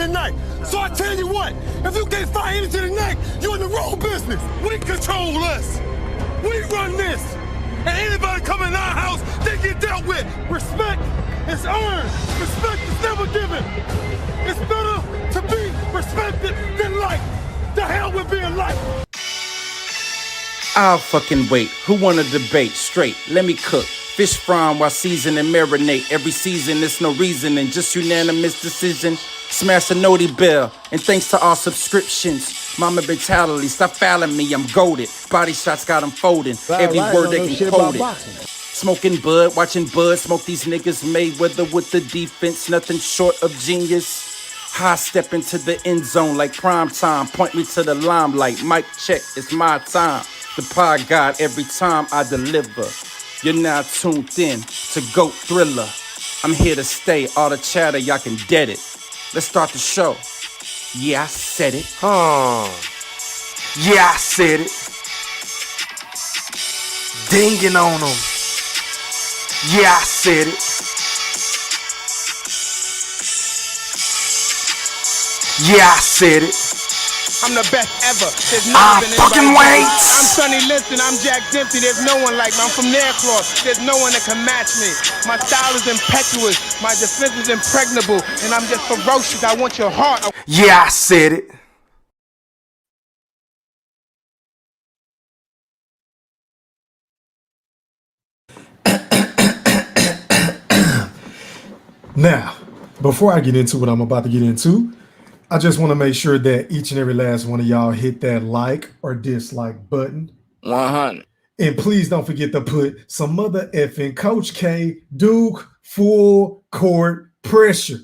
tonight. So I tell you what, if you can't find energy tonight, you're in the wrong business. We control us. We run this. And anybody coming in our house, they get dealt with. Respect is earned. Respect is never given. It's better to be respected than liked. The hell with being liked. I'll fucking wait. Who wanna debate? Straight, let me cook. Fish frying while season and marinate. Every season, there's no reasoning, just unanimous decision. Smash the noti bell, and thanks to all subscriptions. Mama mentality, stop fouling me, I'm goated. Body shots got them folding. Every word they can quote it. Smoking bud, watching bud, smoke these niggas Mayweather with the defense, nothing short of genius. High step into the end zone like prime time. Point me to the limelight. Mic check, it's my time. The pod god every time I deliver. You're now tuned in to GOAT Thriller. I'm here to stay. All the chatter, y'all can dead it. Let's start the show. Yeah, I said it. Yeah, I said it. Dinging on them. Yeah, I said it. Yeah, I said it. I'm the best ever. There's never been fucking anybody. wait. I'm Sonny Liston. I'm Jack Dempsey. There's no one like me. I'm from Nairclaw. There's no one that can match me. My style is impetuous. My defense is impregnable. And I'm just ferocious. I want your heart. Yeah, I said it. Now, before I get into what I'm about to get into, I just want to make sure that each and every last one of y'all hit that like or dislike button. 100. And please don't forget to put some mother effing Coach K Duke full court pressure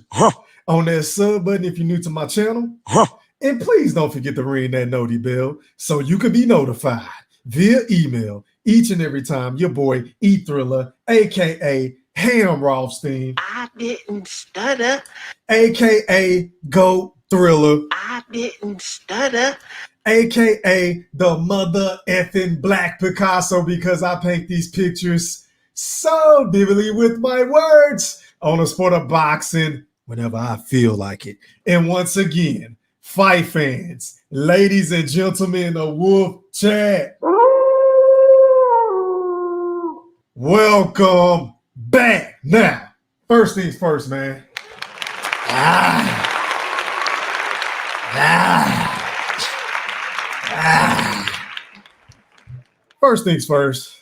on that sub button if you're new to my channel. And please don't forget to ring that noti bell so you can be notified via email each and every time your boy E Thriller, aka Ham Rothstein, I didn't stutter. aka GOAT Thriller, I didn't stutter. aka the mother effing Black Picasso, because I paint these pictures so vividly with my words on the sport of boxing whenever I feel like it. And once again, fight fans, ladies and gentlemen of Wolf Chat, welcome back. Now, first things first, man. First things first.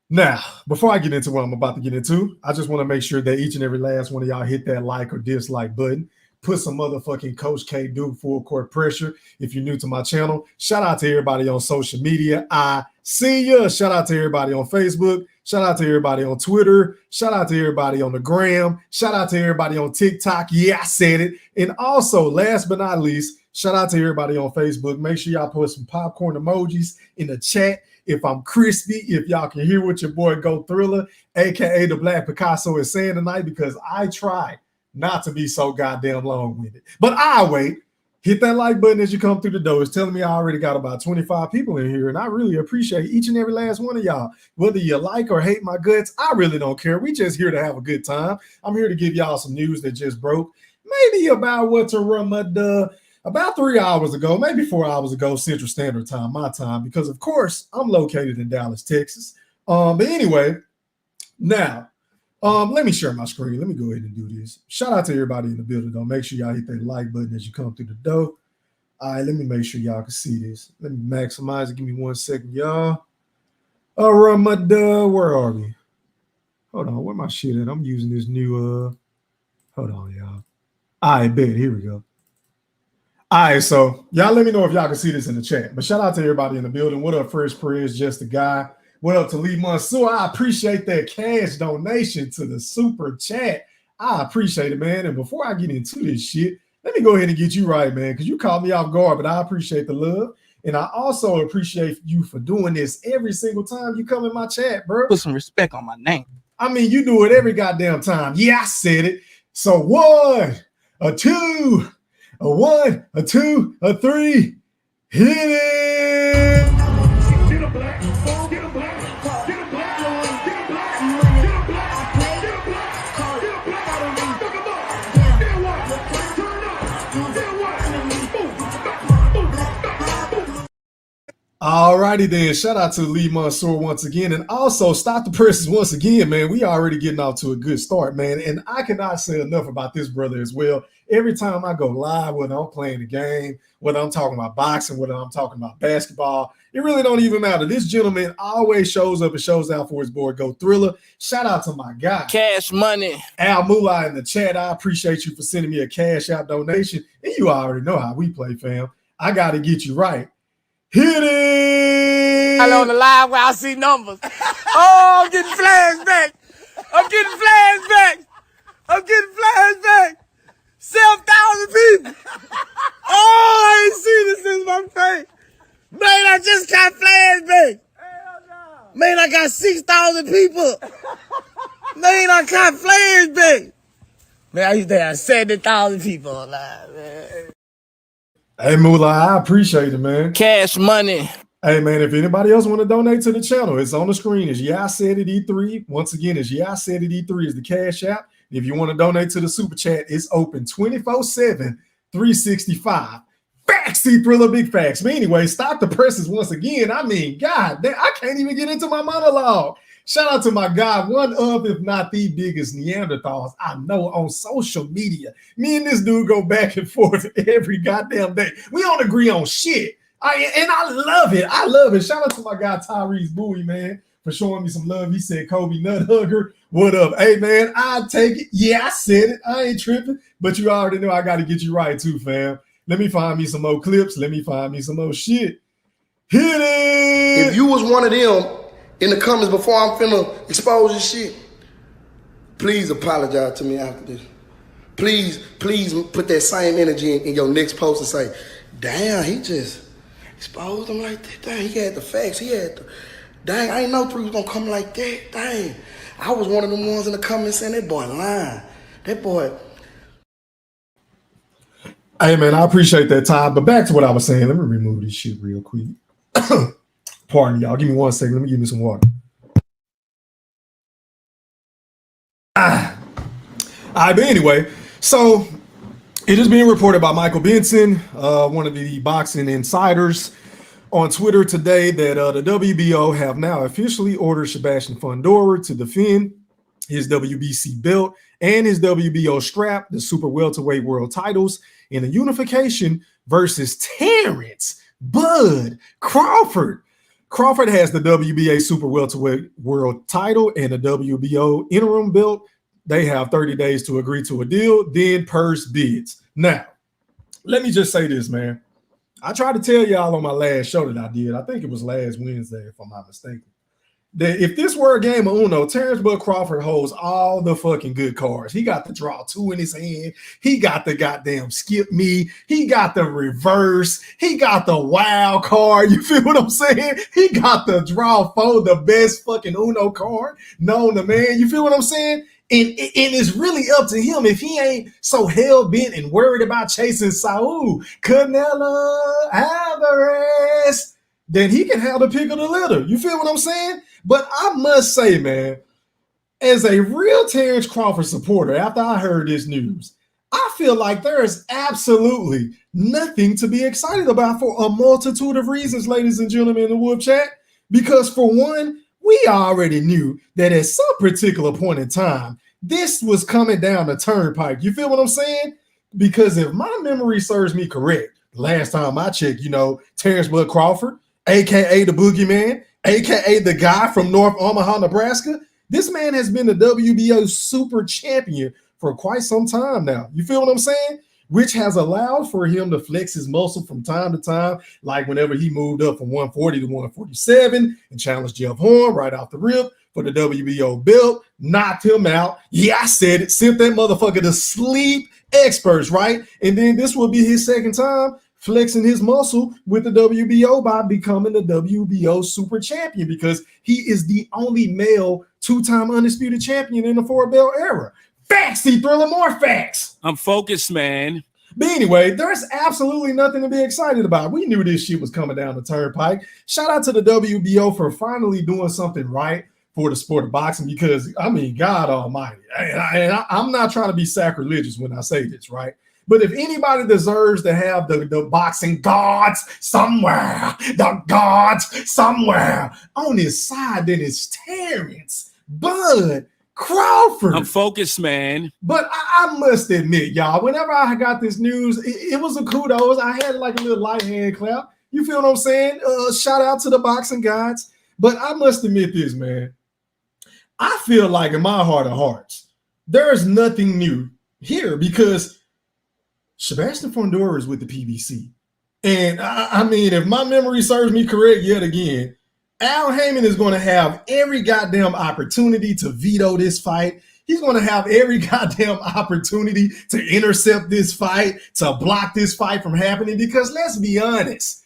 Now, before I get into what I'm about to get into, I just want to make sure that each and every last one of y'all hit that like or dislike button. Put some motherfucking Coach K Duke full court pressure if you're new to my channel. Shout out to everybody on social media. I see ya. Shout out to everybody on Facebook. Shout out to everybody on Twitter. Shout out to everybody on the gram. Shout out to everybody on TikTok. Yeah, I said it. And also, last but not least, shout out to everybody on Facebook. Make sure y'all put some popcorn emojis in the chat. If I'm crispy, if y'all can hear what your boy GOAT Thriller, aka the Black Picasso, is saying tonight, because I tried not to be so goddamn long-winded. But I'll wait. Hit that like button as you come through the door. It's telling me I already got about 25 people in here, and I really appreciate each and every last one of y'all. Whether you like or hate my guts, I really don't care. We just here to have a good time. I'm here to give y'all some news that just broke. Maybe about what's about 3 hours ago, maybe 4 hours ago, Central Standard Time, my time, because of course I'm located in Dallas, Texas. But anyway, now, let me share my screen. Let me go ahead and do this. Shout out to everybody in the building, though. Make sure y'all hit that like button as you come through the door. All right, let me make sure y'all can see this. Let me maximize it. Give me 1 second, y'all. All right, where are we? Hold on, where my shit at? I'm using this new, hold on, y'all. All right, bet. Here we go. All right, so y'all let me know if y'all can see this in the chat. But shout out to everybody in the building. What up, Fresh Perez, Just a Guy? What up to Lee Mansour? I appreciate that cash donation to the super chat. I appreciate it, man. And before I get into this shit, let me go ahead and get you right, man, because you caught me off guard, but I appreciate the love. And I also appreciate you for doing this every single time you come in my chat, bro. Put some respect on my name. I mean, you do it every goddamn time. Yeah, I said it. So 1, a 2, a 1, a 2, a 3. Hit it. righty then. Shout out to Lee Mansour once again. And also, Stop the Presses once again, man. We already getting off to a good start, man. And I cannot say enough about this brother as well. Every time I go live, whether I'm playing the game, whether I'm talking about boxing, whether I'm talking about basketball, it really don't even matter. This gentleman always shows up and shows out for his boy Go Thriller. Shout out to my guy. Cash Money. Al Mullah in the chat. I appreciate you for sending me a cash out donation. And you already know how we play, fam. I got to get you right. Hit it! I'm on the live where I see numbers. Oh, I'm getting flashbacks. I'm getting flashbacks. I'm getting flashbacks. 7,000 people. Oh, I ain't seen this since my face. Man, I just got flashbacks. Man, I got 6,000 people. Man, I got flashbacks. Man, I used to have 70,000 people alive, man. Hey, Moolah, I appreciate it, man. Cash Money. Hey, man, if anybody else want to donate to the channel, it's on the screen. It's Yeah, I Said It E3. Once again, it's Yeah, I Said It E3 is the cash app. If you want to donate to the super chat, it's open 24/7, 365. Facts, Thriller, big facts. But anyway, Stop the Presses once again. I mean, God, I can't even get into my monologue. Shout out to my guy, one of, if not the biggest Neanderthals I know on social media. Me and this dude go back and forth every goddamn day. We don't agree on shit. I love it. I love it. Shout out to my guy, Tyrese Bowie, man, for showing me some love. He said, Kobe Nut Hugger, what up? Hey, man, I take it. Yeah, I said it. I ain't tripping. But you already know I got to get you right, too, fam. Let me find me some more clips. Let me find me some more shit. Hit it! If you was one of them in the comments before I'm finna expose this shit, please apologize to me after this. Please put that same energy in your next post and say, damn, he just exposed him like that. Dang, he had the facts. Dang, I ain't know Three was gonna come like that. Dang. I was one of them ones in the comments saying that boy lying. That boy. Hey, man, I appreciate that, Todd. But back to what I was saying. Let me remove this shit real quick. Pardon y'all. Give me 1 second. Let me give me some water. All right, but anyway, so it is being reported by Michael Benson, one of the boxing insiders, on Twitter today that the WBO have now officially ordered Sebastian Fundora to defend his WBC belt and his WBO strap, the super welterweight world titles, in a unification versus Terence Bud Crawford. Crawford has the WBA super welterweight world title and a WBO interim belt. They have 30 days to agree to a deal, then purse bids. Now, let me just say this, man. I tried to tell y'all on my last show that I did, I think it was last Wednesday, if I'm not mistaken, that if this were a game of Uno, Terence Bud Crawford holds all the fucking good cards. He got the draw 2 in his hand. He got the goddamn skip me. He got the reverse. He got the wild card. You feel what I'm saying? He got the draw 4, the best fucking Uno card known to man. You feel what I'm saying? And it's really up to him if he ain't so hell-bent and worried about chasing Saul, Canelo, Alvarez, then he can have the pick of the litter. You feel what I'm saying? But I must say, man, as a real Terence Crawford supporter, after I heard this news, I feel like there is absolutely nothing to be excited about for a multitude of reasons, ladies and gentlemen in the Wolf Chat. Because for one, we already knew that at some particular point in time, this was coming down the turnpike. You feel what I'm saying? Because if my memory serves me correct, last time I checked, Terence Bud Crawford, a.k.a. the Boogeyman, a.k.a. the guy from North Omaha, Nebraska, this man has been the WBO super champion for quite some time now. You feel what I'm saying? Which has allowed for him to flex his muscle from time to time, like whenever he moved up from 140 to 147 and challenged Jeff Horn right off the rip for the WBO belt, knocked him out. Yeah, I said it, sent that motherfucker to sleep experts, right? And then this will be his second time flexing his muscle with the WBO by becoming the WBO super champion, because he is the only male 2-time undisputed champion in the 4-belt era. Facts, Thriller, more facts. I'm focused, man. But anyway, there's absolutely nothing to be excited about. We knew this shit was coming down the turnpike. Shout out to the WBO for finally doing something right for the sport of boxing, because, I mean, God almighty. And I'm not trying to be sacrilegious when I say this, right? But if anybody deserves to have the boxing gods somewhere, the gods somewhere on his side, then it's Terence Bud Crawford. I'm focused, man. But I must admit, y'all, whenever I got this news, it was a kudos. I had like a little light hand clap. You feel what I'm saying? Shout out to the boxing gods. But I must admit this, man. I feel like in my heart of hearts, there is nothing new here because Sebastian Fundora is with the PBC. And I mean, if my memory serves me correct yet again, Al Heyman is going to have every goddamn opportunity to veto this fight. He's going to have every goddamn opportunity to intercept this fight, to block this fight from happening. Because let's be honest,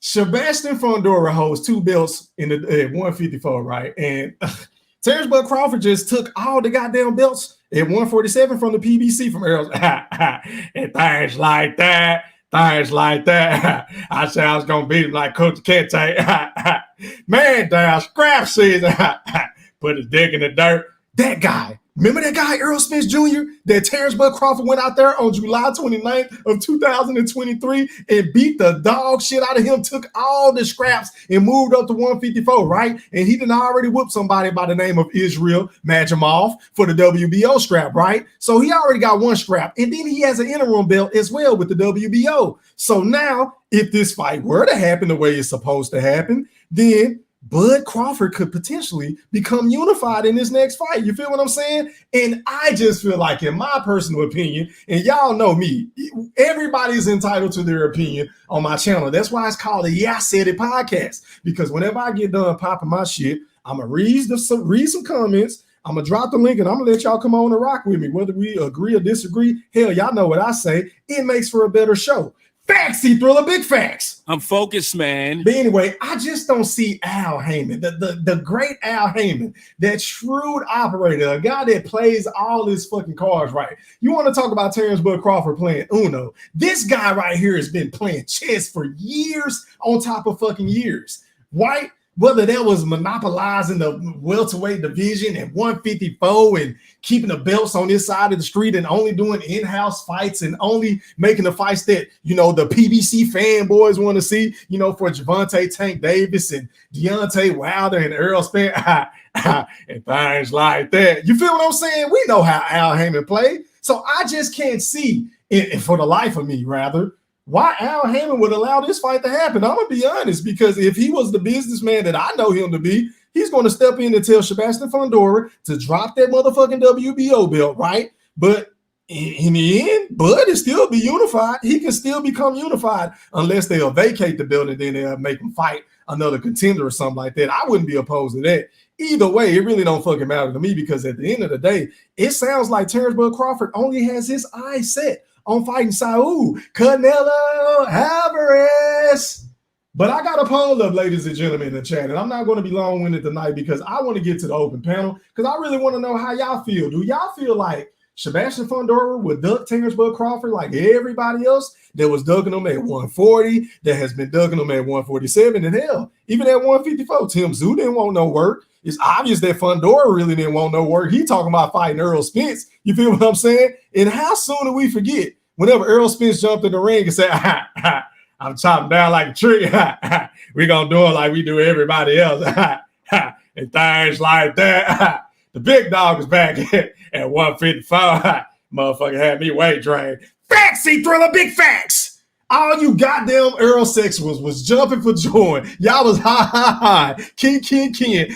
Sebastian Fundora holds 2 belts in the 154, right? And Terence Bud Crawford just took all the goddamn belts at 147 from the PBC from Earls. And things like that. Things like that. I said I was going to beat him like Coach Kente. Man down, scrap season. Put his dick in the dirt. That guy. Remember that guy, Errol Spence Jr., that Terence Bud Crawford went out there on July 29th of 2023 and beat the dog shit out of him, took all the scraps and moved up to 154, right? And he done already whooped somebody by the name of Israel Majimov for the WBO strap, right? So he already got 1 scrap. And then he has an interim belt as well with the WBO. So now, if this fight were to happen the way it's supposed to happen, then Bud Crawford could potentially become unified in this next fight. You feel what I'm saying? And I just feel like, in my personal opinion, and y'all know me, everybody's entitled to their opinion on my channel. That's why it's called a Yeah I Said It podcast. Because whenever I get done popping my shit, I'm going to read some comments. I'm going to drop the link and I'm going to let y'all come on and rock with me. Whether we agree or disagree, hell, y'all know what I say. It makes for a better show. Facts, Thriller, big facts. I'm focused, man. But anyway, I just don't see Al Heyman, the great Al Heyman, that shrewd operator, a guy that plays all his fucking cards right. You want to talk about Terence Bud Crawford playing Uno? This guy right here has been playing chess for years on top of fucking years, right? Whether that was monopolizing the welterweight division at 154 and keeping the belts on this side of the street and only doing in-house fights and only making the fights that, you know, the PBC fanboys want to see, you know, for Gervonta Tank Davis and Deontay Wilder and Errol Spence and things like that. You feel what I'm saying? We know how Al Heyman played. So I just can't see, and for the life of me, rather, why Al Heyman would allow this fight to happen. I'm going to be honest, because if he was the businessman that I know him to be, he's going to step in and tell Sebastian Fundora to drop that motherfucking WBO belt, right? But in the end, Bud is still be unified. He can still become unified unless they'll vacate the belt and then they'll make him fight another contender or something like that. I wouldn't be opposed to that. Either way, it really don't fucking matter to me, because at the end of the day, it sounds like Terence Bud Crawford only has his eyes set on fighting Saul Canelo Alvarez. But I got a poll up, ladies and gentlemen, in the chat, and I'm not going to be long-winded tonight because I want to get to the open panel, because I really want to know how y'all feel. Do y'all feel like Sebastian Fundora would duck Terence Bud Crawford like everybody else that was ducking him at 140, that has been ducking him at 147, and hell, even at 154? Tim Tszyu didn't want no work. It's obvious that Fundora really didn't want no work. He talking about fighting Errol Spence. You feel what I'm saying? And how soon do we forget whenever Errol Spence jumped in the ring and said, I'm chopping down like a tree. We're going to do it like we do everybody else. And things like that. The big dog is back at 154. Motherfucker had me weight drained. Facts, Thriller, big facts. All you goddamn Earl sexuals was jumping for joy. Y'all was high. King.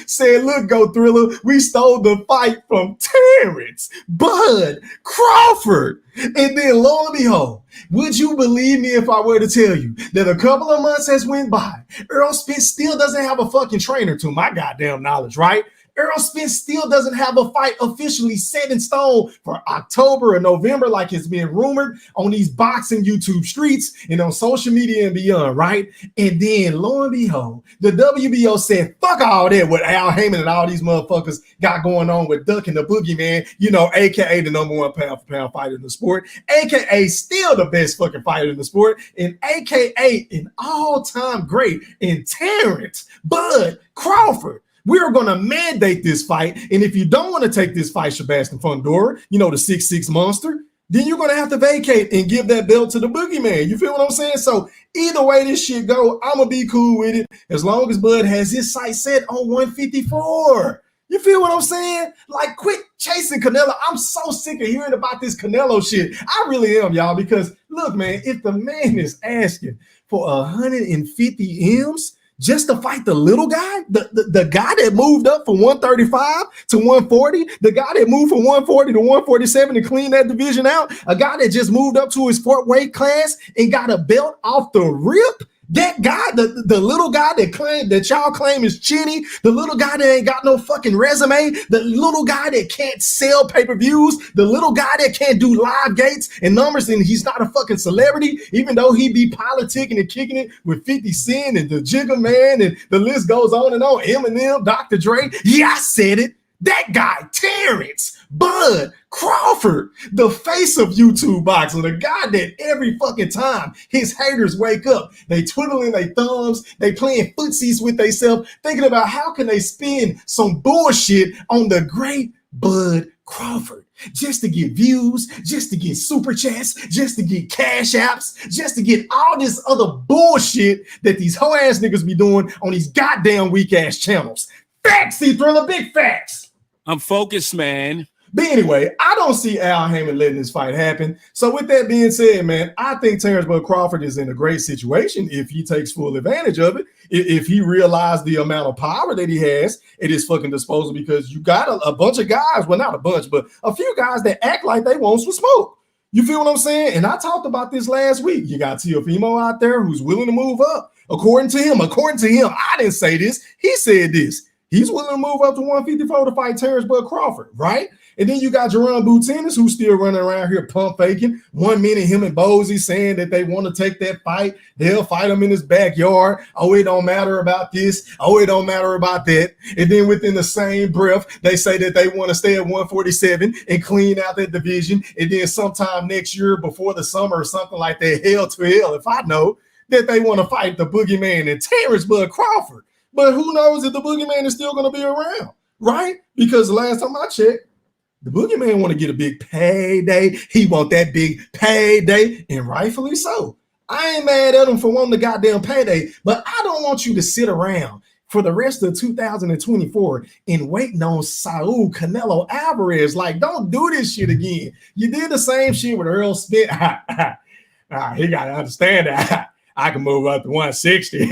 Said, look, go Thriller. We stole the fight from Terence Bud Crawford. And then lo and behold, would you believe me if I were to tell you that a couple of months has went by, Errol Spence still doesn't have a fucking trainer, to my goddamn knowledge, right? Errol Spence still doesn't have a fight officially set in stone for October or November like it's been rumored on these boxing YouTube streets and on social media and beyond, right? And then, lo and behold, the WBO said, fuck all that what Al Heyman and all these motherfuckers got going on with ducking the boogeyman, you know, a.k.a. the number 1 pound-for-pound fighter in the sport, a.k.a. still the best fucking fighter in the sport, and a.k.a. an all-time great in Terence Bud Crawford. We are going to mandate this fight. And if you don't want to take this fight, Sebastian Fundora, you know, the 6'6" monster, then you're going to have to vacate and give that belt to the boogeyman. You feel what I'm saying? So either way this shit go, I'm going to be cool with it as long as Bud has his sights set on 154. You feel what I'm saying? Like, quit chasing Canelo. I'm so sick of hearing about this Canelo shit. I really am, y'all, because look, man, if the man is asking for 150 M's just to fight the little guy, the guy that moved up from 135 to 140, the guy that moved from 140 to 147 to clean that division out, a guy that just moved up to his fourth weight class and got a belt off the rip, that guy, the little guy that y'all claim is chinny, the little guy that ain't got no fucking resume, the little guy that can't sell pay-per-views, the little guy that can't do live gates and numbers, and he's not a fucking celebrity, even though he be politicking and kicking it with 50 Cent and the Jigga Man, and the list goes on and on, Eminem, Dr. Dre. Yeah, I said it. That guy, Terence Bud Crawford, the face of YouTube boxing, the guy that every fucking time his haters wake up, they twiddling their thumbs, they playing footsies with themselves, thinking about how can they spin some bullshit on the great Bud Crawford, just to get views, just to get super chats, just to get cash apps, just to get all this other bullshit that these hoe ass niggas be doing on these goddamn weak ass channels. Facts, C-Thriller, big facts. I'm focused, man. But anyway, I don't see Al Haymon letting this fight happen. So with that being said, man, I think Terence Bud Crawford is in a great situation if he takes full advantage of it, if he realized the amount of power that he has at his fucking disposal, because you got a bunch of guys, well, not a bunch, but a few guys that act like they want some smoke. You feel what I'm saying? And I talked about this last week. You got Teofimo out there who's willing to move up. According to him, I didn't say this. He said this. He's willing to move up to 154 to fight Terence Bud Crawford, right? And then you got Jerome Boutinis, who's still running around here pump faking. 1 minute, him and Bozy saying that they want to take that fight. They'll fight him in his backyard. Oh, it don't matter about this. Oh, it don't matter about that. And then within the same breath, they say that they want to stay at 147 and clean out that division. And then sometime next year before the summer or something like that, hell to hell, if I know, that they want to fight the boogeyman and Terence Bud Crawford. But who knows if the boogeyman is still going to be around, right? Because the last time I checked, the boogeyman want to get a big payday. He want that big payday, and rightfully so. I ain't mad at him for wanting the goddamn payday, but I don't want you to sit around for the rest of 2024 and waiting on Saul Canelo Alvarez. Like, don't do this shit again. You did the same shit with Earl Spence. He got to understand that. I can move up to 160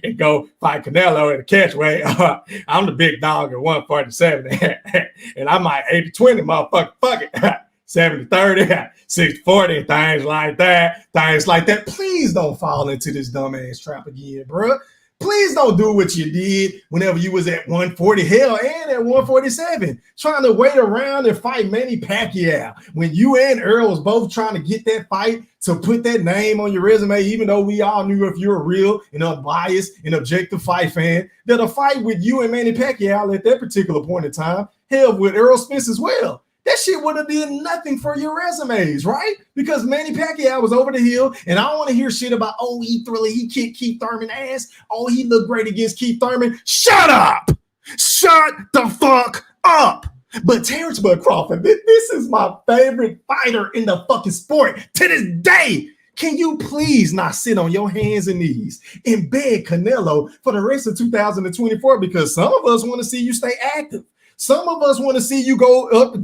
and go fight Canelo at the catchweight. I'm the big dog at 147. And I might 80-20, motherfucker. Fuck it. 70-30, 60-40, things like that. Please don't fall into this dumbass trap again, bro. Please don't do what you did whenever you was at 140, hell, and at 147, trying to wait around and fight Manny Pacquiao when you and Earl was both trying to get that fight to put that name on your resume, even though we all knew if you're a real and unbiased and objective fight fan, that a fight with you and Manny Pacquiao at that particular point in time, hell, with Earl Spence as well, that shit would have done nothing for your resumes, right? Because Manny Pacquiao was over the hill, and I don't want to hear shit about, oh, he kicked Keith Thurman ass. Oh, he looked great against Keith Thurman. Shut up! Shut the fuck up! But Terence Bud Crawford, this is my favorite fighter in the fucking sport to this day. Can you please not sit on your hands and knees and beg Canelo for the rest of 2024? Because some of us want to see you stay active. Some of us want to see you go up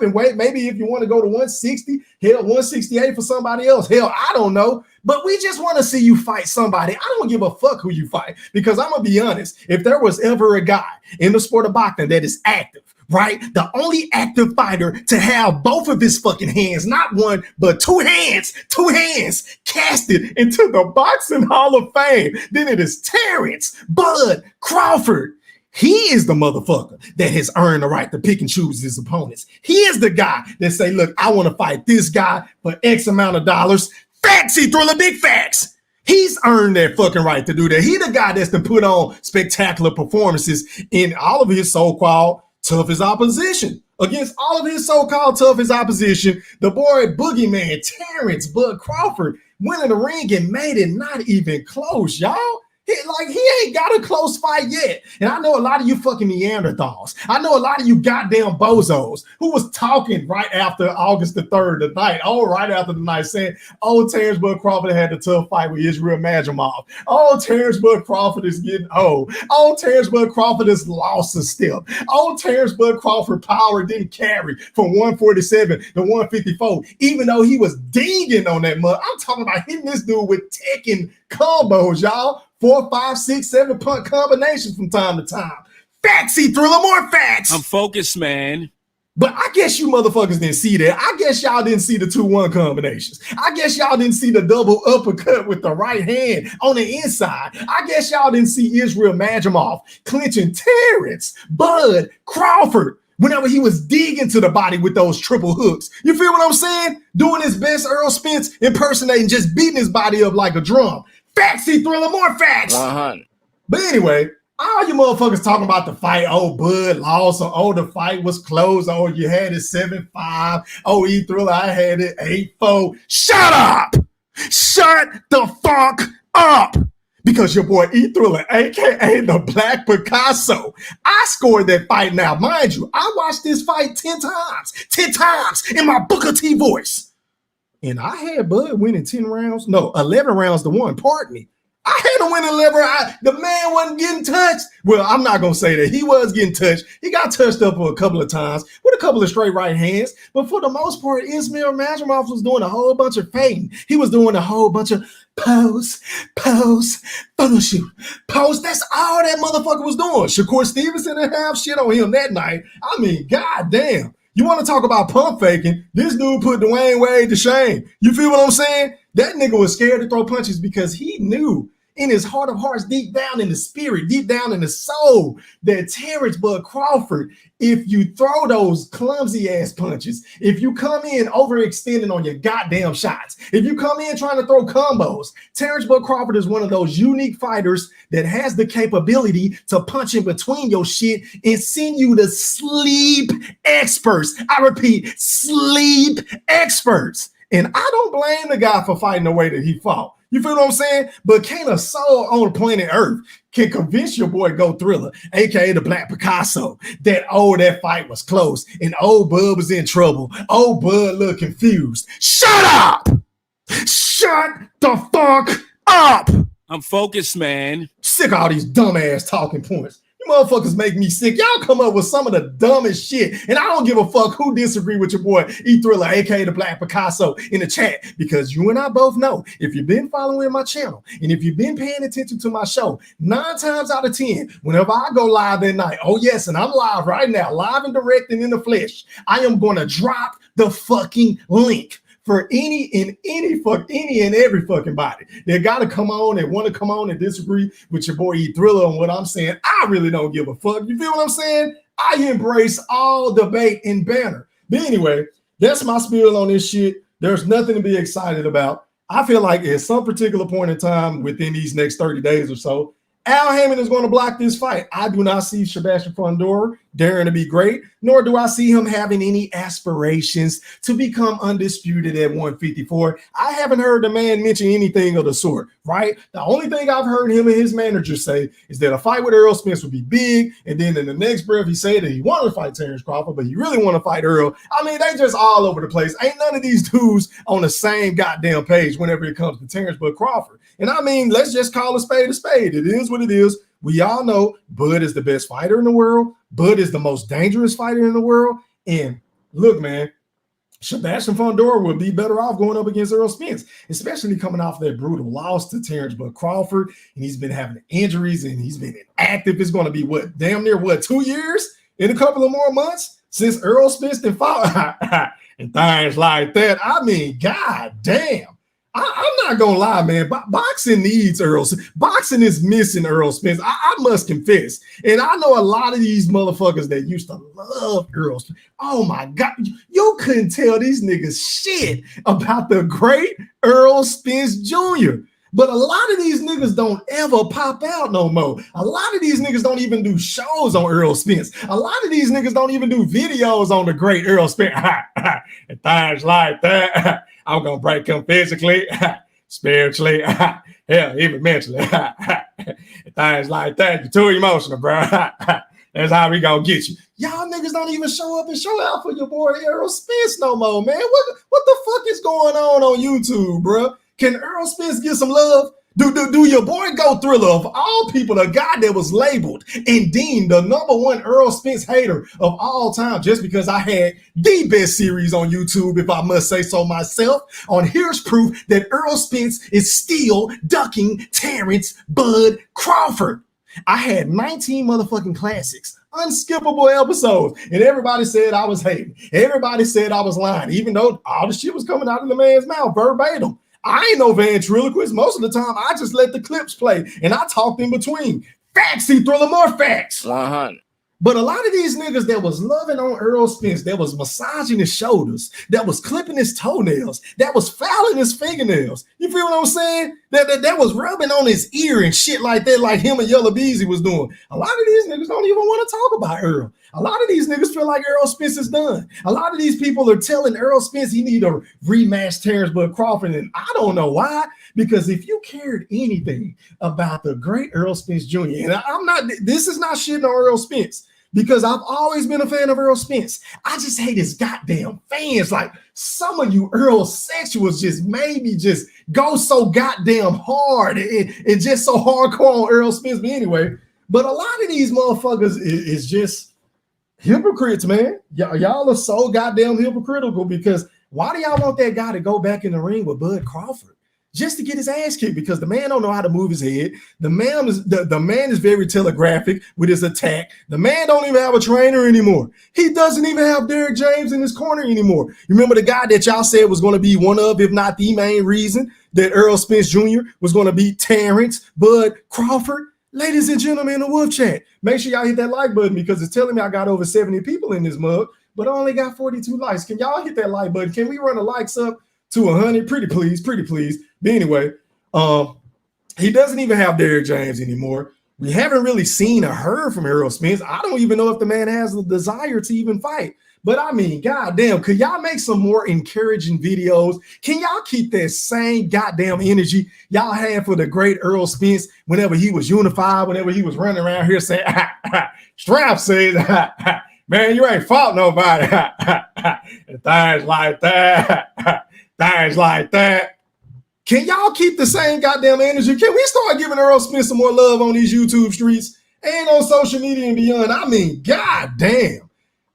and wait. Maybe if you want to go to 160, hell, 168 for somebody else. Hell, I don't know. But we just want to see you fight somebody. I don't give a fuck who you fight, because I'm going to be honest. If there was ever a guy in the sport of boxing that is active, right? The only active fighter to have both of his fucking hands, not one, but two hands casted into the Boxing Hall of Fame, then it is Terence Bud Crawford. He is the motherfucker that has earned the right to pick and choose his opponents. He is the guy that say, look, I want to fight this guy for X amount of dollars. Facts, C-Thriller, big facts. He's earned that fucking right to do that. He the guy that's to put on spectacular performances in all of his so-called toughest opposition. Against all of his so-called toughest opposition, the boy boogeyman, Terence Bud Crawford, went in the ring and made it not even close, y'all. He ain't got a close fight yet. And I know a lot of you fucking Neanderthals. I know a lot of you goddamn bozos who was talking right after August the 3rd, the night. Oh, right after the night saying, oh, Terence Bud Crawford had a tough fight with Israel Majamov. Oh, Terence Bud Crawford is getting old. Oh, Terence Bud Crawford has lost a step. Oh, Terence Bud Crawford power didn't carry from 147 to 154, even though he was dinging on that mud. I'm talking about hitting this dude with ticking combos, y'all. 4, 5, 6, 7 punt combinations from time to time. Factsy Thriller, more facts. I'm focused, man. But I guess you motherfuckers didn't see that. I guess y'all didn't see the 2-1 combinations. I guess y'all didn't see the double uppercut with the right hand on the inside. I guess y'all didn't see Israel Majamov clinching Terence Bud Crawford whenever he was digging to the body with those triple hooks. You feel what I'm saying? Doing his best Earl Spence impersonating, just beating his body up like a drum. Factsy Thriller, more facts. 100. But anyway, all you motherfuckers talking about the fight. Oh, Bud lost. Or, oh, the fight was closed. Oh, you had it 7-5. Oh, Thriller, I had it 8-4. Shut up. Shut the fuck up. Because your boy Thriller, a.k.a. the Black Picasso, I scored that fight now. Mind you, I watched this fight 10 times. 10 times in my Booker T voice. And I had Bud winning 10 rounds. No, 11 rounds to 1. Pardon me. I had him win 11. The man wasn't getting touched. Well, I'm not going to say that. He was getting touched. He got touched up for a couple of times with a couple of straight right hands. But for the most part, Israel Majamov was doing a whole bunch of fading. He was doing a whole bunch of pose, photo shoot, pose. That's all that motherfucker was doing. Shakur Stevenson didn't have shit on him that night. I mean, goddamn. You want to talk about pump faking? This dude put Dwayne Wade to shame. You feel what I'm saying? That nigga was scared to throw punches because he knew in his heart of hearts, deep down in the spirit, deep down in the soul, that Terence Bud Crawford, if you throw those clumsy ass punches, if you come in overextending on your goddamn shots, if you come in trying to throw combos, Terence Bud Crawford is one of those unique fighters that has the capability to punch in between your shit and send you to sleep experts. I repeat, sleep experts. And I don't blame the guy for fighting the way that he fought. You feel what I'm saying? But can't a soul on planet Earth can convince your boy Go Thriller, a.k.a. the Black Picasso, that, oh, that fight was close and old Bud was in trouble. Old Bud looked confused. Shut up! Shut the fuck up! I'm focused, man. Sick of all these dumbass talking points. You motherfuckers make me sick. Y'all come up with some of the dumbest shit, and I don't give a fuck who disagree with your boy Thriller, aka the Black Picasso, in the chat, because you and I both know, if you've been following my channel and if you've been paying attention to my show, 9 times out of 10, whenever I go live at night, oh yes, and I'm live right now, live and direct and in the flesh, I am going to drop the fucking link for any and every fucking body. They got to come on and want to come on and disagree with your boy Thriller on what I'm saying. I really don't give a fuck. You feel what I'm saying? I embrace all debate and banner. But anyway, that's my spiel on this shit. There's nothing to be excited about. I feel like at some particular point in time within these next 30 days or so, Al Hammond is going to block this fight. I do not see Sebastian Fundora daring to be great, nor do I see him having any aspirations to become undisputed at 154. I haven't heard the man mention anything of the sort, right? The only thing I've heard him and his manager say is that a fight with Earl Spence would be big, and then in the next breath, he said that he wanted to fight Terence Crawford, but he really want to fight Earl. I mean, they just all over the place. Ain't none of these dudes on the same goddamn page whenever it comes to Terence Bud Crawford. And I mean, let's just call a spade a spade. It is what it is. We all know Bud is the best fighter in the world. Bud is the most dangerous fighter in the world. And look, man, Sebastian Fundora would be better off going up against Earl Spence, especially coming off that brutal loss to Terence Bud Crawford. And he's been having injuries and he's been inactive. It's going to be what, damn near what, 2 years in a couple of more months since Earl Spence did fought and things like that. I mean, god damn. I'm not gonna lie, man. Boxing needs Earl. Boxing is missing Earl Spence. I must confess. And I know a lot of these motherfuckers that used to love Earl Spence. Oh my God, you couldn't tell these niggas shit about the great Earl Spence Jr. But a lot of these niggas don't ever pop out no more. A lot of these niggas don't even do shows on Earl Spence. A lot of these niggas don't even do videos on the great Earl Spence. And things like that. I'm going to break him physically, spiritually, hell, even mentally. Things like that. You're too emotional, bro. That's how we gonna get you. Y'all niggas don't even show up and show out for your boy Earl Spence no more, man. What the fuck is going on YouTube, bro? Can Earl Spence get some love? Do your boy Go Thriller, of all people, the guy that was labeled and deemed the #1 Earl Spence hater of all time, just because I had the best series on YouTube, if I must say so myself, on Here's Proof that Earl Spence is still ducking Terence Bud Crawford. I had 19 motherfucking classics, unskippable episodes, and everybody said I was hating. Everybody said I was lying, even though all the shit was coming out of the man's mouth verbatim. I ain't no ventriloquist. Most of the time, I just let the clips play, and I talked in between. Facts, Thriller, more facts. 100. But a lot of these niggas that was loving on Earl Spence, that was massaging his shoulders, that was clipping his toenails, that was fouling his fingernails. You feel what I'm saying? That was rubbing on his ear and shit like that, like him and Yellow Beezy was doing. A lot of these niggas don't even want to talk about Earl. A lot of these niggas feel like Earl Spence is done. A lot of these people are telling Earl Spence he need to rematch Terence Bud Crawford, and I don't know why. Because if you cared anything about the great Earl Spence Jr., and this is not shitting on Earl Spence, because I've always been a fan of Earl Spence. I just hate his goddamn fans. Like, some of you Earl sexuals just made me just go so goddamn hard and just so hardcore on Earl Spence. But anyway, but a lot of these motherfuckers is just hypocrites, man. Y'all are so goddamn hypocritical, because why do y'all want that guy to go back in the ring with Bud Crawford? Just to get his ass kicked, because the man don't know how to move his head. The man is very telegraphic with his attack. The man don't even have a trainer anymore. He doesn't even have Derrick James in his corner anymore. You remember the guy that y'all said was going to be one of, if not the main reason that Earl Spence Jr. was going to beat Terence Bud Crawford? Ladies and gentlemen in the Wolf Chat, make sure y'all hit that like button, because it's telling me I got over 70 people in this mug, but I only got 42 likes. Can y'all hit that like button? Can we run the likes up to 100? Pretty please. But anyway, he doesn't even have Derrick James anymore. We haven't really seen or heard from Earl Spence. I don't even know if the man has the desire to even fight. But I mean, goddamn, could y'all make some more encouraging videos? Can y'all keep that same goddamn energy y'all had for the great Earl Spence whenever he was unified, whenever he was running around here saying, Strap says, man, you ain't fought nobody. And things like that. Things like that. Can y'all keep the same goddamn energy? Can we start giving Earl Spence some more love on these YouTube streets and on social media and beyond? I mean, goddamn.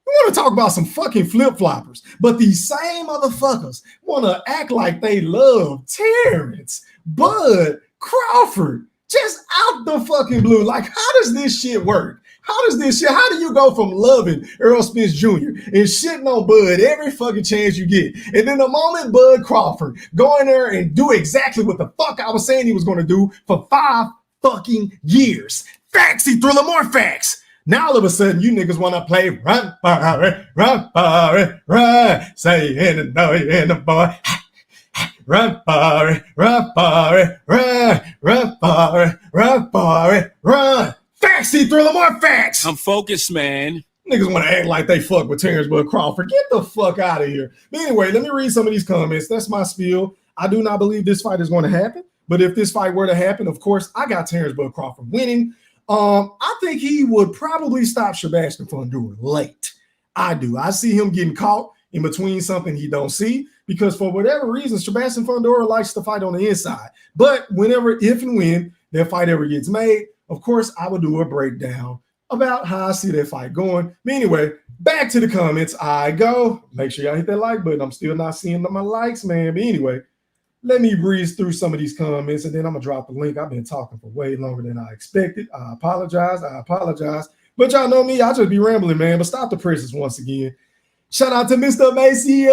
We want to talk about some fucking flip-floppers, but these same motherfuckers want to act like they love Terence Bud Crawford just out the fucking blue. Like, how does this shit work? How do you go from loving Earl Spence Jr. and shitting on Bud every fucking chance you get, and then the moment Bud Crawford go in there and do exactly what the fuck I was saying he was going to do for 5 fucking years? Facts, Thriller, more facts. Now all of a sudden you niggas want to play run for it, run. Say in the boy. Run for it, run. Facts, Thriller, more facts. I'm focused, man. Niggas want to act like they fuck with Terence Bud Crawford. Get the fuck out of here. But anyway, let me read some of these comments. That's my spiel. I do not believe this fight is going to happen. But if this fight were to happen, of course, I got Terence Bud Crawford winning. I think he would probably stop Sebastian Fundora late. I do. I see him getting caught in between something he don't see, because for whatever reason, Sebastian Fundora likes to fight on the inside. But if and when that fight ever gets made, of course, I would do a breakdown about how I see that fight going. But anyway, back to the comments I go. Make sure y'all hit that like button. I'm still not seeing my likes, man. But anyway, let me breeze through some of these comments, and then I'm going to drop the link. I've been talking for way longer than I expected. I apologize. But y'all know me. I'll just be rambling, man. But stop the presses once again. Shout out to Mr. Maceo,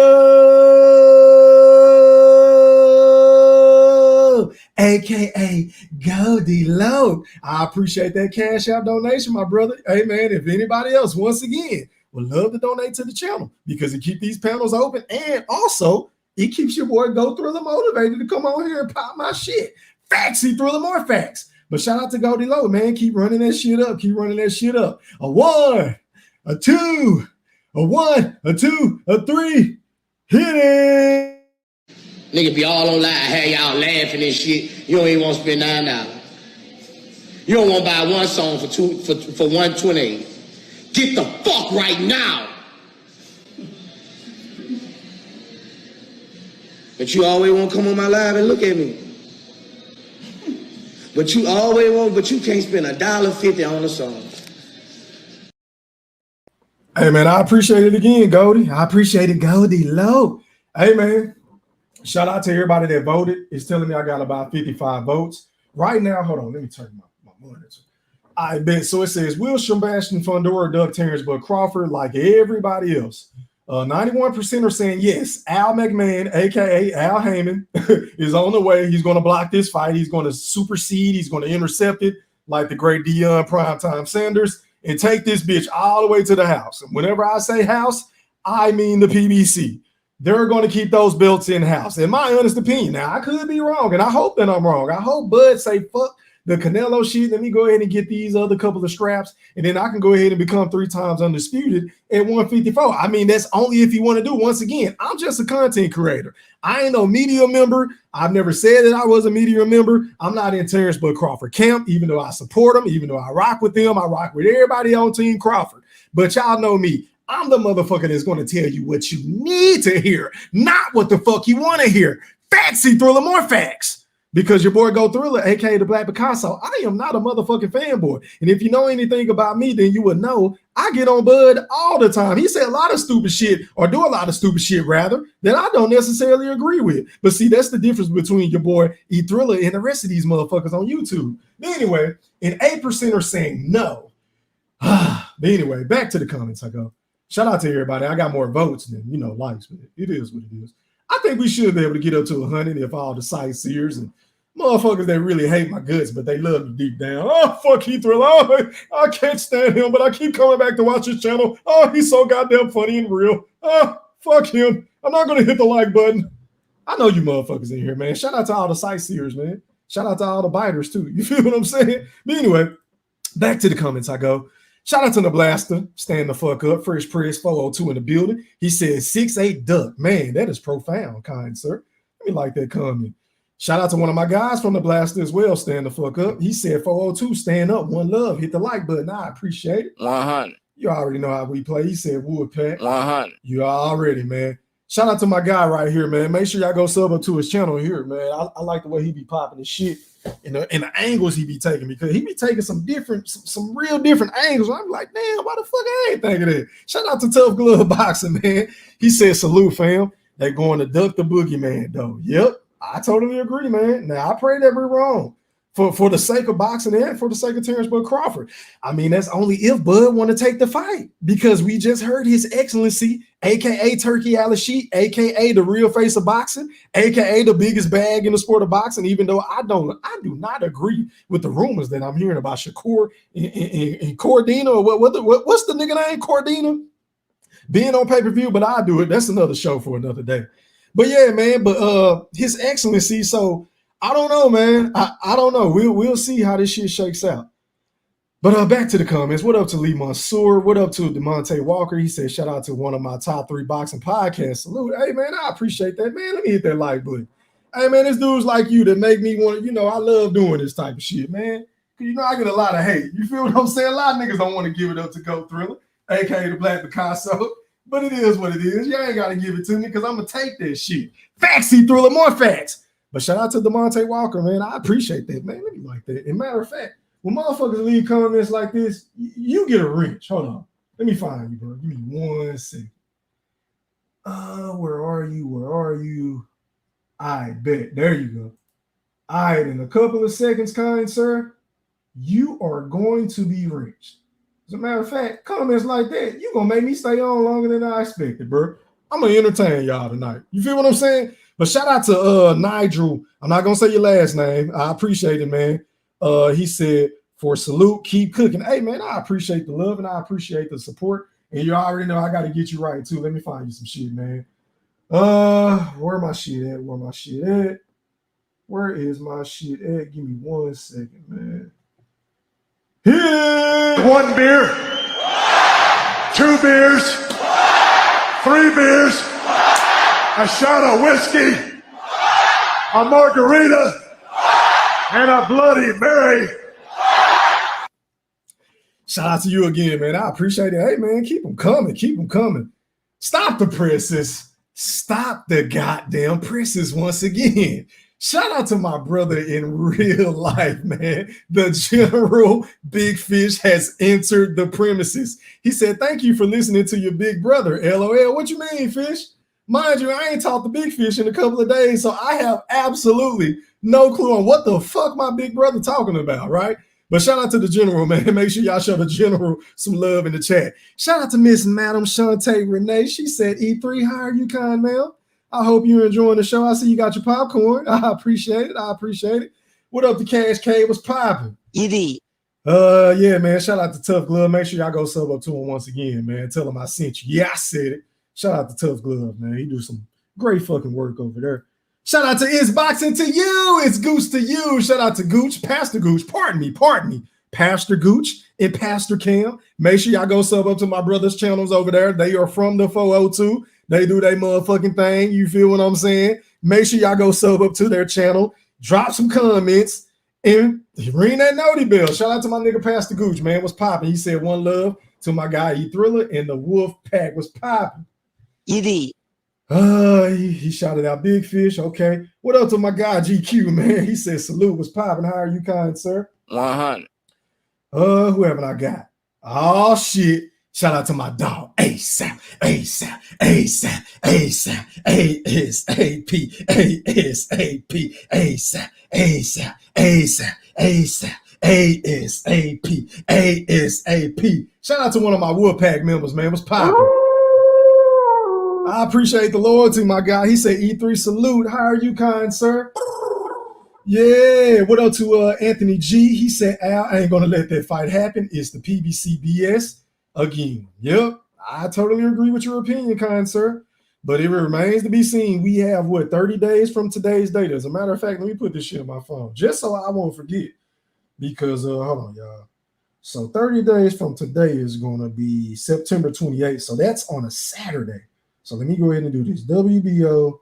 a.k.a. Goldie Low. I appreciate that Cash App donation, my brother. Hey, man, if anybody else, once again, would love to donate to the channel, because it keeps these panels open, and also it keeps your boy Go Thriller motivated to come on here and pop my shit. Facts, Thriller, more facts. But shout out to Goldie Low, man. Keep running that shit up. A 1, a 2, a 1, a 2, a 3. Hit it. Nigga be all online, have y'all laughing and shit. You don't even want to spend $9. You don't want to buy one song for 128. Get the fuck right now. But you always want to come on my live and look at me. But you always want, but you can't spend $1.50 on a song. Hey, man, I appreciate it again, Goldie. I appreciate it, Goldie Low. Hey, man, shout out to everybody that voted. It's telling me I got about 55 votes. Right now, hold on, let me turn my monitor. I bet. So it says, will Sebastian Fundora duck Terence Crawford like everybody else? 91% are saying yes. Al McMahon, a.k.a. Al Heyman, is on the way. He's going to block this fight. He's going to supersede. He's going to intercept it like the great Deion Primetime Sanders and take this bitch all the way to the house. And whenever I say house, I mean the PBC. They're going to keep those belts in-house, in my honest opinion. Now, I could be wrong, and I hope that I'm wrong. I hope Bud say, fuck the Canelo shit. Let me go ahead and get these other couple of straps, and then I can go ahead and become 3 times undisputed at 154. I mean, that's only if you want to do. Once again, I'm just a content creator. I ain't no media member. I've never said that I was a media member. I'm not in Terence Crawford camp, even though I support him, even though I rock with them. I rock with everybody on Team Crawford. But y'all know me. I'm the motherfucker that's going to tell you what you need to hear, not what the fuck you want to hear. Fancy Thriller, more facts. Because your boy Go Thriller, aka the Black Picasso, I am not a motherfucking fanboy. And if you know anything about me, then you would know I get on Bud all the time. He said a lot of stupid shit, or do a lot of stupid shit rather, that I don't necessarily agree with. But see, that's the difference between your boy E Thriller and the rest of these motherfuckers on YouTube. But anyway, and 8% are saying no. But anyway, back to the comments I go. Shout out to everybody. I got more votes than, likes, but it is what it is. I think we should be able to get up to 100 if all the sightseers and motherfuckers that really hate my guts, but they love me deep down. Oh, fuck Heath Thriller. Oh, I can't stand him, but I keep coming back to watch his channel. Oh, he's so goddamn funny and real. Oh, fuck him. I'm not going to hit the like button. I know you motherfuckers in here, man. Shout out to all the sightseers, man. Shout out to all the biters, too. You feel what I'm saying? But anyway, back to the comments I go. Shout out to the Blaster, stand the fuck up. Fresh Press 402 in the building. He said 6'8" duck. Man, that is profound, kind sir. Let me like that comment. Shout out to one of my guys from the Blaster as well, stand the fuck up. He said 402, stand up, one love, hit the like button. I appreciate it. 100. You already know how we play. He said Woodpack. 100. You already, man. Shout out to my guy right here, man. Make sure y'all go sub up to his channel here, man. I like the way he be popping his shit and the angles he be taking, because he be taking some real different angles. I'm like, damn, why the fuck I ain't thinking that? Shout out to Tough Glove Boxing, man. He said, salute, fam. They going to duck the boogeyman, though. Yep, I totally agree, man. Now, I pray that we're wrong. For the sake of boxing and for the sake of Terence Crawford. I mean, that's only if Bud want to take the fight, because we just heard His Excellency, a.k.a. Turkey Al-Rashid, a.k.a. the real face of boxing, a.k.a. the biggest bag in the sport of boxing, even though I do not agree with the rumors that I'm hearing about Shakur and Cordina, or what's the nigga name, Cordina, being on pay-per-view, but I do it. That's another show for another day. But yeah, man, but His Excellency, so I don't know, man. I don't know. We'll see how this shit shakes out. But back to the comments. What up to Lee Mansour? What up to DeMonte Walker? He said, shout out to one of my top 3 boxing podcasts. Salute. Hey, man, I appreciate that, man. Let me hit that like button. Hey, man, this dude's like you that make me want to, I love doing this type of shit, man. Because, I get a lot of hate. You feel what I'm saying? A lot of niggas don't want to give it up to Go Thriller, a.k.a. the Black Picasso. But it is what it is. You ain't got to give it to me because I'm going to take that shit. Factsy Thriller, more facts. But shout out to DeMonte Walker, man. I appreciate that, man. Let me like that. And matter of fact, when motherfuckers leave comments like this, you get a wrench. Hold on. Let me find you, bro. Give me 1 second. Where are you? Where are you? I bet. There you go. All right, in a couple of seconds, kind sir, you are going to be wrenched. As a matter of fact, comments like that, you're going to make me stay on longer than I expected, bro. I'm going to entertain y'all tonight. You feel what I'm saying? But shout out to Nigel. I'm not going to say your last name. I appreciate it, man. He said, for salute, keep cooking. Hey, man, I appreciate the love and I appreciate the support. And you already know I got to get you right, too. Let me find you some shit, man. Where my shit at? Where my shit at? Where is my shit at? Give me 1 second, man. Here. 1 beer, 2 beers, 3 beers, a shot of whiskey, a margarita, and a Bloody Mary. Shout out to you again, man. I appreciate it. Hey, man, keep them coming. Keep them coming. Stop the presses. Stop the goddamn presses once again. Shout out to my brother in real life, man. The General Big Fish has entered the premises. He said, thank you for listening to your big brother. LOL. What you mean, Fish? Mind you, I ain't talked to Big Fish in a couple of days, so I have absolutely no clue on what the fuck my big brother talking about, right? But shout out to the General, man. Make sure y'all show the General some love in the chat. Shout out to Miss Madam Shantae Renee. She said, E3, how are you, kind ma'am? I hope you're enjoying the show. I see you got your popcorn. I appreciate it. I appreciate it. What up, the Cash K? What's popping? Eddie. Yeah, man. Shout out to Tough Glove. Make sure y'all go sub up to him once again, man. Tell him I sent you. Yeah, I said it. Shout out to Tough Glove, man. He do some great fucking work over there. Shout out to It's Boxing to you. It's Gooch to you. Shout out to Gooch, Pastor Gooch. Pardon me. Pastor Gooch and Pastor Cam. Make sure y'all go sub up to my brother's channels over there. They are from the 402. They do their motherfucking thing. You feel what I'm saying? Make sure y'all go sub up to their channel. Drop some comments and ring that noti bell. Shout out to my nigga Pastor Gooch, man. What's popping? He said one love to my guy E Thriller and the Wolf Pack was popping. Eddie. He shouted out Big Fish. Okay. What up to my guy GQ, man? He said salute. What's popping? How are you, kind sir? 100. Who haven't I got? Oh shit. Shout out to my dog, ASAP, ASAP, ASAP. Shout out to one of my Wolfpack members, man. What's popping? I appreciate the loyalty, my guy. He said E3 salute. How are you, kind sir? Yeah. What up to Anthony G? He said, Al, I ain't gonna let that fight happen. It's the PBCBS. Again, yep, I totally agree with your opinion, kind sir. But it remains to be seen. We have, 30 days from today's date. As a matter of fact, let me put this shit on my phone just so I won't forget. Because, hold on, y'all. So 30 days from today is going to be September 28th. So that's on a Saturday. So let me go ahead and do this. WBO.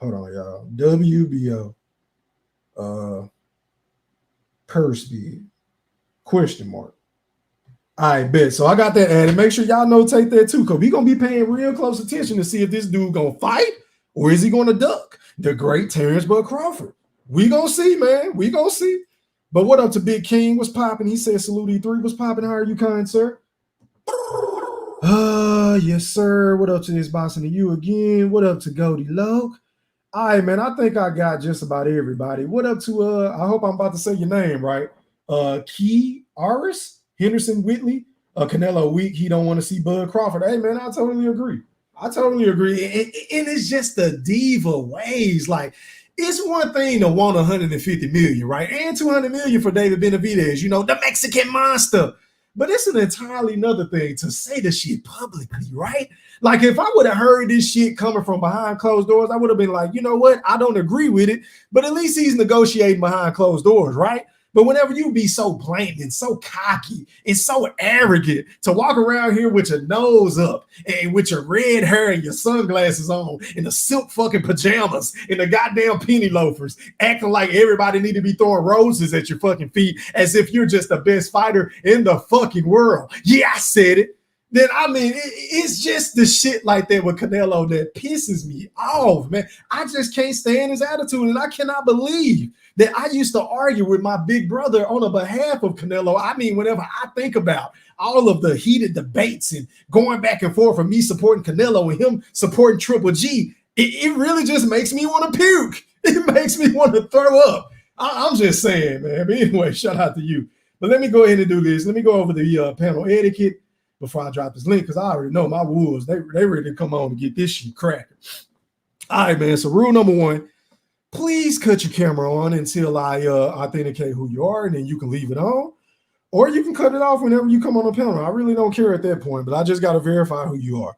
Hold on, y'all. WBO. Purse bid. Question mark. I bet. So I got that added. Make sure y'all notate that too, because we're going to be paying real close attention to see if this dude going to fight or is he going to duck the great Terence Crawford. We going to see, man. We going to see. But what up to Big King? What's popping? He said salute E3. What's popping? How are you, kind sir? Yes, sir. What up to this boxing to you again? What up to Goldie Loke? All right, man. I think I got just about everybody. What up to, I hope I'm about to say your name right. Key Aris? Henderson Whitley, Canelo weak. He don't want to see Bud Crawford. Hey, man, I totally agree. And it's just the diva ways. Like, it's one thing to want 150 million, right? And 200 million for David Benavidez, the Mexican monster. But it's an entirely another thing to say the shit publicly, right? Like, if I would have heard this shit coming from behind closed doors, I would have been like, you know what? I don't agree with it. But at least he's negotiating behind closed doors, right? But whenever you be so blatant and so cocky and so arrogant to walk around here with your nose up and with your red hair and your sunglasses on and the silk fucking pajamas and the goddamn penny loafers, acting like everybody need to be throwing roses at your fucking feet as if you're just the best fighter in the fucking world. Yeah, I said it. Then, I mean, it's just the shit like that with Canelo that pisses me off, man. I just can't stand his attitude, and I cannot believe that I used to argue with my big brother on the behalf of Canelo. I mean, whenever I think about all of the heated debates and going back and forth from me supporting Canelo and him supporting Triple G, it really just makes me want to puke. It makes me want to throw up. I'm just saying, man. But anyway, shout out to you. But let me go ahead and do this. Let me go over the panel etiquette before I drop this link, because I already know my wolves. They ready to come on and get this shit cracking. All right, man. So rule number one, please cut your camera on until I authenticate who you are, and then you can leave it on. Or you can cut it off whenever you come on the panel. I really don't care at that point, but I just got to verify who you are.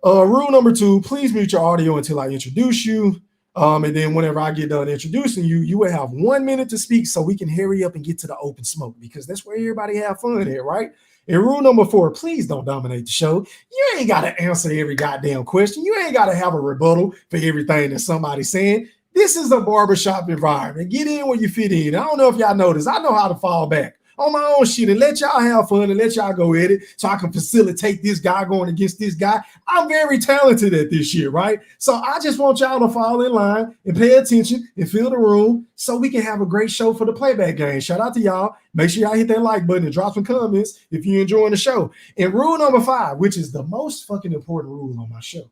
Rule number two, please mute your audio until I introduce you. And then whenever I get done introducing you, you will have 1 minute to speak so we can hurry up and get to the open smoke, because that's where everybody have fun at, right? And rule number four, please don't dominate the show. You ain't got to answer every goddamn question. You ain't got to have a rebuttal for everything that somebody's saying. This is a barbershop environment. Get in where you fit in. I don't know if y'all noticed. I know how to fall back on my own shit and let y'all have fun and let y'all go at it so I can facilitate this guy going against this guy. I'm very talented at this shit, right? So I just want y'all to fall in line and pay attention and fill the room so we can have a great show for the playback game. Shout out to y'all. Make sure y'all hit that like button and drop some comments if you're enjoying the show. And rule number 5, which is the most fucking important rule on my show.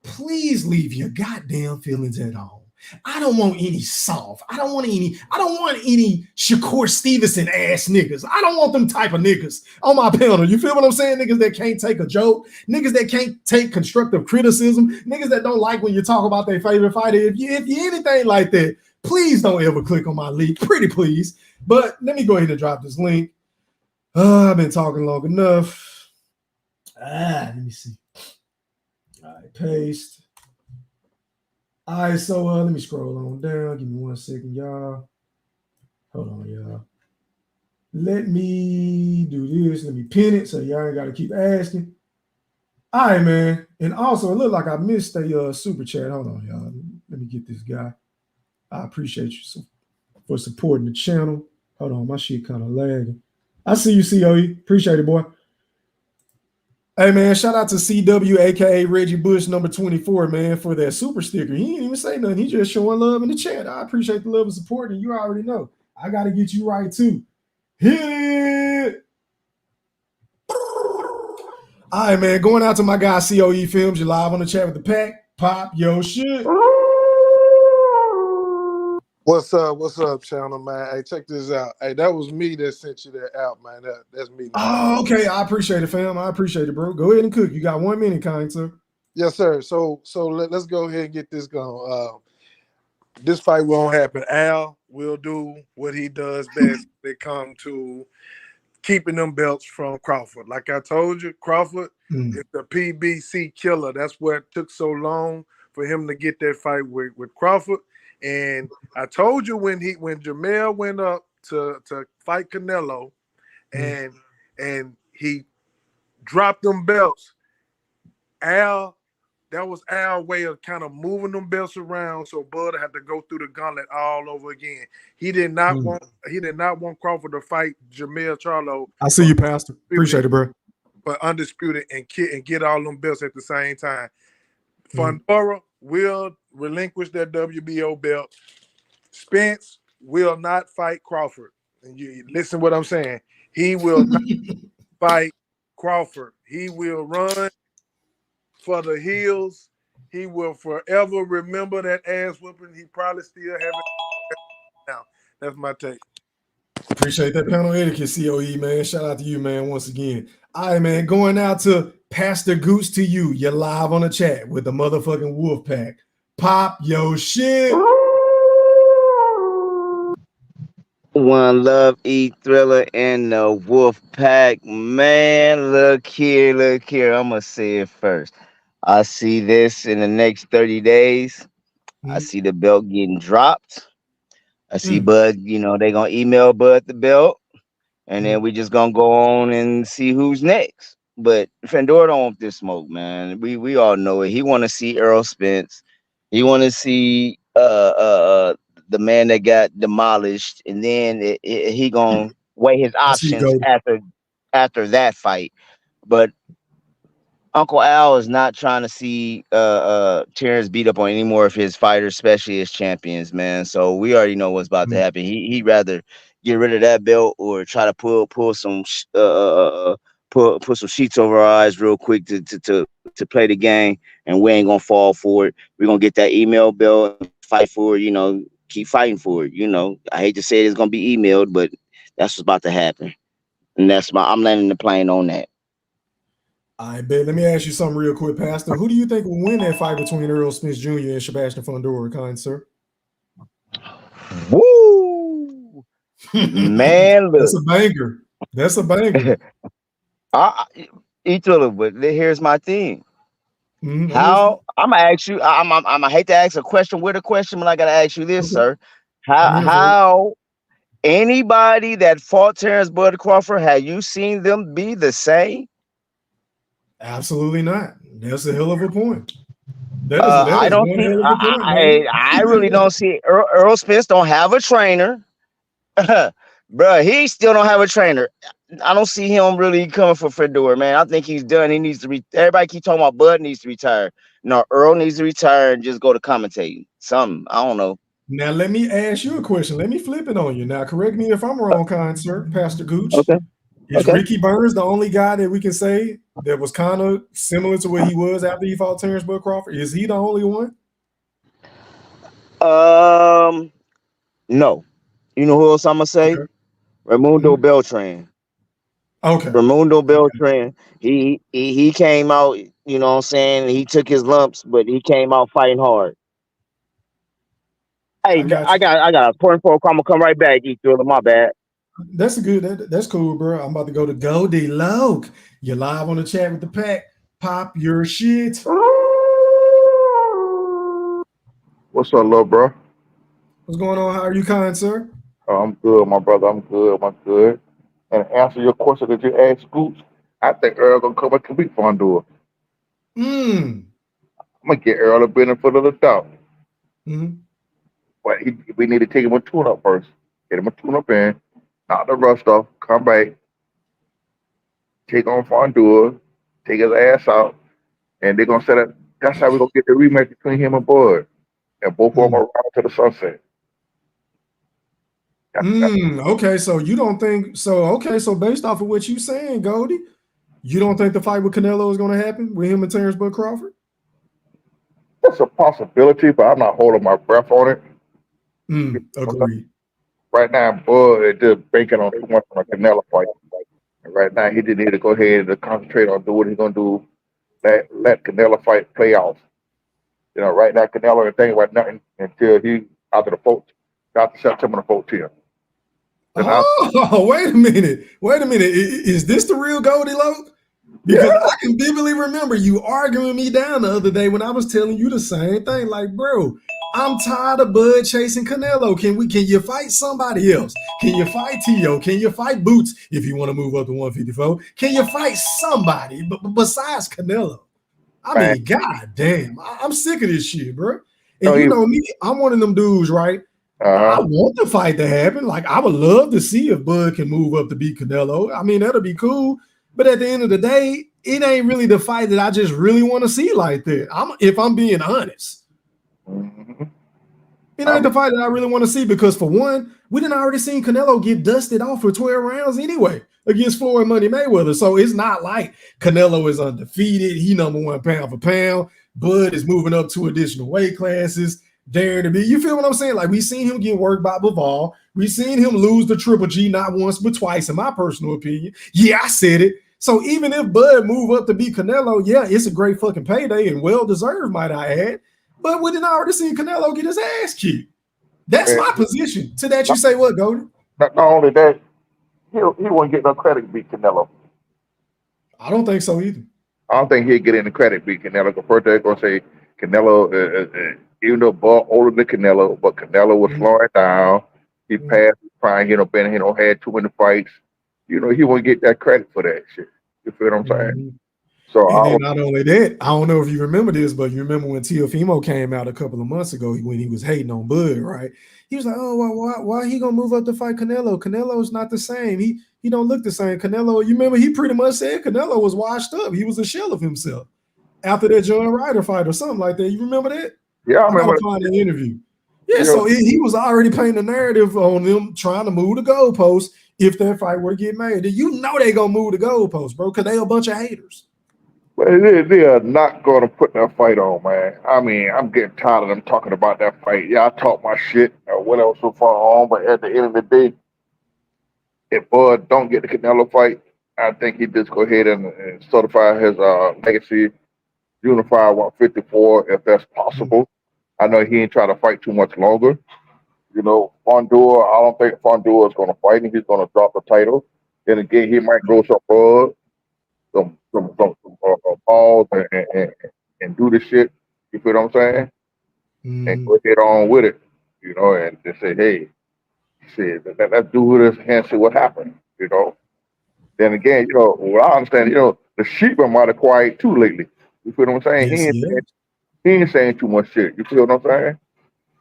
Please leave your goddamn feelings at home. I don't want any soft. I don't want any Shakur Stevenson ass niggas. I don't want them type of niggas on my panel. You feel what I'm saying? Niggas that can't take a joke, niggas that can't take constructive criticism, niggas that don't like when you talk about their favorite fighter. If you anything like that, please don't ever click on my link. Pretty please. But let me go ahead and drop this link. I've been talking long enough. Let me see. All right, paste. All right, so let me scroll on down. Give me 1 second, y'all. Hold on, y'all. Let me do this. Let me pin it so y'all ain't got to keep asking. All right, man. And also, it looked like I missed a super chat. Hold on, y'all. Let me get this guy. I appreciate you for supporting the channel. Hold on, my shit kind of lagging. I see you, COE. Appreciate it, boy. Hey, man, shout out to CW, a.k.a. Reggie Bush, number 24, man, for that super sticker. He didn't even say nothing. He just showing love in the chat. I appreciate the love and support, and you already know. I got to get you right, too. Hit it! All right, man, going out to my guy, COE Films. You're live on the chat with the pack. Pop your shit. What's up, channel, man? Hey, check this out. Hey, that was me that sent you that out, man. That's me. Oh, okay. I appreciate it, fam. I appreciate it, bro. Go ahead and cook. You got 1 minute, kind sir. Yes, sir. So let's go ahead and get this going. This fight won't happen. Al will do what he does best when it comes to keeping them belts from Crawford. Like I told you, Crawford is the PBC killer. That's why it took so long for him to get that fight with Crawford. And I told you when Jamel went up to fight Canelo and he dropped them belts, that was Al's way of kind of moving them belts around so Bud had to go through the gauntlet all over again. He did not want Crawford to fight Jamel Charlo. I see you, Pastor. Appreciate it, bro. But undisputed and get all them belts at the same time. Fundora will relinquish that WBO belt. Spence will not fight Crawford. And you listen what I'm saying. He will not fight Crawford. He will run for the hills. He will forever remember that ass whooping. He probably still have it now. That's my take. Appreciate that panel etiquette, COE, man. Shout out to you, man, once again. All right, man, going out to Pastor Goose to you. You're live on the chat with the motherfucking wolf pack. Pop your shit. One Love, E Thriller, and the Wolf Pack. Man, look here. I'm going to say it first. I see this in the next 30 days. I see the belt getting dropped. I see Bud, they're going to email Bud the belt. And then we just going to go on and see who's next. But Fundora don't want this smoke, man. We all know it. He want to see Errol Spence. He want to see the man that got demolished, and then he gonna weigh his options after that fight. But Uncle Al is not trying to see Terence beat up on any more of his fighters, especially his champions, man. So we already know what's about to happen. He'd rather get rid of that belt or try to pull some put some sheets over our eyes real quick to play the game, and we ain't gonna fall for it. We're gonna get that email belt, fight for it, keep fighting for it. I hate to say it's gonna be emailed, but that's what's about to happen. And I'm landing the plane on that. I bet. Let me ask you something real quick, Pastor. Who do you think will win that fight between Errol Spence Jr. and Sebastian Fundora, kind sir? Woo! Man, look. That's a banger. But here's my thing. How I'm gonna ask you? I'm gonna hate to ask a question with a question, but I gotta ask you this, sir. How anybody that fought Terence Bud Crawford, have you seen them be the Absolutely not. That's a hell of a point. I don't see. I really don't see. Earl Spence don't have a trainer. Bro, he still don't have a trainer. I don't see him really coming for Fedor, man. I think he's done. He needs to everybody keep talking about Bud needs to retire. No, Earl needs to retire and just go to commentating. Something. I don't know. Now let me ask you a question. Let me flip it on you. Now, correct me if I'm wrong, kind sir, Pastor Gooch. Okay. Is Ricky Burns the only guy that we can say that was kind of similar to what he was after he fought Terence Crawford? Is he the only one? No. You know who else I'm gonna say? Okay. Raimundo Beltran. Okay. Raimundo Beltran. He came out, you know what I'm saying? He took his lumps, but he came out fighting hard. Hey, I got a important phone call. I'm gonna come right back, E-Thriller. My bad. That's that's cool, bro. I'm about to go to Goldie Loke. You're live on the chat with the pack. Pop your shit. What's up, little bro? What's going on? How are you, kind sir? I'm good, my brother. I'm good. And to answer your question that you asked, Scoots, I think Earl gonna come back to beat Fundora. I'm gonna get Earl a benefit of the doubt. But we need to take him a tune-up first. Get him a tune-up in, knock the rust off, come back, take on Fundora, take his ass out, and they're gonna set up. That's how we're gonna get the rematch between him and Bud. And both of them are around to the sunset. Okay, so you don't think so? Okay, so based off of what you're saying, Goldie, you don't think the fight with Canelo is going to happen with him and Terence Crawford? That's a possibility, but I'm not holding my breath on it. Agreed. Right now, Bud is just banking on too much on a Canelo fight. And right now, he just need to go ahead and concentrate on doing what he's going to do. Let Canelo fight play out. You know, right now, Canelo ain't thinking about nothing until he after September the 14th. Oh, wait a minute. Is this the real Goldie Loke? Because I can vividly remember you arguing me down the other day when I was telling you the same thing. Like, bro, I'm tired of Bud chasing Canelo. Can you fight somebody else? Can you fight T.O.? Can you fight Boots if you want to move up to 154? Can you fight somebody besides Canelo? I mean, god damn, I'm sick of this shit, bro. And you know me, I'm one of them dudes, right? I want the fight to happen. Like, I would love to see if Bud can move up to beat Canelo. I mean, that'll be cool. But at the end of the day, it ain't really the fight that I just really want to see like that. If I'm being honest. It ain't the fight that I really want to see because, for one, we done already seen Canelo get dusted off for 12 rounds anyway against Floyd Money Mayweather. So it's not like Canelo is undefeated. He #1 pound for pound. Bud is moving up 2 additional weight classes. Daring to be, you feel what I'm saying? Like, we seen him get worked by Bivol. We seen him lose the Triple G not once but twice, in my personal opinion. Yeah, I said it. So even if Bud move up to beat Canelo, yeah, it's a great fucking payday and well deserved, might I add. But we didn't already see Canelo get his ass kicked. That's my position. To that, you say what, Goldie? Not only that, he won't get no credit to beat Canelo. I don't think so either. I don't think he'll get any credit to beat Canelo. Because first they're gonna say Canelo. Even though Bud older than Canelo, but Canelo was slowing down. He passed his prime. He don't had too many fights. You know, he won't get that credit for that shit. You feel what I'm saying? So and then not only that, I don't know if you remember this, but you remember when Teofimo came out a couple of months ago when he was hating on Bud, right? He was like, "Oh, well, why he gonna move up to fight Canelo? Canelo's not the same. He don't look the same. Canelo, you remember he pretty much said Canelo was washed up. He was a shell of himself after that John Ryder fight or something like that. You remember that? Yeah, I remember. Find the interview. Yeah, so he was already painting the narrative on them trying to move the goalposts if that fight were to get made. You know they gonna move the goalposts, bro, because they a bunch of haters. But they are not going to put that fight on, man. I mean, I'm getting tired of them talking about that fight. Yeah, I talk my shit or whatever so far on, but at the end of the day, if Bud don't get the Canelo fight, I think he just go ahead and certify his legacy, unify 154 if that's possible. I know he ain't trying to fight too much longer. You know, Fundora, I don't think Fundora is going to fight him. He's going to drop the title. Then again, he might grow some Bud, some balls and do the shit. You feel what I'm saying? And go head on with it. You know, and just say, hey, shit, let's do this and see what happened. You know. Then again, you know, what I understand, you know, the sheep might have quiet too lately. You feel what I'm saying? Yes, he ain't saying too much shit. You feel what I'm saying?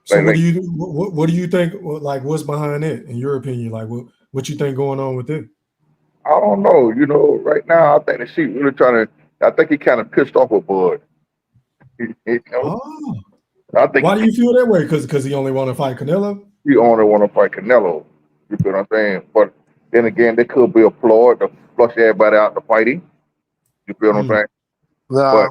So what do you think? Like, what's behind it, in your opinion? Like, What you think going on with it? I don't know. You know, right now I think the Sheik really trying to. I think he kind of pissed off with Bud. You know? Oh, I think why do you feel that way? Because he only want to fight Canelo? he only want to fight Canelo. You feel what I'm saying? But then again, there could be a ploy to flush everybody out to fighting. You feel what I'm saying? But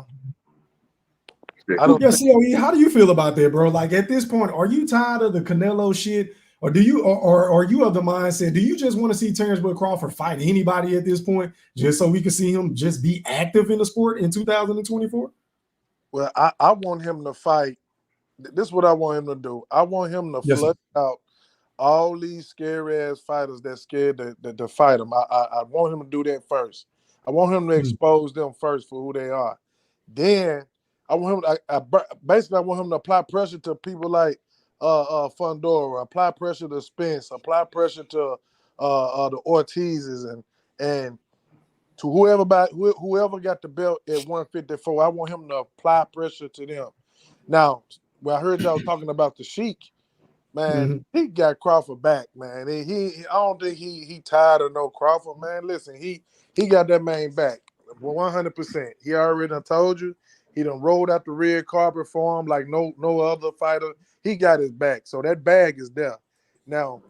No, I don't Yeah, think. COE, how do you feel about that, bro? Like at this point, are you tired of the Canelo shit? Or do you or are you of the mindset? Do you just want to see Terence Crawford fight anybody at this point, just so we can see him just be active in the sport in 2024? Well, I want him to fight. This is what I want him to do. I want him to Yes, sir. flush out all these scary ass fighters that's scared to fight him. I want him to do that first. I want him to expose them first for who they are. Then I want him. Basically I want him to apply pressure to people like Fundora, apply pressure to Spence, apply pressure to the Ortizes and to whoever got the belt at 154. I want him to apply pressure to them. Now, when I heard y'all talking about the Sheik, man, he got Crawford back, man. I don't think he tired of no Crawford, man. Listen, he got that man back 100%. He already done told you. He done rolled out the red carpet for him like no other fighter. He got his back, so that bag is there. Now,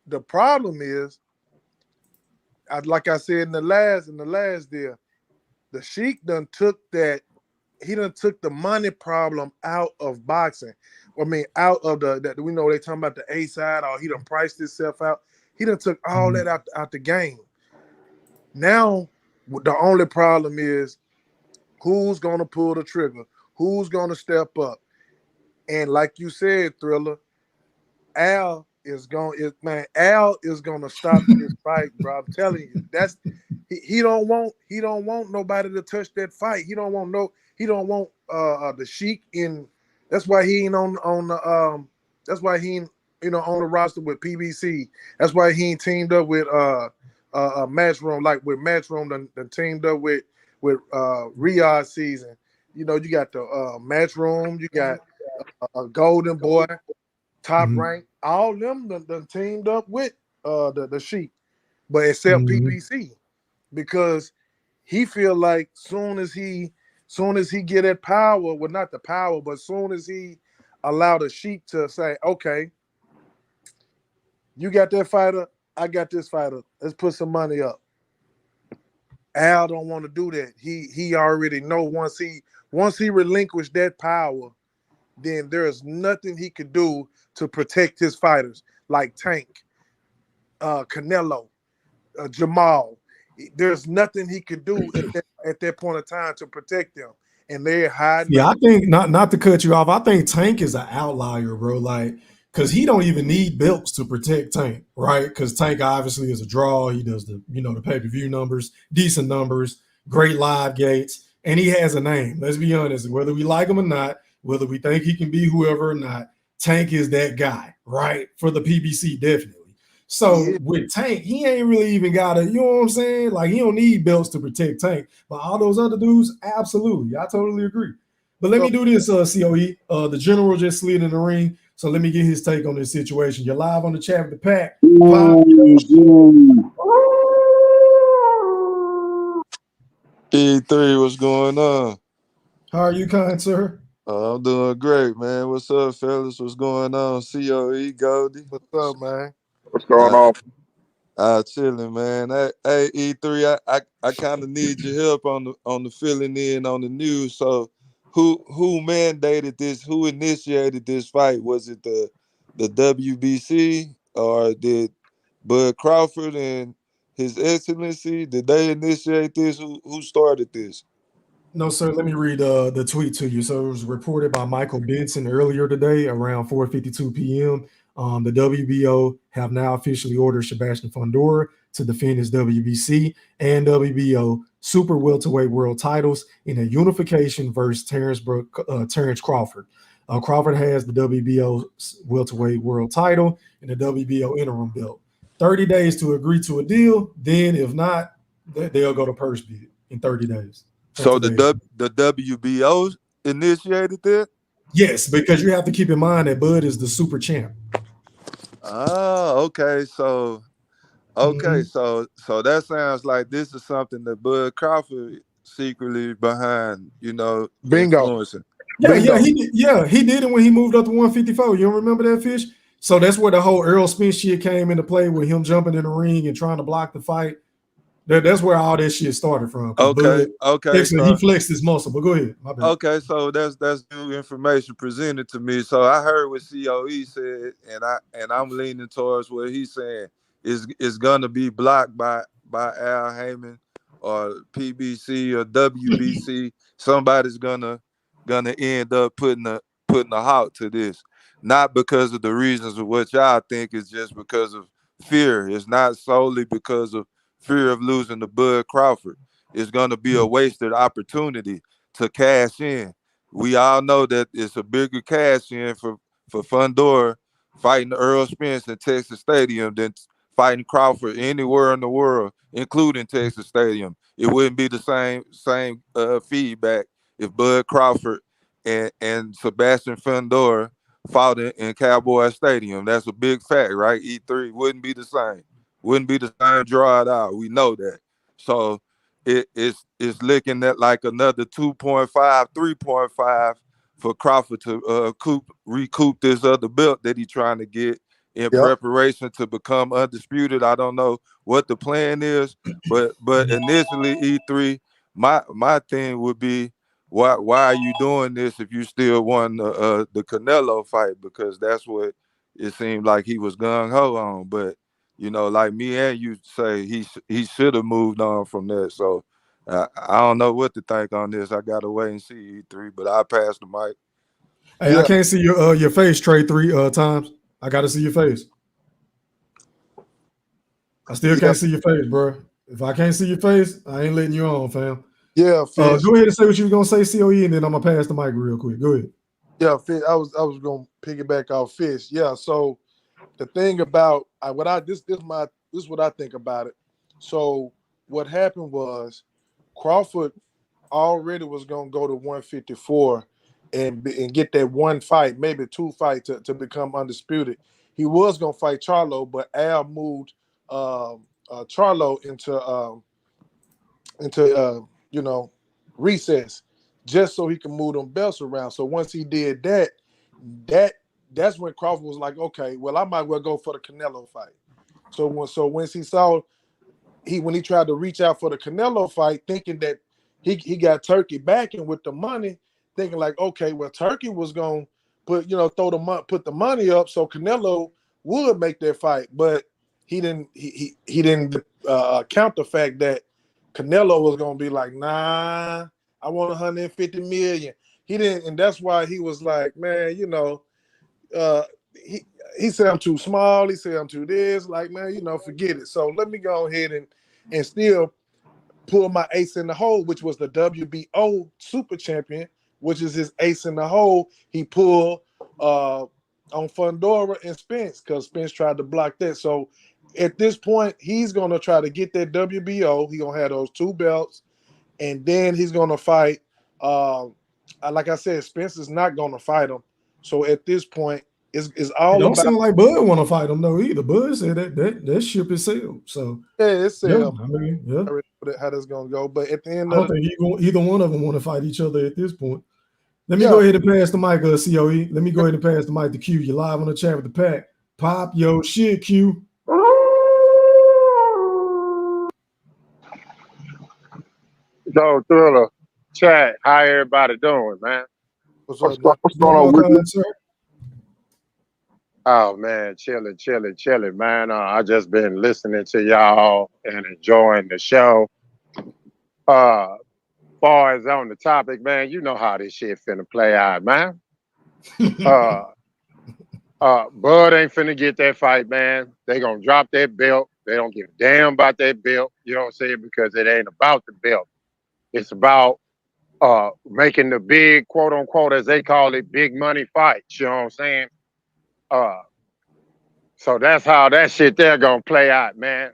the problem is, like I said in the last deal, the Sheik done took that. He done took the money problem out of boxing. I mean, out of that we know they talking about the A side, or he done priced himself out. He done took all that out the game. Now, the only problem is who's gonna pull the trigger, who's gonna step up. And like you said, Thriller, Al is gonna stop this fight, bro. I'm telling you, he don't want nobody to touch that fight. He don't want the Sheik in. That's why he ain't on the that's why he ain't, on the roster with PBC. That's why he ain't teamed up with Matchroom, like with Matchroom done teamed up with Riyadh season. You got the Matchroom, you got Golden Boy, Top Rank, all them done teamed up with the Sheik, but except PBC, because he feel like soon as he get that power, well, not the power, but soon as he allow the Sheik to say, okay, you got that fighter, I got this fighter, let's put some money up. Al don't want to do that. He already know once he relinquished that power, then there's nothing he could do to protect his fighters, like Tank, Canelo, Jamal. There's nothing he could do at that point of time to protect them, and they're hiding. Yeah, I think not to cut you off. I think Tank is an outlier, bro. Like, because he don't even need belts to protect Tank, right? Because Tank obviously is a draw. He does the pay-per-view numbers, decent numbers, great live gates, and he has a name. Let's be honest, whether we like him or not, whether we think he can be whoever or not, Tank is that guy, right? For the PBC, definitely. So with Tank, he ain't really even got you know what I'm saying? Like, he don't need belts to protect Tank. But all those other dudes, absolutely. I totally agree. But let me do this, COE. The general just slid in the ring. So let me get his take on this situation. You're live on the chat with the pack. E3, what's going on? How are you, kind sir? I'm doing great, man. What's up, fellas? What's going on? COE, Goldie. What's up, man? What's going on? Chilling, man. Hey, E3, I kind of need your help on the filling in on the news. So, who mandated this? Who initiated this fight? Was it the WBC, or did Bud Crawford and His Excellency? Did they initiate this? Who started this? No, sir. Let me read the tweet to you. So it was reported by Michael Benson earlier today around 4:52 p.m. The WBO have now officially ordered Sebastian Fundora to defend his WBC and WBO super welterweight world titles in a unification versus Terence Crawford. Crawford has the WBO welterweight world title and the WBO interim belt. 30 days to agree to a deal. Then, if not, they'll go to purse bid in 30 days. So the WBO initiated that? Yes, because you have to keep in mind that Bud is the super champ. Oh, okay. So Okay, so that sounds like this is something that Bud Crawford secretly behind, Bingo. influencing. Bingo. He did it when he moved up to 154. You don't remember that, Fish? So that's where the whole Earl Spence shit came into play with him jumping in the ring and trying to block the fight. That's where all that shit started from. Because Okay, Bud, he so flexed his muscle. But go ahead, my bad. okay, so that's new information presented to me. So I heard what COE said, and I'm leaning towards what he's saying is gonna be blocked by Al Heyman or PBC or WBC. Somebody's gonna end up putting a halt to this, not because of the reasons of what y'all think. It's just because of fear. It's not solely because of fear of losing to Bud Crawford. It's gonna be a wasted opportunity to cash in. We all know that it's a bigger cash in for Fundora fighting Earl Spence in Texas Stadium than fighting Crawford anywhere in the world, including Texas Stadium. It wouldn't be the same feedback if Bud Crawford and Sebastian Fundora fought in Cowboy Stadium. That's a big fact, right? E3 wouldn't be the same. Wouldn't be the same draw it out. We know that. So it's looking at like another 2.5, 3.5 for Crawford to recoup this other belt that he's trying to get in preparation to become undisputed. I don't know what the plan is, but initially E3, my thing would be why are you doing this if you still won the Canelo fight? Because that's what it seemed like he was gung ho on, but. Like me and you say, he should have moved on from that. So I don't know what to think on this. I gotta wait and see E3, but I passed the mic. Hey, I can't see your face, Trey, 3 times. I gotta see your face. I still can't see your face, bro. If I can't see your face, I ain't letting you on, fam. Yeah, Fish. Go ahead and say what you were gonna say, COE, and then I'm gonna pass the mic real quick. Go ahead. Yeah, Fish. I was gonna piggyback off Fish. Yeah, so the thing about this is what I think about it. So what happened was Crawford already was gonna go to 154 and get that one fight, maybe 2 fights to become undisputed. He was gonna fight Charlo, but Al moved Charlo into recess just so he can move them belts around. So once he did that's when Crawford was like, okay, well, I might well go for the Canelo fight. So once he saw when he tried to reach out for the Canelo fight, thinking that he got Turkey backing with the money, thinking like, okay, well, Turkey was gonna put the money up so Canelo would make that fight, but he didn't count the fact that Canelo was gonna be like, nah, I want 150 million. He didn't, and that's why he was like, man, he said I'm too small. He said I'm too this. Like, man, forget it. So let me go ahead and still pull my ace in the hole, which was the WBO Super Champion, which is his ace in the hole. He pulled on Fundora and Spence because Spence tried to block that. So at this point, he's gonna try to get that WBO. He's gonna have those 2 belts, and then he's gonna fight. Like I said, Spence is not gonna fight him. So at this point, it's all don't about. sound like Bud want to fight him though either. Bud said that ship is sailed. So yeah, it's sailed. I mean, yeah. How that's gonna go, but at the end I of don't think either one of them want to fight each other at this point. Let me go ahead and pass the mic, COE. Let me go ahead and pass the mic to Q. You're live on the chat with the pack. Pop your shit, Q. So, Thriller, chat, how everybody doing, man? What's going on with you? Sir? Oh, man, chilling, man. I just been listening to y'all and enjoying the show. Far as on the topic, man, you know how this shit finna play out, man. Bud ain't finna get that fight, man. They gonna drop that belt. They don't give a damn about that belt. You know what I'm saying? Because it ain't about the belt. It's about making the big, quote unquote, as they call it, big money fights. You know what I'm saying? So that's how that shit there gonna play out, man.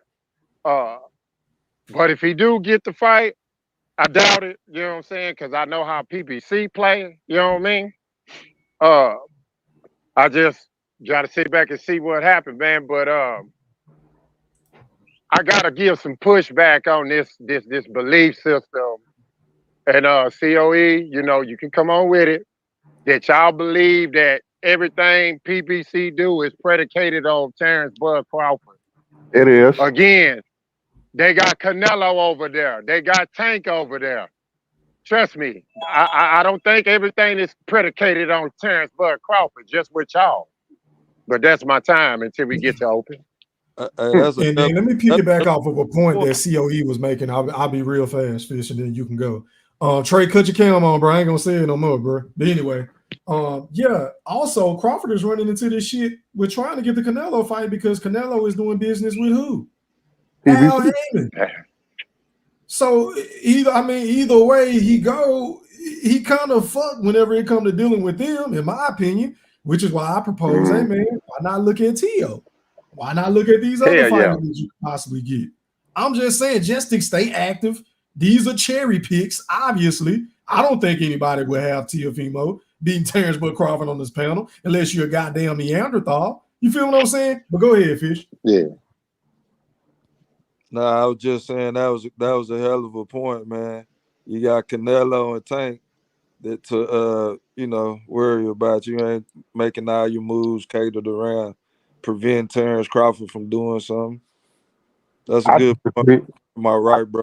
But if he do get the fight, I doubt it. You know what I'm saying? Because I know how PBC play. You know what I mean? I just got to sit back and see what happened, man. But I gotta give some pushback on this belief system. And COE, you know, you can come on with it. That y'all believe that everything PBC do is predicated on Terence Bud Crawford. It is. Again, they got Canelo over there. They got Tank over there. Trust me, I don't think everything is predicated on Terence Bud Crawford, just with y'all. But that's my time until we get to open. And let me piggyback off of a point that COE was making. I'll be real fast, Fish, and then you can go. Trey, cut your cam on, bro. I ain't gonna say it no more, bro. But anyway, yeah. Also, Crawford is running into this shit. We're trying to get the Canelo fight because Canelo is doing business with who? Al Heyman. So either way he go, he kind of fucked whenever it come to dealing with them, in my opinion. Which is why I propose, hey man, why not look at Tio? Why not look at these other fighters that you could possibly get? I'm just saying, just to stay active. These are cherry picks, obviously. I don't think anybody would have Teofimo beating Terence Bud Crawford on this panel unless you're a goddamn Neanderthal. You feel what I'm saying? But go ahead, Fish. Yeah. Nah, I was just saying that was a hell of a point, man. You got Canelo and Tank that to worry about. You ain't making all your moves catered around prevent Terence Crawford from doing something. That's a good point. Am I right, bro?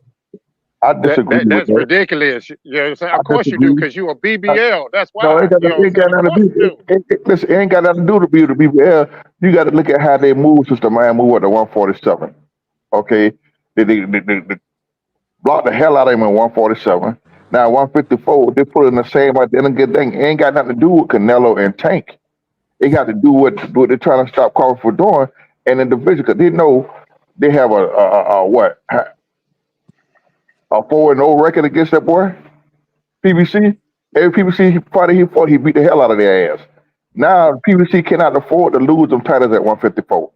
I disagree with that's that. ridiculous. You know what I'm saying? Of course you do, because you a BBL. That's why. No, it ain't got nothing to do. Listen, it ain't got nothing to do to be the BBL. You got to look at how they move since the man moved up to 147. Okay, they blocked the hell out of him in 147. Now 154, they put in the same identical thing. It ain't got nothing to do with Canelo and Tank. It got to do with what they're trying to stop Crawford from doing in the division, because they know they have a 4-0 record against that boy. PBC. Every PBC fighter he fought, he beat the hell out of their ass. Now PBC cannot afford to lose them titles at 154.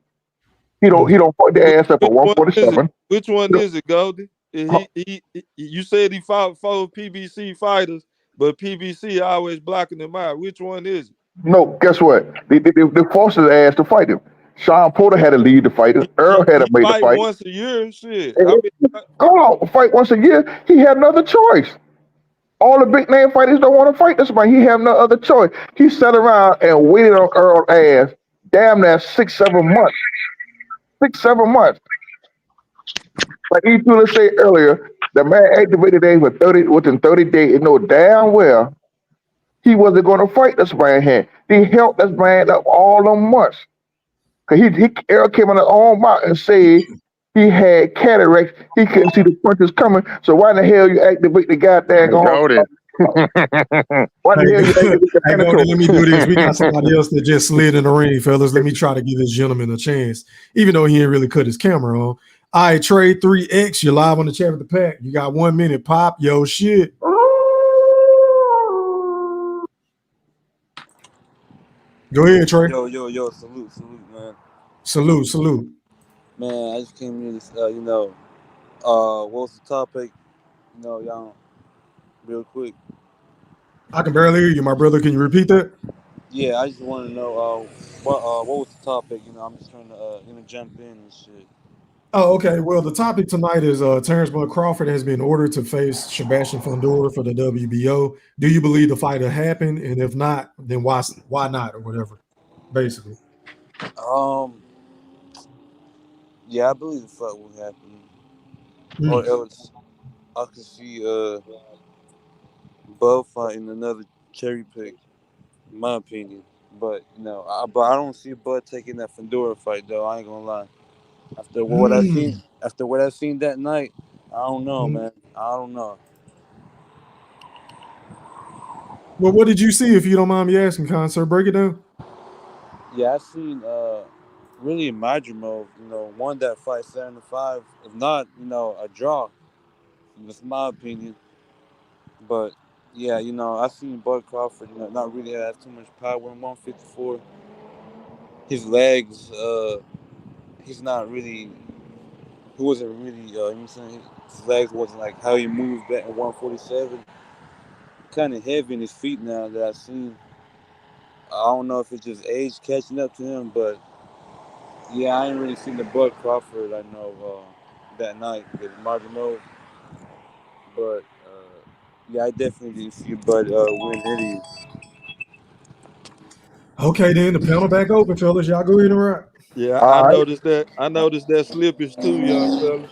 He don't fight their ass up at 147. Which one is it, Goldie? You said he fought 4 PBC fighters, but PBC always blocking him out. Which one is it? No, guess what? They forced his ass to fight him. Sean Porter had to lead the fight. Earl had to make the fight. Once a year, shit. Hold on, fight once a year. He had another choice. All the big name fighters don't want to fight this man. He have no other choice. He sat around and waited on Earl's ass damn near 6-7 months. 6-7 months. Like E2 said earlier, the man activated days within 30 days. You know damn well he wasn't going to fight this man here. He helped this man up all them months. Cause Earl came on his own mouth and said he had cataracts. He couldn't see the punches coming. So why the hell you activate the goddamn Why the hell you activate the let me do this. We got somebody else that just slid in the ring, fellas. Let me try to give this gentleman a chance, even though he ain't really cut his camera on. All right, Trey 3X, you're live on the chat with the pack. You got 1 minute. Pop yo shit. Go ahead, Trey. Yo, salute, man. Salute. Man, I just came here to, what was the topic? Y'all, real quick. I can barely hear you, my brother. Can you repeat that? Yeah, I just want to know what was the topic? I'm just trying to jump in and shit. Oh, okay. Well, the topic tonight is Terence Bud Crawford has been ordered to face Sebastian Fundora for the WBO. Do you believe the fight will happen? And if not, then why not, or whatever, basically. Yeah, I believe the fight will happen. Or else I could see Bud fighting another cherry pick, in my opinion. But I don't see Bud taking that Fundora fight though. I ain't gonna lie. After what I seen that night, I don't know, man. I don't know. Well, what did you see, if you don't mind me asking, Concert? Break it down. Yeah, I seen really Madrimov, won that fight 7-5. If not, a draw. That's my opinion. But yeah, I seen Bud Crawford, not really have too much power in 154. His legs, he's not really. He wasn't really. You know what I'm saying? His legs wasn't like how he moved back in 147. Kind of heavy in his feet now that I've seen. I don't know if it's just age catching up to him, but yeah, I ain't really seen the Bud Crawford I know that night with Marginal. But yeah, I definitely didn't see Bud win any. Okay, then the panel back open, fellas. Y'all go ahead and rock. Yeah, I All right. noticed that. I noticed that slippage too, young fella.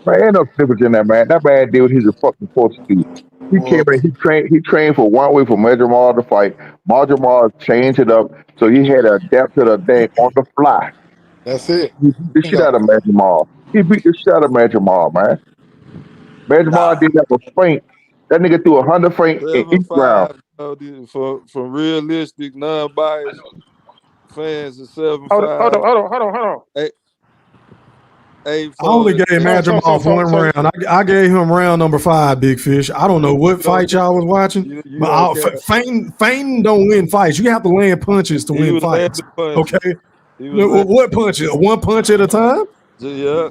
Man, ain't no difference in that, man. That man did what he's fucking supposed to do. He came Well, in, he trained for 1 week for Major to fight. Major changed it up, so he had to adapt to the thing on the fly. that's it. He beat the shit Bingo. out of Major. He beat the shit out of Major, man. Major Nah, did that for feint. That nigga threw 100 feint in each round. 7-5 for realistic, non-biased fans is Hold on, 7-5. hold on. Hey, hey, I only for gave So, Magic so, so, off so, one so, round. I gave him round number 5, Big Fish. I don't know what you don't fight y'all was watching, you don't but care. feigning don't win fights. You have to land punches to He win was fights. landing punches. Okay, He was landing. what punches? One punch at a time. Yeah,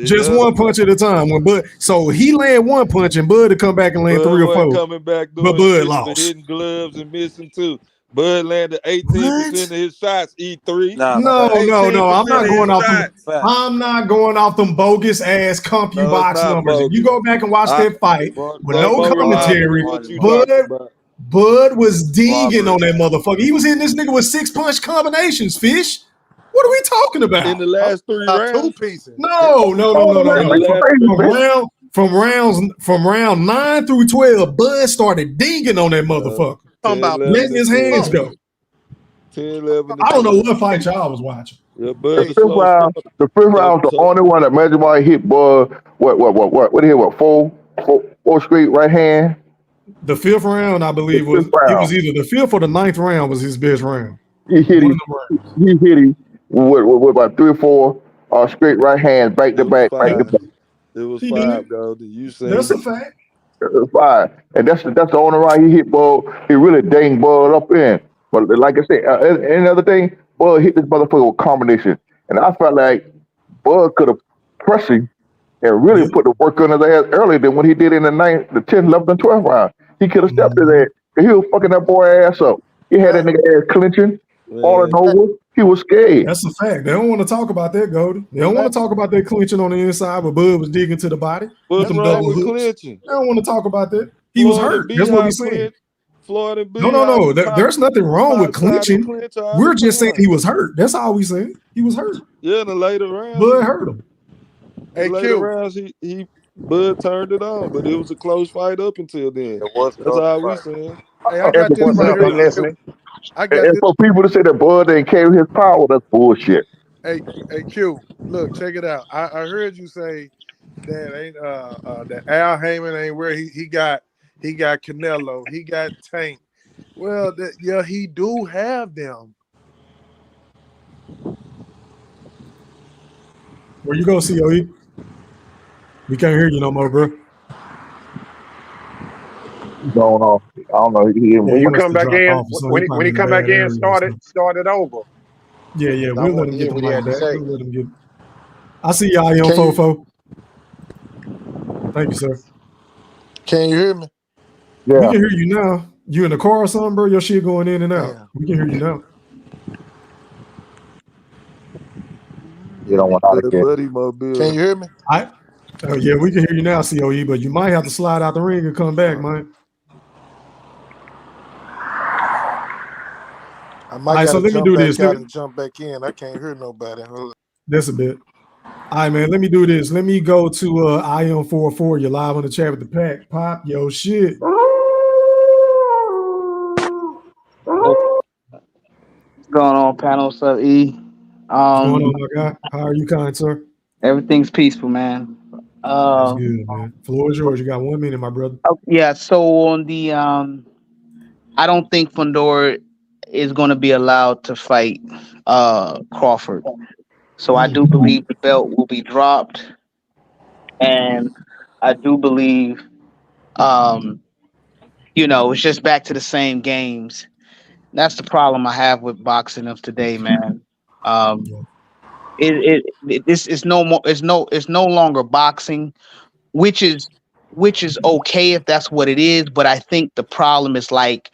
Just yeah. one punch at a time. When Bud, so he land one punch and Bud to come back and land Bud 3 or wasn't 4, coming back but doing Bud shit but lost. hitting gloves and missing too. Bud landed 18% What? of his shots. E3. nah, No, facts, no. 18% I'm of not his going off them. shots. facts. I'm not going off them bogus ass No, it's CompuBox not numbers. If you bogus. go back and watch I that fight with but no more reliable than commentary, what you Bud talking about. Bud was dinging on Robbery. that motherfucker. He was hitting this nigga with 6-punch combinations. Fish. What are we talking In about? the last 3 Two rounds. pieces. No. Oh, In man, the that's last From round 9 through 12, Bud started dinging on that motherfucker, 10, Talking about 11, letting and his 12. hands pump. go. 10, 11, and I don't know 12. what fight y'all was watching. Yeah, the Bud a fifth slow round. starter. The fifth So round was the so only one that Major hit Bud. What he hit? What four straight right hand? The 5th round, I The believe, fifth it round. was either the 5th or the 9th round was his best round. He hit One him. of them rounds. He hit him with about 3 or 4 straight right hands, back it to was back, back to 5. back. It was He did. 5, Golden. You That's seen a it. fact. Fine. And that's the only round he hit Bud. He really dang Bud up in. But like I said, any other thing, Bud hit this motherfucker with combination. And I felt like Bud could have pressed him and really Yep. put the work on his ass earlier than what he did in the 9th, the 10th, 11th, and 12th round. He could have stepped his Mhm. ass. He was fucking that boy ass up. He had that Hey, nigga ass clinching, falling Man, over. He was scared. That's a fact. They don't want to talk about that, Goldie. They don't hey, want to talk about that clinching on the inside, but Bud was digging to the body with what's them wrong double with hooks. clinching? They don't want to talk about that. He was Floyd and hurt. That's what we Beehive saying. clinch. Floyd and No. Beehive There's nothing wrong with top-sided clinching. clinch all the We're just saying time. he was hurt. That's all we saying. He was hurt. Yeah, in the later rounds, Bud hurt him. in hey, later Q. rounds, he Bud turned it on, but it was a close fight up until then. It was That's close all we fight. saying. Hey, I And got for this people right to here say, for Q. I got and this. for people to say that Bud ain't carry his power, that's bullshit. Hey, Q. Look, check it out. I heard you say that ain't that Al Heyman ain't where he got Canelo, he got Tank. Well, yeah, he do have them. Where you go, COE? We can't hear you no more, bro. Going off. I don't know. Yeah, When he you must come have back dropped in, off or something. He when probably he in a come back bad in, area or start something. it over. Yeah, I we'll let want him to get hear the what he mic had to back. say. We'll let him get. I see y'all on Can you Fofo. Thank you, sir. can you hear me? We Yeah. can hear you now. You in the car or something, bro? Your shit going in and out. Damn. We can hear you now. You don't In want the out good again. buddy Can mobile. you hear me? Yeah, we can hear you now, COE, but you might have to slide out the ring and come back, man. I All might right, so gotta let me jump do back this. out and jump back in. I can't hear nobody. Hold on. That's a bit. All right, man, let me do this. Let me go to IM44. You're live on the chat with the pack. Pop your shit. What's going on, panel? What's up, E? What's going on, my guy? How are you, kind sir? Everything's peaceful, man. That's good, man. Floor is yours. You got 1 minute, my brother. Yeah, so on the I don't think Fundora is going to be allowed to fight Crawford. So I do believe the belt will be dropped, and I do believe it's just back to the same games. That's the problem I have with boxing of today, man. This is no more. It's no longer boxing, which is okay if that's what it is. But I think the problem is like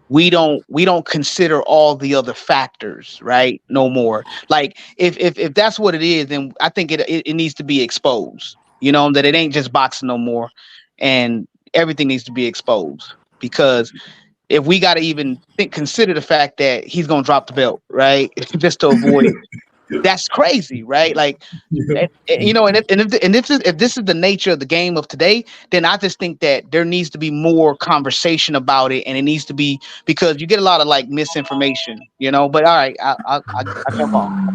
we don't consider all the other factors, right? No more. Like if that's what it is, then I think it needs to be exposed. You know, that it ain't just boxing no more, and everything needs to be exposed. Because if we got to even consider the fact that he's gonna drop the belt, right, just to avoid, that's crazy, right? Like, you know, if this is the nature of the game of today, then I just think that there needs to be more conversation about it, and it needs to be, because you get a lot of like misinformation, you know. But all right, I jump off.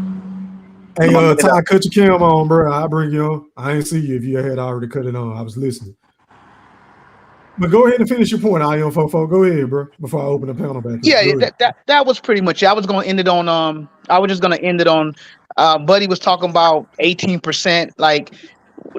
Hey, Ty, cut your cam on, bro. I'll bring you on. I ain't see you if you had already cut it on. I was listening. But go ahead and finish your point, Ion Fofo. Go ahead, bro. Before I open the panel back up. Yeah, that was pretty much it. I was gonna end it on I was just gonna end it on Buddy was talking about 18%. Like,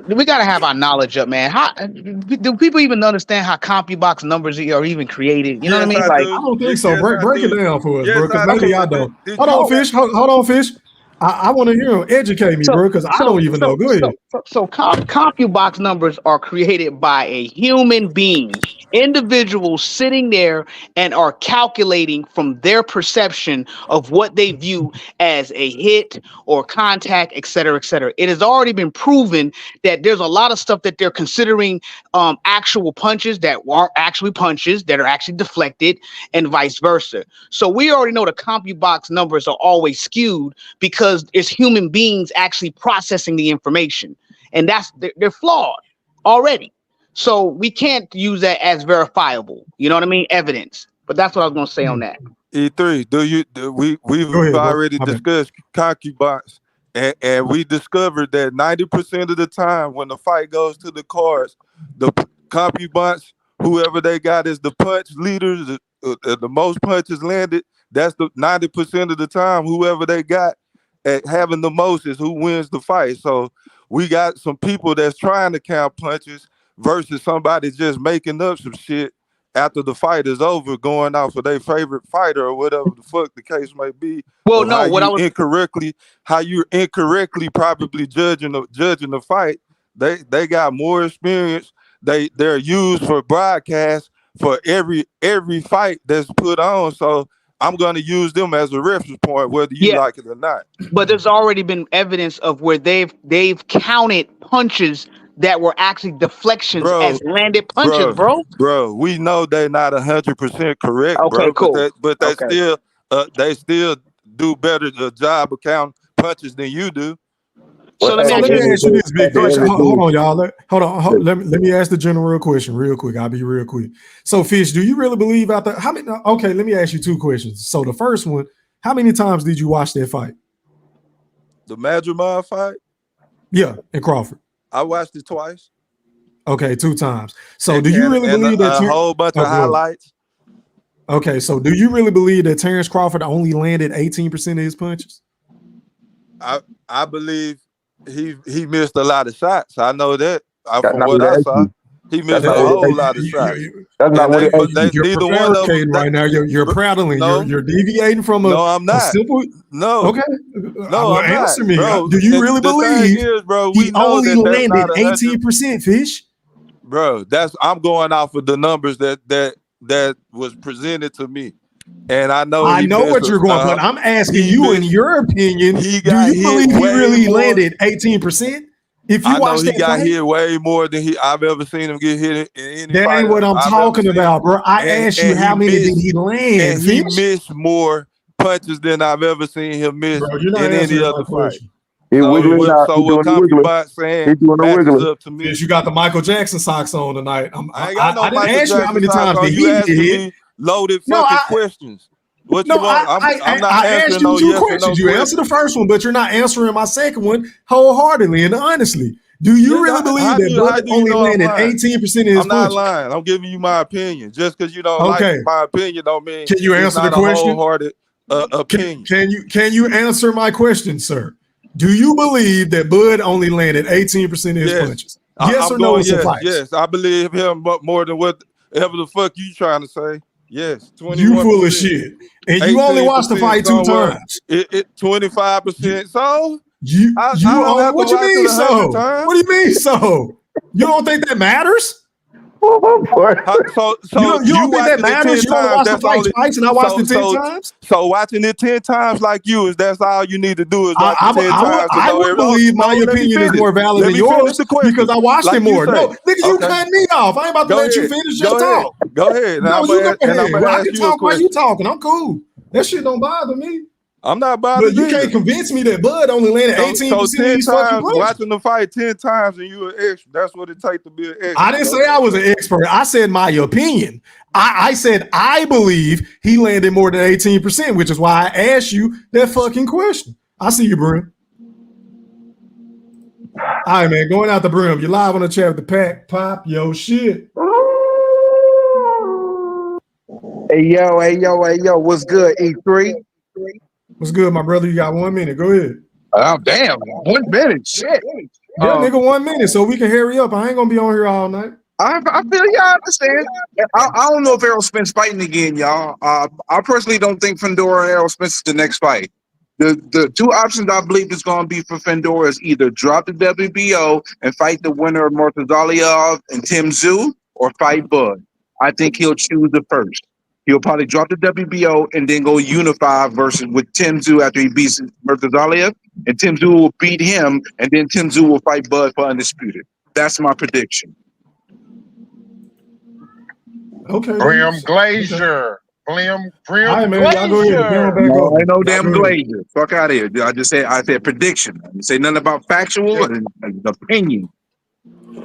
we gotta have our knowledge up, man. How do people even understand how CompuBox numbers are even created? You know what I mean? Like, I don't think so. Break it down for us, bro. Because maybe I don't. Hold on, Fish. Hold on, Fish. I want to hear him. Educate me, bro, because I don't even know. Go ahead. So CompuBox numbers are created by a human being, individuals sitting there and are calculating from their perception of what they view as a hit or contact, et cetera, et cetera. It has already been proven that there's a lot of stuff that they're considering actual punches that aren't actually punches, that are actually deflected, and vice versa. So we already know the CompuBox numbers are always skewed because it's human beings actually processing the information, and they're flawed already. So we can't use that as verifiable. You know what I mean? Evidence. But that's what I was going to say on that. E3, we've already discussed CompuBox, and we discovered that 90% of the time when the fight goes to the cards, the CompuBox, whoever they got is the punch leaders, the most punches landed. That's the 90% of the time. Whoever they got at having the most is who wins the fight. So we got some people that's trying to count punches versus somebody just making up some shit after the fight is over, going out for their favorite fighter or whatever the fuck the case may be. Well, no, how you're incorrectly probably judging the fight. They got more experience. They're used for broadcast for every fight that's put on. So I'm going to use them as a reference point, whether you like it or not. But there's already been evidence of where they've counted punches that were actually deflections as landed punches, bro. Bro, we know they're not 100% correct, okay, bro. Cool. But they still do better the job of counting punches than you do. So let me ask you this, big Fish. Hold on, y'all. Hold on. Let me ask the general question real quick. I'll be real quick. So, Fish, do you really believe out there? How many? Okay, let me ask you two questions. So, the first one, how many times did you watch that fight? The Madrimov fight? Yeah, in Crawford. I watched it twice. Okay, 2 times. So, do you really believe that a whole bunch of highlights? Okay, so do you really believe that Terence Crawford only landed 18% of his punches? I believe he missed a lot of shots. I know that. From what I saw, he missed a whole lot of shots. That's not what you're prevaricating right now. You're prattling. No, you're deviating from a. No, I'm not. Okay. No, I'm answer not, me. bro. Do you really believe he only landed 18%, Fish? Bro, I'm going off of the numbers that was presented to me. And I know what you're going, but I'm asking you, in your opinion, do you believe he really landed 18%? If you watch that, he got hit way more than I've ever seen him get hit in any that fight ain't what I'm talking about, bro. I asked you how many did he land? And he missed more punches than I've ever seen him miss in any other fight. So what CompuBox saying matches up to me. Yes, you got the Michael Jackson socks on tonight. I ain't got no didn't Michael ask you how many times did you asking hit. me loaded fucking questions. What you want? I'm not I answering asked you no 2 yes questions. or no You answered the first one, but you're not answering my second one wholeheartedly and honestly. Do you really believe that Bud only landed 18% of his punches? I'm not lying. I'm giving you my opinion. Just because you don't like my opinion don't mean can you answer the not question? a wholehearted opinion. Can you answer my question, sir? Do you believe that Bud only landed 18% of his punches? Yes or no? Yes, I believe him more than whatever the fuck you trying to say. Yes, 21%. You full of shit. And you only watched the fight 2 times. 25%. So what you mean so? What do you mean so? You don't think that matters? So You don't think that watching it 10 matters? You only times, watch the that's fight only twice, and I watched it 10 times. so watching it 10 times like you is that's all you need to do is watch it 10 times to I know would everything. believe my Let me opinion is finish. more valid Let than me finish yours the question. because I watched Like it you more. say. No, nigga, you Okay. cut me off. I ain't about to Go let you ahead. finish Go your ahead. talk. Go ahead. No, you go And I'm ahead. gonna Well, I ask can you a talk while you question. talking. I'm cool. That shit don't bother me. I'm not But bothered you either. can't convince me that Bud only landed 18% So of 10 these fucking times, questions. watching the fight 10 times and you an expert. That's what it takes to be an expert. I didn't say I was an expert. I said my opinion. I said I believe he landed more than 18%, which is why I asked you that fucking question. I see you, Brim. All right, man, going out the Brim. You're live on the chat with the pack. Pop your shit. Hey yo, what's good, E3? What's good, my brother? You got 1 minute. Go ahead. Oh, damn, 1 minute, shit. Yeah, nigga, 1 minute, so we can hurry up. I ain't gonna be on here all night. I feel y'all understand. I don't know if Errol Spence fighting again, y'all. I personally don't think Fundora and Errol Spence is the next fight. The two options I believe is going to be for Fundora is either drop the WBO and fight the winner of Murtazalia and Tim Tszyu, or fight Bud. I think he'll choose the first. He'll probably drop the WBO and then go unify versus with Tim Tszyu after he beats Murtazalia, and Tim Tszyu will beat him, and then Tim Tszyu will fight Bud for undisputed. That's my prediction. Okay. Brim Glazier. Brim right, man, y'all go ahead. No, ain't no damn Glazier. Fuck out of here. I said prediction. I didn't say nothing about factual and opinion.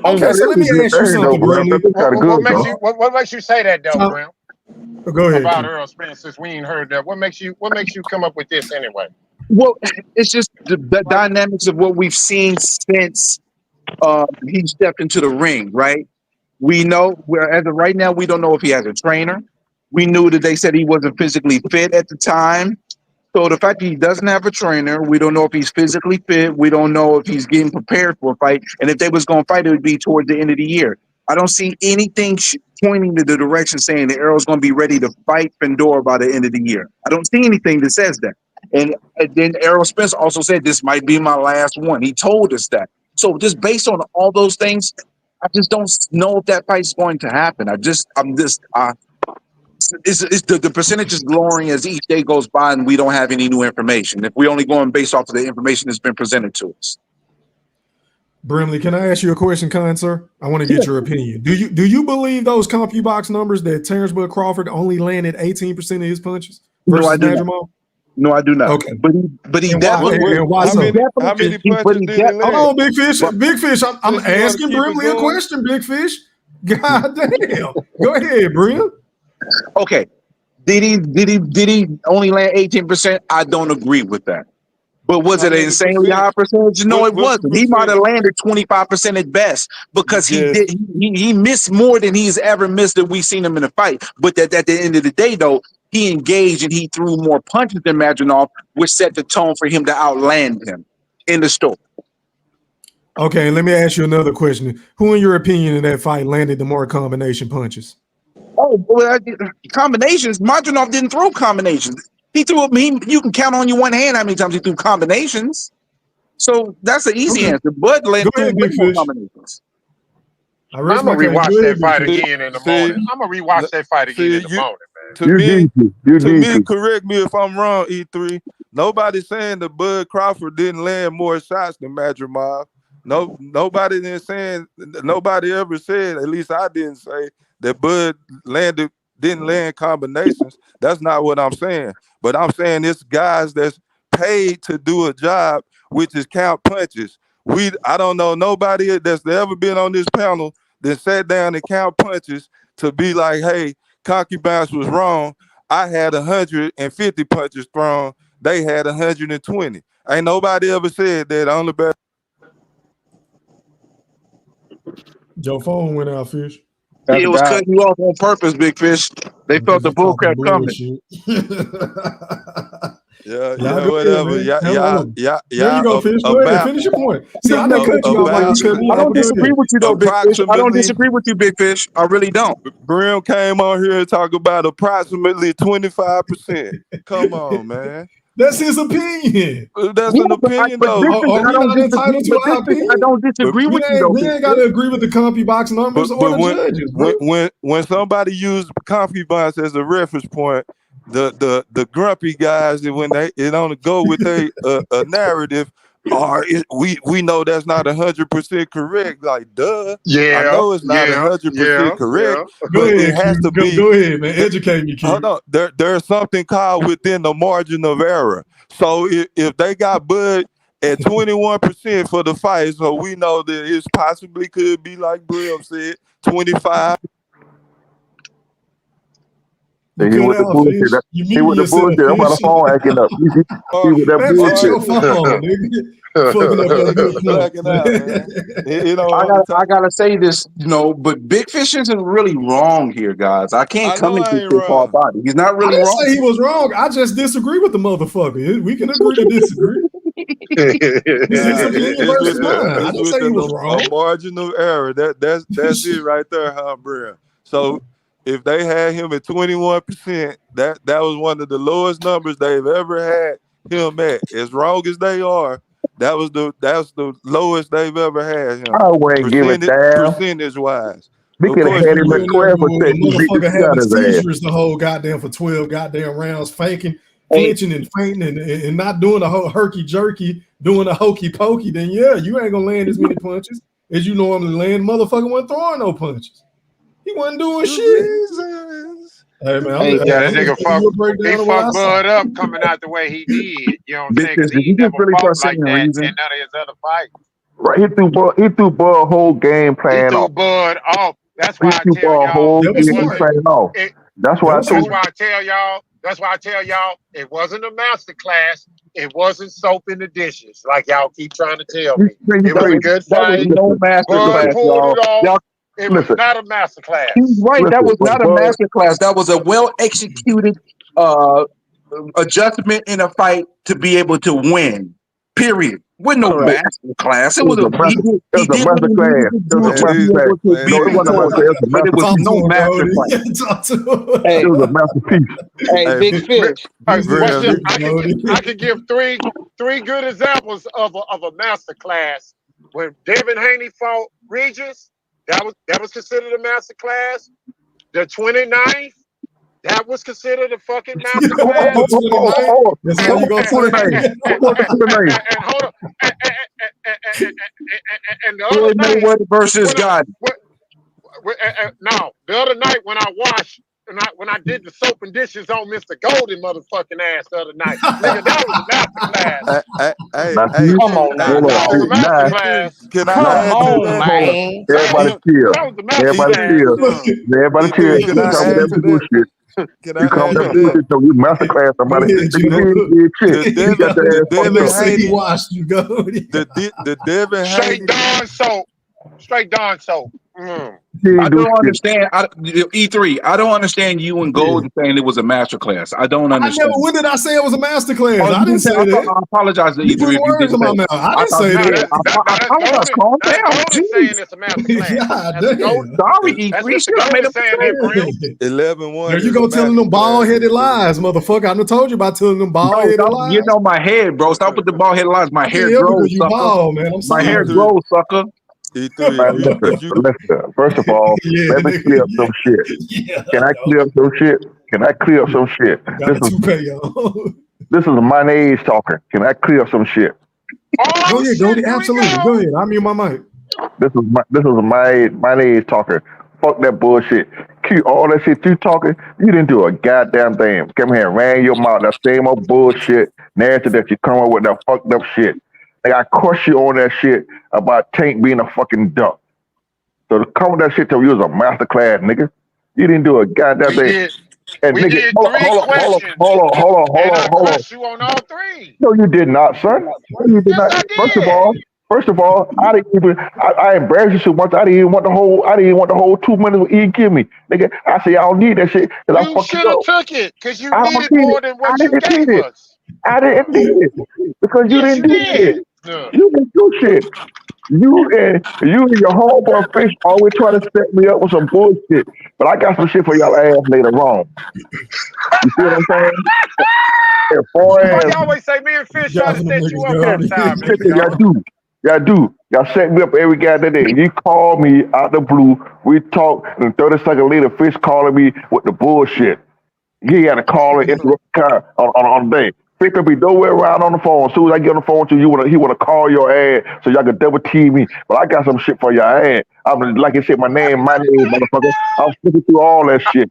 Okay, so let me ask you something, Brim. What makes you say that though, Brim? Go ahead. About Errol Spence, since we ain't heard that. What makes you come up with this anyway? Well, it's just the dynamics of what we've seen since he stepped into the ring, right? We know as of right now, we don't know if he has a trainer. We knew that they said he wasn't physically fit at the time. So the fact that he doesn't have a trainer, we don't know if he's physically fit. We don't know if he's getting prepared for a fight. And if they was going to fight, it would be towards the end of the year. I don't see anything pointing to the direction saying that Errol's going to be ready to fight Fundora by the end of the year. I don't see anything that says that. And then Errol Spence also said this might be my last one. He told us that. So just based on all those things, I just don't know if that fight's going to happen. The percentage is lowering as each day goes by, and we don't have any new information. If we're only going based off of the information that's been presented to us. Brimley, can I ask you a question, kind sir? I want to get your opinion. Do you believe those CompuBox numbers that Terence Crawford only landed 18% of his punches versus Madrimov? No, I do not. Okay, but he definitely. How many punches did he land? Hold on, Big Fish. Big Fish. I'm asking Brimley a question. Big Fish. God damn. Go ahead, Brim. Okay. Did he only land 18%? I don't agree with that. But was it an insanely high percentage? No, it wasn't. He might have landed 25% at best because he missed more than he's ever missed that we've seen him in a fight. But at the end of the day, though, he engaged and he threw more punches than Madrimov, which set the tone for him to outland him in the story. Okay, let me ask you another question. Who, in your opinion, in that fight landed the more combination punches? Oh, well, combinations. Madrimov didn't throw combinations. He threw them. You can count on your one hand how many times he threw combinations. So that's an easy answer. Bud landed more combinations. I'm gonna rewatch that fight again in the morning. I'm gonna rewatch that fight again in the morning, man. To me, correct me if I'm wrong, E3. Nobody's saying that Bud Crawford didn't land more shots than Madrimov. Nobody ever said, at least I didn't say, that Bud didn't land combinations. That's not what I'm saying. But I'm saying it's guys that's paid to do a job, which is count punches. I don't know nobody that's ever been on this panel that sat down and count punches to be like, hey, Concubines was wrong. I had 150 punches thrown. They had 120. Ain't nobody ever said that on the back. Your phone went out, Fish. It was cutting you off on purpose, Big Fish. They felt the bullcrap coming. Whatever. There you go, Fish. Go ahead, finish your point. See, I didn't cut you off like you cut me. I don't disagree with you, though, Big Fish. I don't disagree with you, Big Fish. I really don't. Brim came on here and talked about approximately 25%. Come on, man. That's his opinion. That's an opinion, though. Are we not entitled to our opinion? I don't disagree with you, though. We ain't got to agree with the CompuBox numbers or the judges, bro. When somebody used CompuBox as a reference point, the grumpy guys, when it only go with a narrative, we know that's not 100% correct. Like, duh. Yeah, I know it's not 100% correct, but it has to be. Go ahead, man. Educate me, kid. Hold on. There's something called within the margin of error. So if they got Bud at 21% for the fight, so we know that it possibly could be, like Brim said, 25. He with the bullshit. He with the bullshit. I'm on the phone acting up. He with that bullshit. I gotta say this, but Big Fish isn't really wrong here, guys. I can't come into this far about it. He's not really I didn't wrong. say he was wrong. I just disagree with the motherfucker. We can agree to disagree. It's his opinion versus mine. I didn't say he was wrong. A marginal error. That's it right there, huh, Brim? So if they had him at 21%, that was one of the lowest numbers they've ever had him at. As wrong as they are, that's the lowest they've ever had him. I wouldn't give a damn. Percentage wise. We could have had him at 12%. Motherfucker having seizures the whole goddamn for 12 goddamn rounds, faking, flinching and fainting and not doing the whole herky jerky, doing the hokey pokey, then yeah, you ain't gonna land as many punches as you normally land. Motherfucker wasn't throwing no punches. He wasn't doing shit. Hey man, that nigga fucked Bud up coming out the way he did. You know what I'm saying? Because he never fought like that in none of his other fights. Right, he threw Bud whole game plan off. He threw Bud off. That's why I tell y'all. Whole game plan off. That's why I tell y'all it wasn't a master class. It wasn't soap in the dishes like y'all keep trying to tell me. It was a good fight. No master class, y'all. It was not a master class. He's right. That was not a master class. That was a well executed adjustment in a fight to be able to win. Period. With no master class. It was a master class. It was no master class. It was a masterpiece. Hey, Big Fish. I could give three good examples of a master class. When Devin Haney fought Regis, that was considered a master class. The 29th, that was considered a fucking master class. That's how you gonna put it. And hold on. And the other night versus God. No, the other night when I washed, when I did the soap and dishes on Mr. Golden motherfucking ass the other night, nigga, that was a master class. Hey, come on now. That was a master class. Can I come on, man. Everybody chill. Everybody chill. Can I add to that? Can I come to bullshit? So you master class somebody. The Devin Haney. Straight Dawn soap. I don't understand. E3. I don't understand you and Gold saying it was a master class. I don't understand. When did I say it was a master class? I didn't say that. I apologize to E3 if you didn't say that. I didn't say that. I apologize. Calm down. Saying it's a master class. Sorry, E3. I made a saying 11-1. There you go telling them bald-headed lies, motherfucker. I done told you about telling them bald-headed lies. You know my head, bro. Stop with the bald-headed lies. My hair grows, sucker. Bald, man. My hair grows, sucker. Listen, first of all, let me clear up some shit. Can I clear up some shit? This is a my age talker. Can I clear up some shit? Go ahead. Absolutely. Go ahead. I mute my mic. This is a my age talker. Fuck that bullshit. All that shit you talking, you didn't do a goddamn thing. Come here and ran your mouth. That same old bullshit narrative that you come up with, that fucked up shit. Like, I crush you on that shit about Tank being a fucking duck. So to come with that shit till you was a master class, nigga. You didn't do a goddamn thing. And we nigga, did hold on. You on all three. No, you did not, son. No, you did not. First of all, I didn't even. I embarrassed you so much. I didn't even want the whole 2 minutes with E give me, nigga. I said I don't need that shit. You should have took it because you needed more than what you gave us. I didn't need it because you didn't do shit. You didn't do shit. You and your homeboy Fish always try to set me up with some bullshit. But I got some shit for y'all ass later on. You see what I'm saying? Yeah, boy, Why you always say me and Fish try to Driving them set you niggas up all down. the time, nigga, y'all dog? do. Y'all do. Y'all set me up every goddamn day. You call me out the blue. We talk, and 30 seconds later, Fish calling me with the bullshit. He got to call and interrupt the car on the day. Fish can be nowhere around on the phone. As soon as I get on the phone to you, he wanna call your ass so y'all can double team me. But I got some shit for your ass. I'm like I said, my name, motherfucker. I'm flipping through all that shit.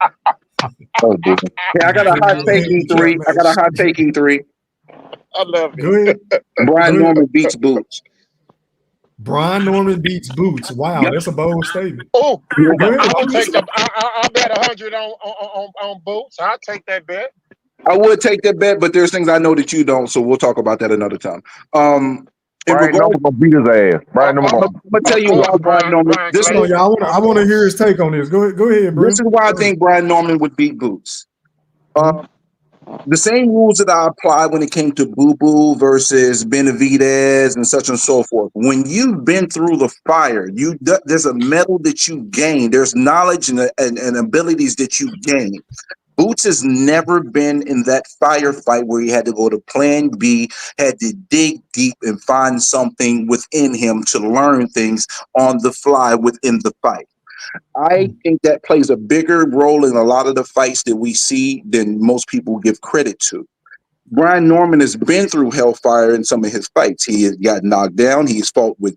Oh, boy. Hey, I got a hot take, E3. I got a hot take, E3. I love Go it. ahead. Brian Go ahead. Norman beats Boots. Brian Norman beats Boots. Wow, that's a bold statement. Oh, Go ahead. I'll I'm take listening. I'll bet 100 on Boots. I'll take that bet. I would take that bet, but there's things I know that you don't, so we'll talk about that another time. In Brian regards, Norman gonna beat his ass. Brian Norman I'm gonna gonna tell Of you why course, Brian Norman. Brian This is Hold on, what, Glazer. y'all. Of I want to hear course. his take on this. Go ahead, this Brim. is why I Go ahead. think Brian Norman would beat Boots. The same rules that I applied when it came to Boo Boo versus Benavidez and such and so forth. When you've been through the fire, there's a metal that you gain. There's knowledge and abilities that you gain. Boots has never been in that firefight where he had to go to plan B, had to dig deep and find something within him to learn things on the fly within the fight. I think that plays a bigger role in a lot of the fights that we see than most people give credit to. Brian Norman has been through hellfire in some of his fights. He has got knocked down. He's fought with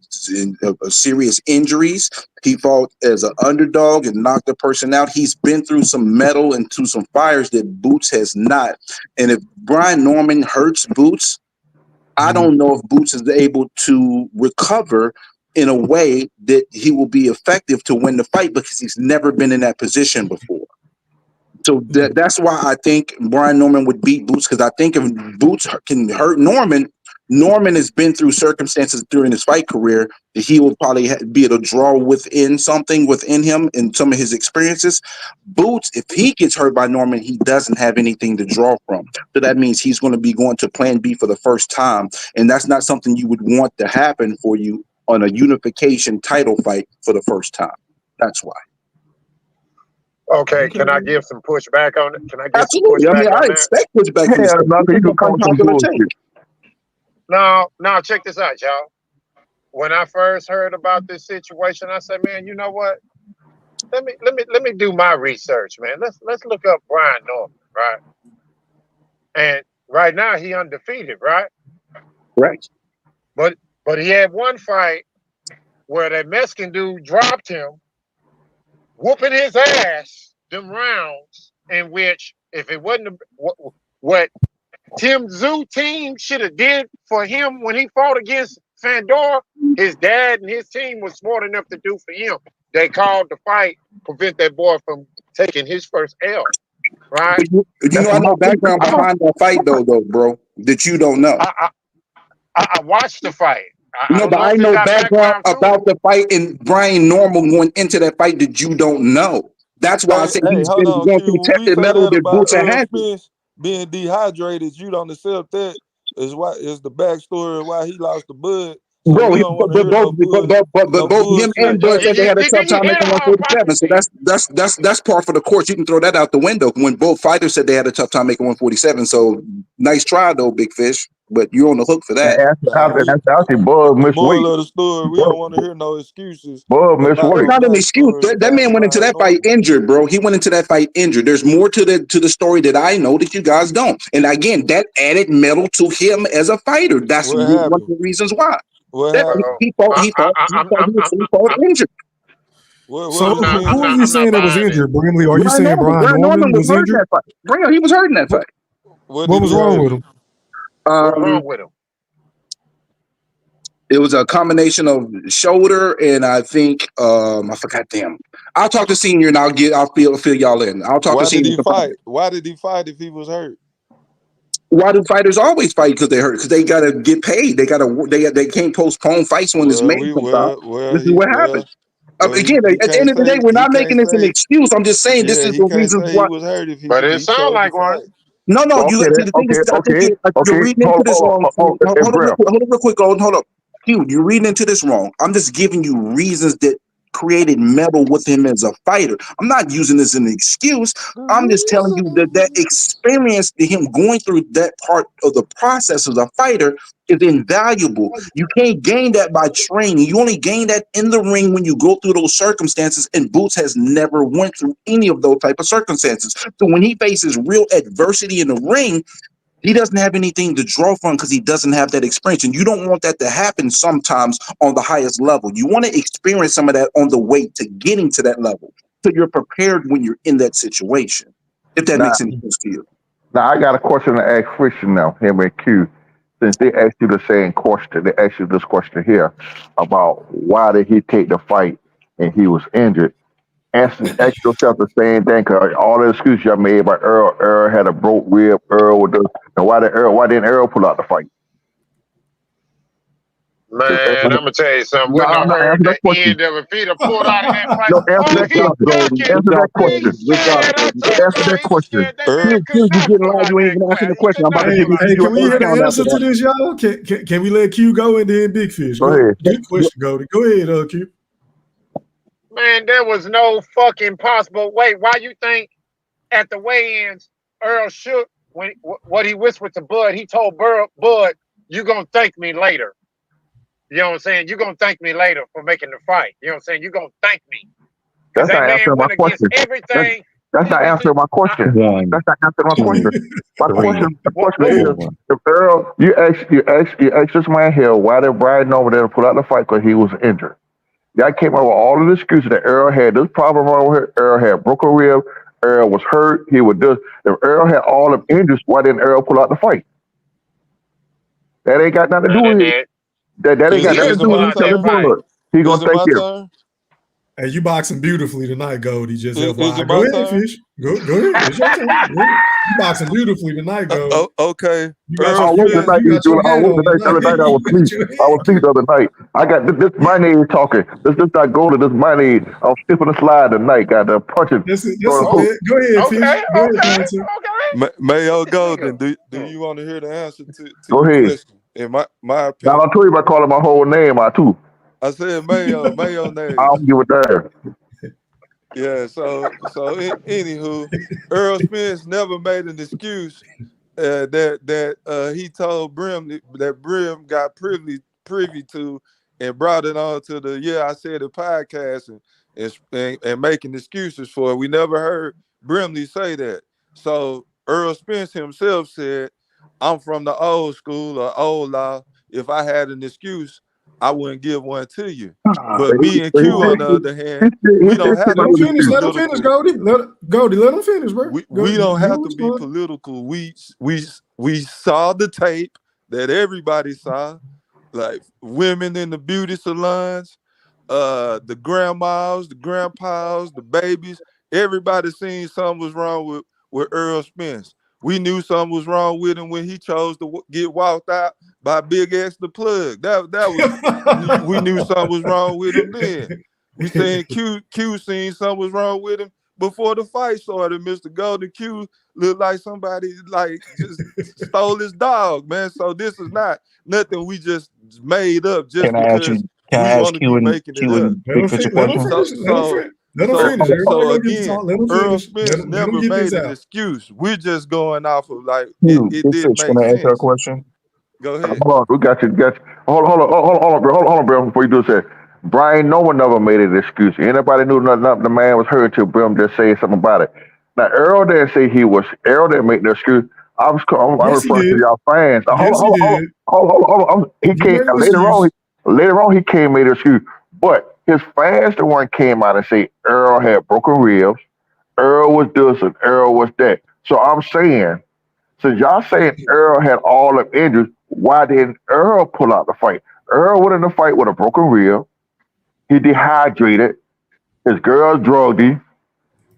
serious injuries. He fought as an underdog and knocked a person out. He's been through some metal and through some fires that Boots has not. And if Brian Norman hurts Boots, I don't know if Boots is able to recover in a way that he will be effective to win the fight because he's never been in that position before. So that's why I think Brian Norman would beat Boots, because I think if Boots can hurt Norman, Norman has been through circumstances during his fight career that he will probably be able to draw within something within him in some of his experiences. Boots, if he gets hurt by Norman, he doesn't have anything to draw from. So that means he's going to be going to plan B for the first time. And that's not something you would want to happen for you on a unification title fight for the first time. That's why. Okay, can I give some pushback on it? Can I give some Absolutely. I mean, pushback I on that? expect pushback from Yeah, this. Knocker, you It's can an call some unpopular take. bullshit. Now, check this out, y'all. When I first heard about this situation, I said, man, you know what? Let me do my research, man. Let's look up Brian Norman, right? And right now he undefeated, right? Right. But he had one fight where that Mexican dude dropped him, whooping his ass them rounds, in which if it wasn't what Tim Tszyu team should have did for him when he fought against Fundora, his dad and his team was smart enough to do for him. They called the fight, prevent that boy from taking his first L, right? You know, I know background behind that fight, though, bro, that you don't know. I watched the fight. I don't But know I if it know got background background to about it. the fight and Brian Norman going into that fight that you don't know. That's why I Hey, said hey, he's hold been on, going Q. through When we tested say metal that that about Boots hasn't. Spence being dehydrated, you don't accept that is the backstory of why he lost the bud. So Bro, we don't want to but hear no both him bullshit and Bud said they narrative. had a tough Did you time hear making the hard 147. So that's par for the course. You can throw that out the window when both fighters said they had a tough time making 147. So nice try though, big fish. But you're on the hook for that. That's actually Bud The missed weight. moral of the story, we don't want to hear no excuses Bud and missed not It's weight. no not an excuse. backstory That about man went into Brian that fight Norman. injured, bro. He went into that fight injured. There's more to the story that I know that you guys don't. And again, that added metal to him as a fighter. That's What one of happened? the reasons why. What That happened? he fought injured. What So did Spence who is do? he saying that was injured, Brimley? Are you Brian saying Norman. Brian Brian Norman Norman was was hurt in injured? that fight. He was hurt in that fight. What What did was he wrong hurt? with him? What's wrong with him? It was a combination of shoulder and I think I forgot. Damn, I'll talk to Senior and I'll fill y'all in. I'll talk to Why did Senior. he fight? Why did he fight if he was hurt? Why do fighters always fight? Because they're hurt. Because they gotta get paid. They gotta. They can't postpone fights when it's Well, made. we Sometimes well this is he what well happens. well Again, he at the can't end of the day, say we're not making this an excuse. I'm just saying this yeah, is he the can't reasons say he why. was hurt if But it he sounds chose to like one. fight. No, Well, you. See, the thing is, I think you're reading into this wrong. Hold on, real quick, Golden. Hold up, Hugh. You're reading into this wrong. I'm just giving you reasons that created metal with him as a fighter. I'm not using this as an excuse. I'm just telling you that experience, him going through that part of the process as a fighter, is invaluable. You can't gain that by training. You only gain that in the ring when you go through those circumstances, and Boots has never went through any of those type of circumstances. So when he faces real adversity in the ring, he doesn't have anything to draw from because he doesn't have that experience. And you don't want that to happen sometimes on the highest level. You want to experience some of that on the way to getting to that level, so you're prepared when you're in that situation, if that makes any sense to you. Now, I got a question to ask Christian now, him and Q. Since they asked you the same question, they asked you this question here about why did he take the fight and he was injured. Ask yourself the same thing, because all the excuses y'all made about Earl had a broke rib, Earl with this, and why didn't Earl pull out the fight? Man, I'm gonna tell you something. Wouldn't have heard the end of it. If he'd have pulled out of that fight, Answer that question. Answer that question. You getting live, you ain't even answering the question. I'm about to give you Can we hear the answer to this, y'all? Can we let Q go and then Big Fish? Go ahead. Good question, Goldie. Go ahead, Q. Man, there was no fucking possible way. Why you think at the weigh-ins, Earl shook when what he whispered to Bud? He told Bud, "You gonna thank me later." You know what I'm saying? You're going to thank me later for making the fight. You know what I'm saying? You're going to thank me. That's not answering my question. Everything. That's not answering my question. That's not answering my question. My question is, if Earl, you asked this man here, why did Brian over there pull out the fight? Because he was injured. Y'all came up with all of the excuses that Earl had this problem wrong with Earl had broken rib, Earl was hurt, he would do. If Earl had all of injuries, why didn't Earl pull out the fight? That ain't got nothing to do with it. That ain't got nothing to do with it. He gonna take care. Hey, you boxing beautifully tonight, Goldie. Just FYI. Go ahead, Fish. Go ahead. It's your turn. You boxing beautifully tonight, Goldie. Okay. You got I was asleep the other night. I got this money talking. This not Goldie. This money. I'm stiffing the slide tonight. Got the punching. Go ahead, Fish. Go ahead, Mayo Golden, do you want to hear the answer to Go your ahead. question? In my opinion. Now I told you about calling my whole name out too. I said Mayo name. I don't give a damn. Yeah, so anywho, Earl Spence never made an excuse that he told Brim that Brim got privy to and brought it on to the I Said It podcast and making excuses for it. We never heard Brimley say that. So Earl Spence himself said, "I'm from the old school or old law. If I had an excuse, I wouldn't give one to you." But me and Q, on the other hand, we don't have to be political. Let him finish, Goldie. Let him finish, bro. We don't have to be political. We saw the tape that everybody saw, like women in the beauty salons, the grandmas, the grandpas, the babies. Everybody seen something was wrong with Earl Spence. We knew something was wrong with him when he chose to get walked out by Big X the Plug. That was we knew something was wrong with him then. We seen Q seen something was wrong with him before the fight started. Mr. Golden Q looked like somebody like just stole his dog, man. So this is not nothing we just made up just because we want to be making it up. Let him finish. So again, Earl Spence never made an excuse. We're just going off of like it didn't make sense. Answer a question? Go ahead. Hold on, we got you. Hold on, bro. Before you do this, Brian, no one never made an excuse. Anybody knew nothing the man was hurt till Brim just say something about it. Now Earl didn't say Earl didn't make the excuse. I'm referring to y'all fans. Hold on. He came later on. He came made an excuse, but his fans the one came out and say Earl had broken ribs, Earl was this and Earl was that. So I'm saying, since y'all saying Earl had all the injuries, why didn't Earl pull out the fight? Earl went in the fight with a broken rib. He dehydrated. His girl drugged him.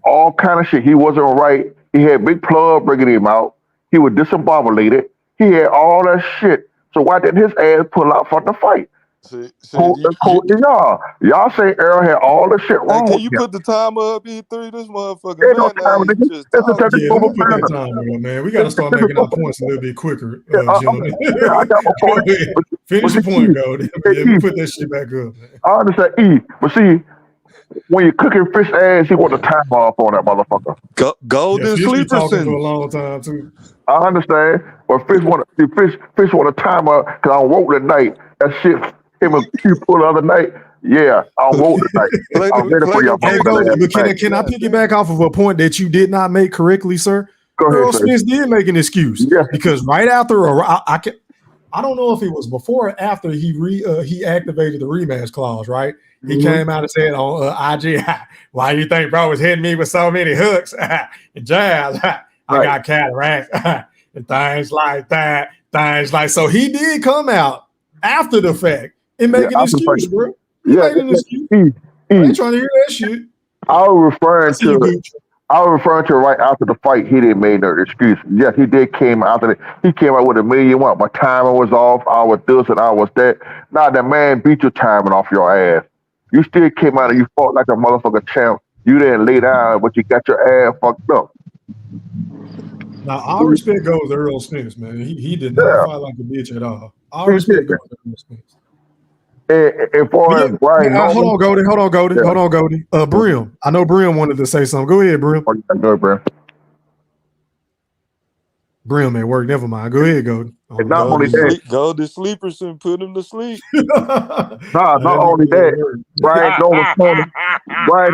All kind of shit. He wasn't right. He had Big Plug bringing him out. He was discombobulated. He had all that shit. So why didn't his ass pull out from the fight? Y'all say Earl had all the shit wrong. Can you put the timer up, E3? This motherfucker. Let me put that timer on, man. We got to start making our points a little bit quicker, gentlemen. I got my point. Finish the point, Goldie. Yeah, we put that shit back up. Man. I understand, but see, when you're cooking fish ass, he want the time off on that motherfucker. Golden Fish been talking for a Sleeperson. long time too. I understand, but fish want a timer because I don't woke tonight. That shit him and Q pull the other night. Yeah, I don't woke tonight. I'm ready for y'all. Hey, Goldie, but can I piggyback off of a point that you did not make correctly, sir? Go ahead, Earl sir. Spence did make an excuse because right after I don't know if it was before or after he activated the rematch clause, right? He came out and said on IG, "Why you think bro was hitting me with so many hooks and jabs? I got cataracts and things like that. So he did come out after the fact and make an excuse, bro. He made an excuse. I ain't trying to hear that shit. I was referring to right after the fight. He didn't make no excuse. Yes, he did came after he came out with $1 million. My timing was off. I was this and I was that. Nah, that man beat your timing off your ass. You still came out and you fought like a motherfucking champ. You didn't lay down, but you got your ass fucked up. Now, all respect goes to Earl Spence, man. He did not fight like a bitch at all. All respect goes to Earl Spence. And for Brian, hold on, Goldie. Brim. I know Brim wanted to say something. Go ahead, Brim. Go, Brim. Brim at work. Never mind. Go ahead, Goldie. Not only that, Golden Sleeperson put him to sleep. not only that, Brian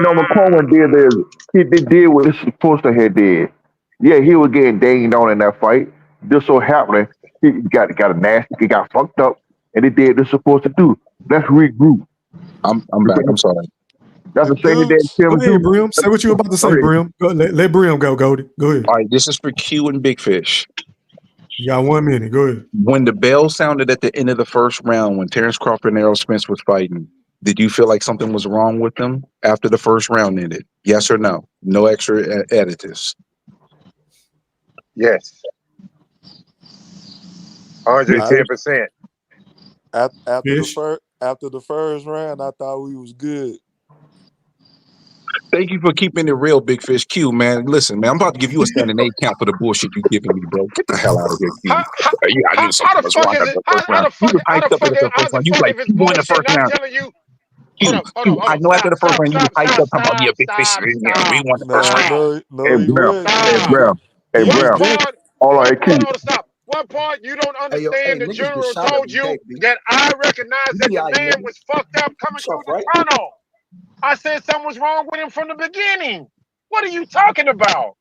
McCormick did this. He did what his supposed to have did. Yeah, he was getting danged on in that fight. Just so happening, he got a nasty. He got fucked up, and he did what he's supposed to do. Let's regroup. I'm back. I'm sorry. That's the same thing. Go ahead, Brim. Say what you were about to say, Brim. Let Brim go, Goldie. Go ahead. All right, this is for Q and Big Fish. You got 1 minute. Go ahead. When the bell sounded at the end of the first round, when Terence Crawford and Errol Spence was fighting, did you feel like something was wrong with them after the first round ended? Yes or no? No extra additives. Yes. 110%. After the first round, I thought we was good. Thank you for keeping it real, Big Fish. Q, man. Listen, man, I'm about to give you a standing 8 count for the bullshit you giving me, bro. Get the hell out of here, Q. I knew something was wrong after the first round. You was hyped up after the first round. You was like, you won the first round. Q, I know after the first round you was hyped up talking about me a Big Fish. We won the first round. Hey, Bram. Hold on, Q. Stop. One part you don't understand. The general told you that I recognized that the man was fucked up coming through the tunnel. I said something was wrong with him from the beginning. What are you talking about?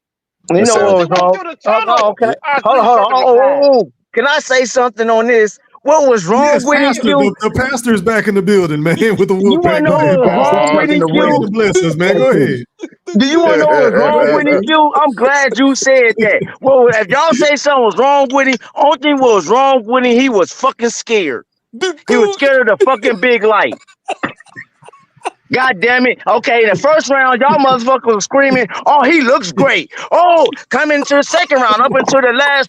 You know what was wrong? Hold on. Can I say something on this? What was wrong with him, Q? The pastor's back in the building, man, with the You want to know what was wrong with him, Q? Blessings, man. Go ahead. Do you want to know what was wrong with him, Q? I'm glad you said that. Well, if y'all say something was wrong with him, only thing what was wrong with him, he was fucking scared. He was scared of the fucking big light. God damn it. Okay, in the first round, y'all motherfuckers were screaming, oh, he looks great. Oh, coming into the second round, up until the last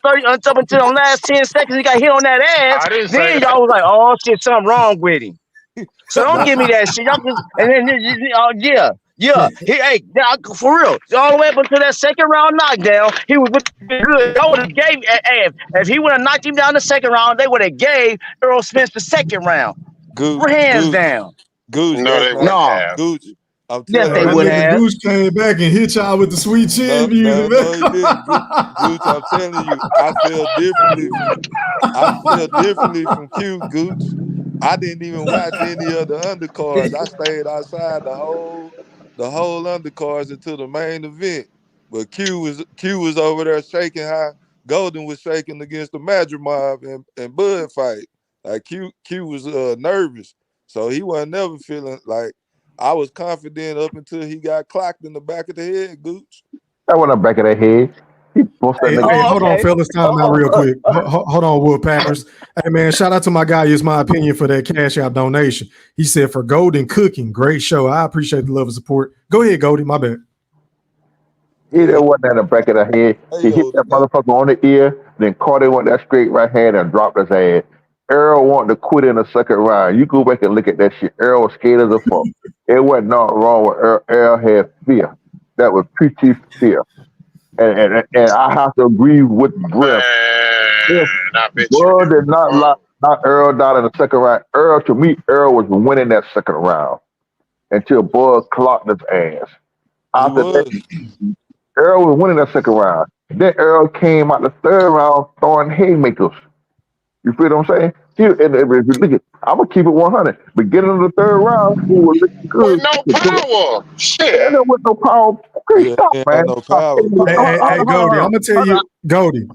10 seconds, he got hit on that ass. Then y'all was like, oh, shit, something wrong with him. So don't give me that shit. Y'all just, and then, Hey, for real. All the way up until that second round knockdown, he was good. Y'all would have gave, if he would have knocked him down the second round, they would have gave Errol Spence the second round. Hands down. Gooch, no, they wouldn't have. Gooch, yes, they would have. Gooch came back and hit y'all with the sweet chin music. Gooch, I'm telling you, I feel differently from Q, Gooch. I didn't even watch any of the undercards. I stayed outside the whole undercards until the main event. But Q was over there shaking how Golden was shaking against the Madrid Mob and Bud fight. Like Q was nervous. So he wasn't never feeling like I was confident up until he got clocked in the back of the head, Gooch. That wasn't the back of the head. Hold on, fellas. Time out real quick. Hold on, Woodpackers. Hey, man, shout out to my guy, Is My Opinion, for that Cash App donation. He said, for Golden Cooking, great show. I appreciate the love and support. Go ahead, Goldie. My bad. He wasn't at the back of the head. He hit that motherfucker on the ear, then caught him with that straight right hand and dropped his head. Errol wanted to quit in the second round. You go back and look at that shit. Errol was scared as a fuck. It wasn't nothing wrong with Errol. Errol had fear. That was pretty fear. And I have to agree with Griff. Bud did not knock Errol down in the second round. To me, Errol was winning that second round. until Bud clocked his ass. He After was. that, Earl was winning that second round. Then Earl came out the third round throwing haymakers. You feel what I'm saying? I'm gonna keep it 100. Beginning of the third round, he was looking With good. no power. And Shit. there was no power. Okay, Yeah, stop, he ain't man. had no Stop. power. Hey, Goldie, I'm gonna tell you, Goldie,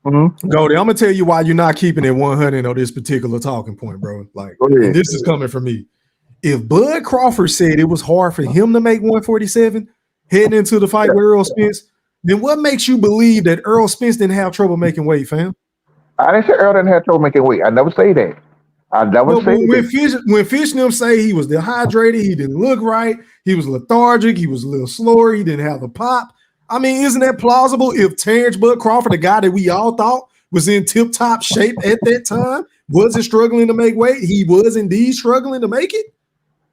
Mm-hmm. Goldie, I'm gonna tell you why you're not keeping it 100 on this particular talking point, bro. Like, Go ahead. and this is coming from me. If Bud Crawford said it was hard for him to make 147 heading into the fight with Earl Spence, then what makes you believe that Earl Spence didn't have trouble making weight, fam? I didn't say Earl didn't have trouble making weight. I never say that. I never But say when Fish and them say he was dehydrated, he didn't look right, he was lethargic, he was a little slower, he didn't have the pop. I mean, isn't that plausible if Terence Bud Crawford, the guy that we all thought was in tip-top shape at that time, wasn't struggling to make weight? He was indeed struggling to make it.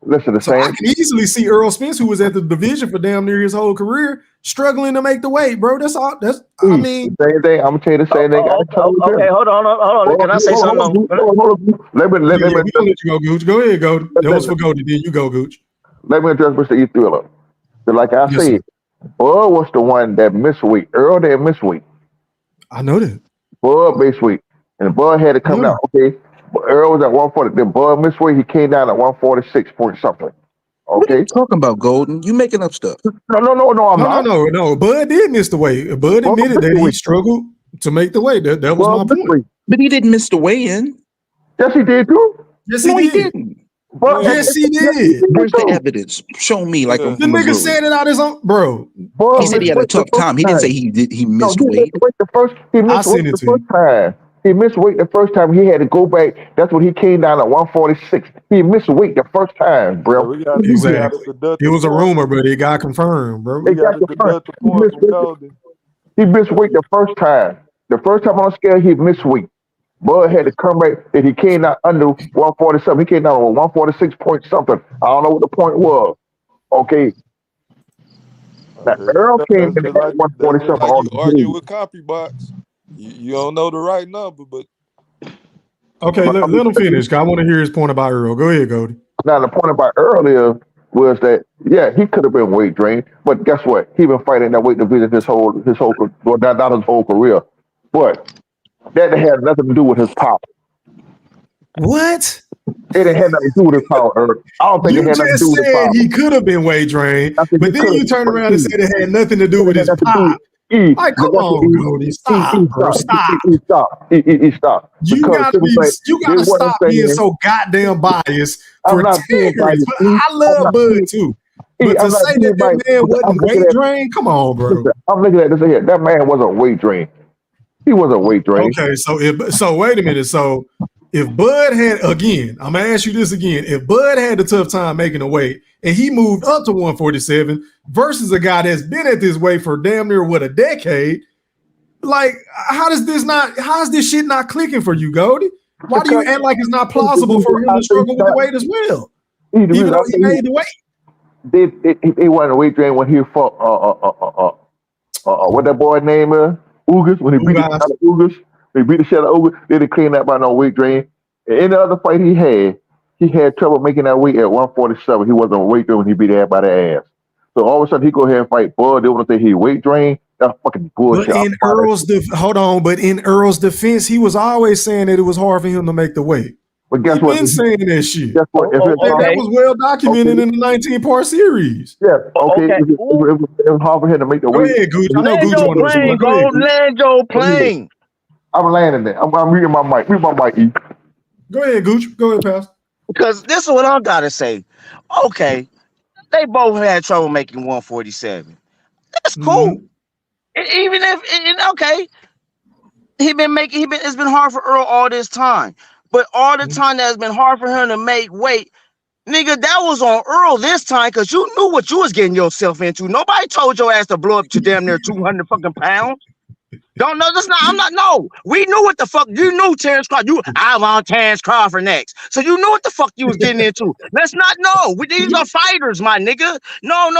Listen, So I can easily see Earl Spence, who was at the division for damn near his whole career, struggling to make the weight, bro. That's all. I mean, same thing. I'm gonna tell you the same thing. Okay, hold on. Can I say something? Let me we're gonna let you go, Gooch. Go ahead, Go. That was for Goldie. Then you go, Gooch. Let me address Mr. E. Thriller. So like I said, Bud was the one that missed weight. Earl didn't miss weight. I know that. Bud missed weight. And Bud had to come down. Okay. But Earl was at 140. Then Bud missed weight. He came down at 146 point something. What are Okay. you talking about, Golden? You making up stuff. No, I'm not. No. Bud did miss the weight. Bud admitted that he struggled to make the weight. That was my point. But he didn't miss the weigh-in. Yes, he did too. Yes, No, he he did. didn't. But Yes, he did. Where's the evidence? Show me, like I'm The from nigga Missouri. said it out his own, bro. He said he had a tough time. He didn't say he missed he weight. missed weight the first. He missed weight the first time. He missed weight the first time. He had to go back. That's when he came down at 146. He missed weight the first time, bro. Exactly. It was a rumor, but it got confirmed, bro. It got confirmed. He missed weight the first time. The first time on the scale, he missed weight. Bud had to come back, and he came down under 147. He came down on 146 point something. I don't know what the point was. Okay. Now, Earl came in at 147 like on you the argue blue. with CopyBox. You don't know the right number, but Okay, let him finish. I want to hear his point about Earl. Go ahead, Goldie. Now, the point about Earl was that, yeah, he could have been weight drained, but guess what? He been fighting that weight division his whole well, not his whole career. But that had nothing to do with his power. What? It didn't have nothing to do with his power, Earl. I don't think it had nothing to do with his power. He could have been weight drained, but then you turn around and said it had nothing to do with his pop. Like, come on, Goldie, stop, bro, stop. Stop. You gotta stop being so goddamn biased for Terrence. I love Bud too. But to say that man wasn't weight drained, come on, bro. I'm looking at this here. That man wasn't weight drained. He wasn't weight drained. Okay, so wait a minute. So if Bud had, again, I'm gonna ask you this again. If Bud had a tough time making a weight and he moved up to 147 versus a guy that's been at this weight for damn near a decade, like how is this shit not clicking for you, Goldie? Why do you act like it's not plausible for him to struggle with the weight as well? Even though he made the weight. He wasn't weight drained when he fought what that boy name is? Ugas, when he beat the shit out of Ugas. He beat the shit out of Ugas, they didn't clean that by no weight drain. And any other fight he had trouble making that weight at 147. He wasn't a weight drain when he beat everybody ass. So all of a sudden he go ahead and fight Bud. They want to say he weight drained. That's fucking bullshit. But in Earl's defense, he was always saying that it was hard for him to make the weight. But guess what? Been saying that shit. Guess what? That was well documented in the 19-part series. Yeah, okay. It was hard for him to make the weight. Go ahead, Gooch. I know Gooch wanted to Go land your plane. I'm landing there. I'm reading my mic. Read my mic, E. Go ahead, Gooch. Go ahead, Pastor. Because this is what I gotta say. Okay, they both had trouble making 147. That's cool. Even if okay, it's been hard for Earl all this time. But all the time that has been hard for him to make weight, nigga, that was on Earl this time because you knew what you was getting yourself into. Nobody told your ass to blow up to damn near 200 fucking pounds. I'm not. No, we knew what the fuck. You knew Terence Crawford. I want Terence Crawford next. So you knew what the fuck you was getting into. Let's not know. These are fighters, my nigga. No.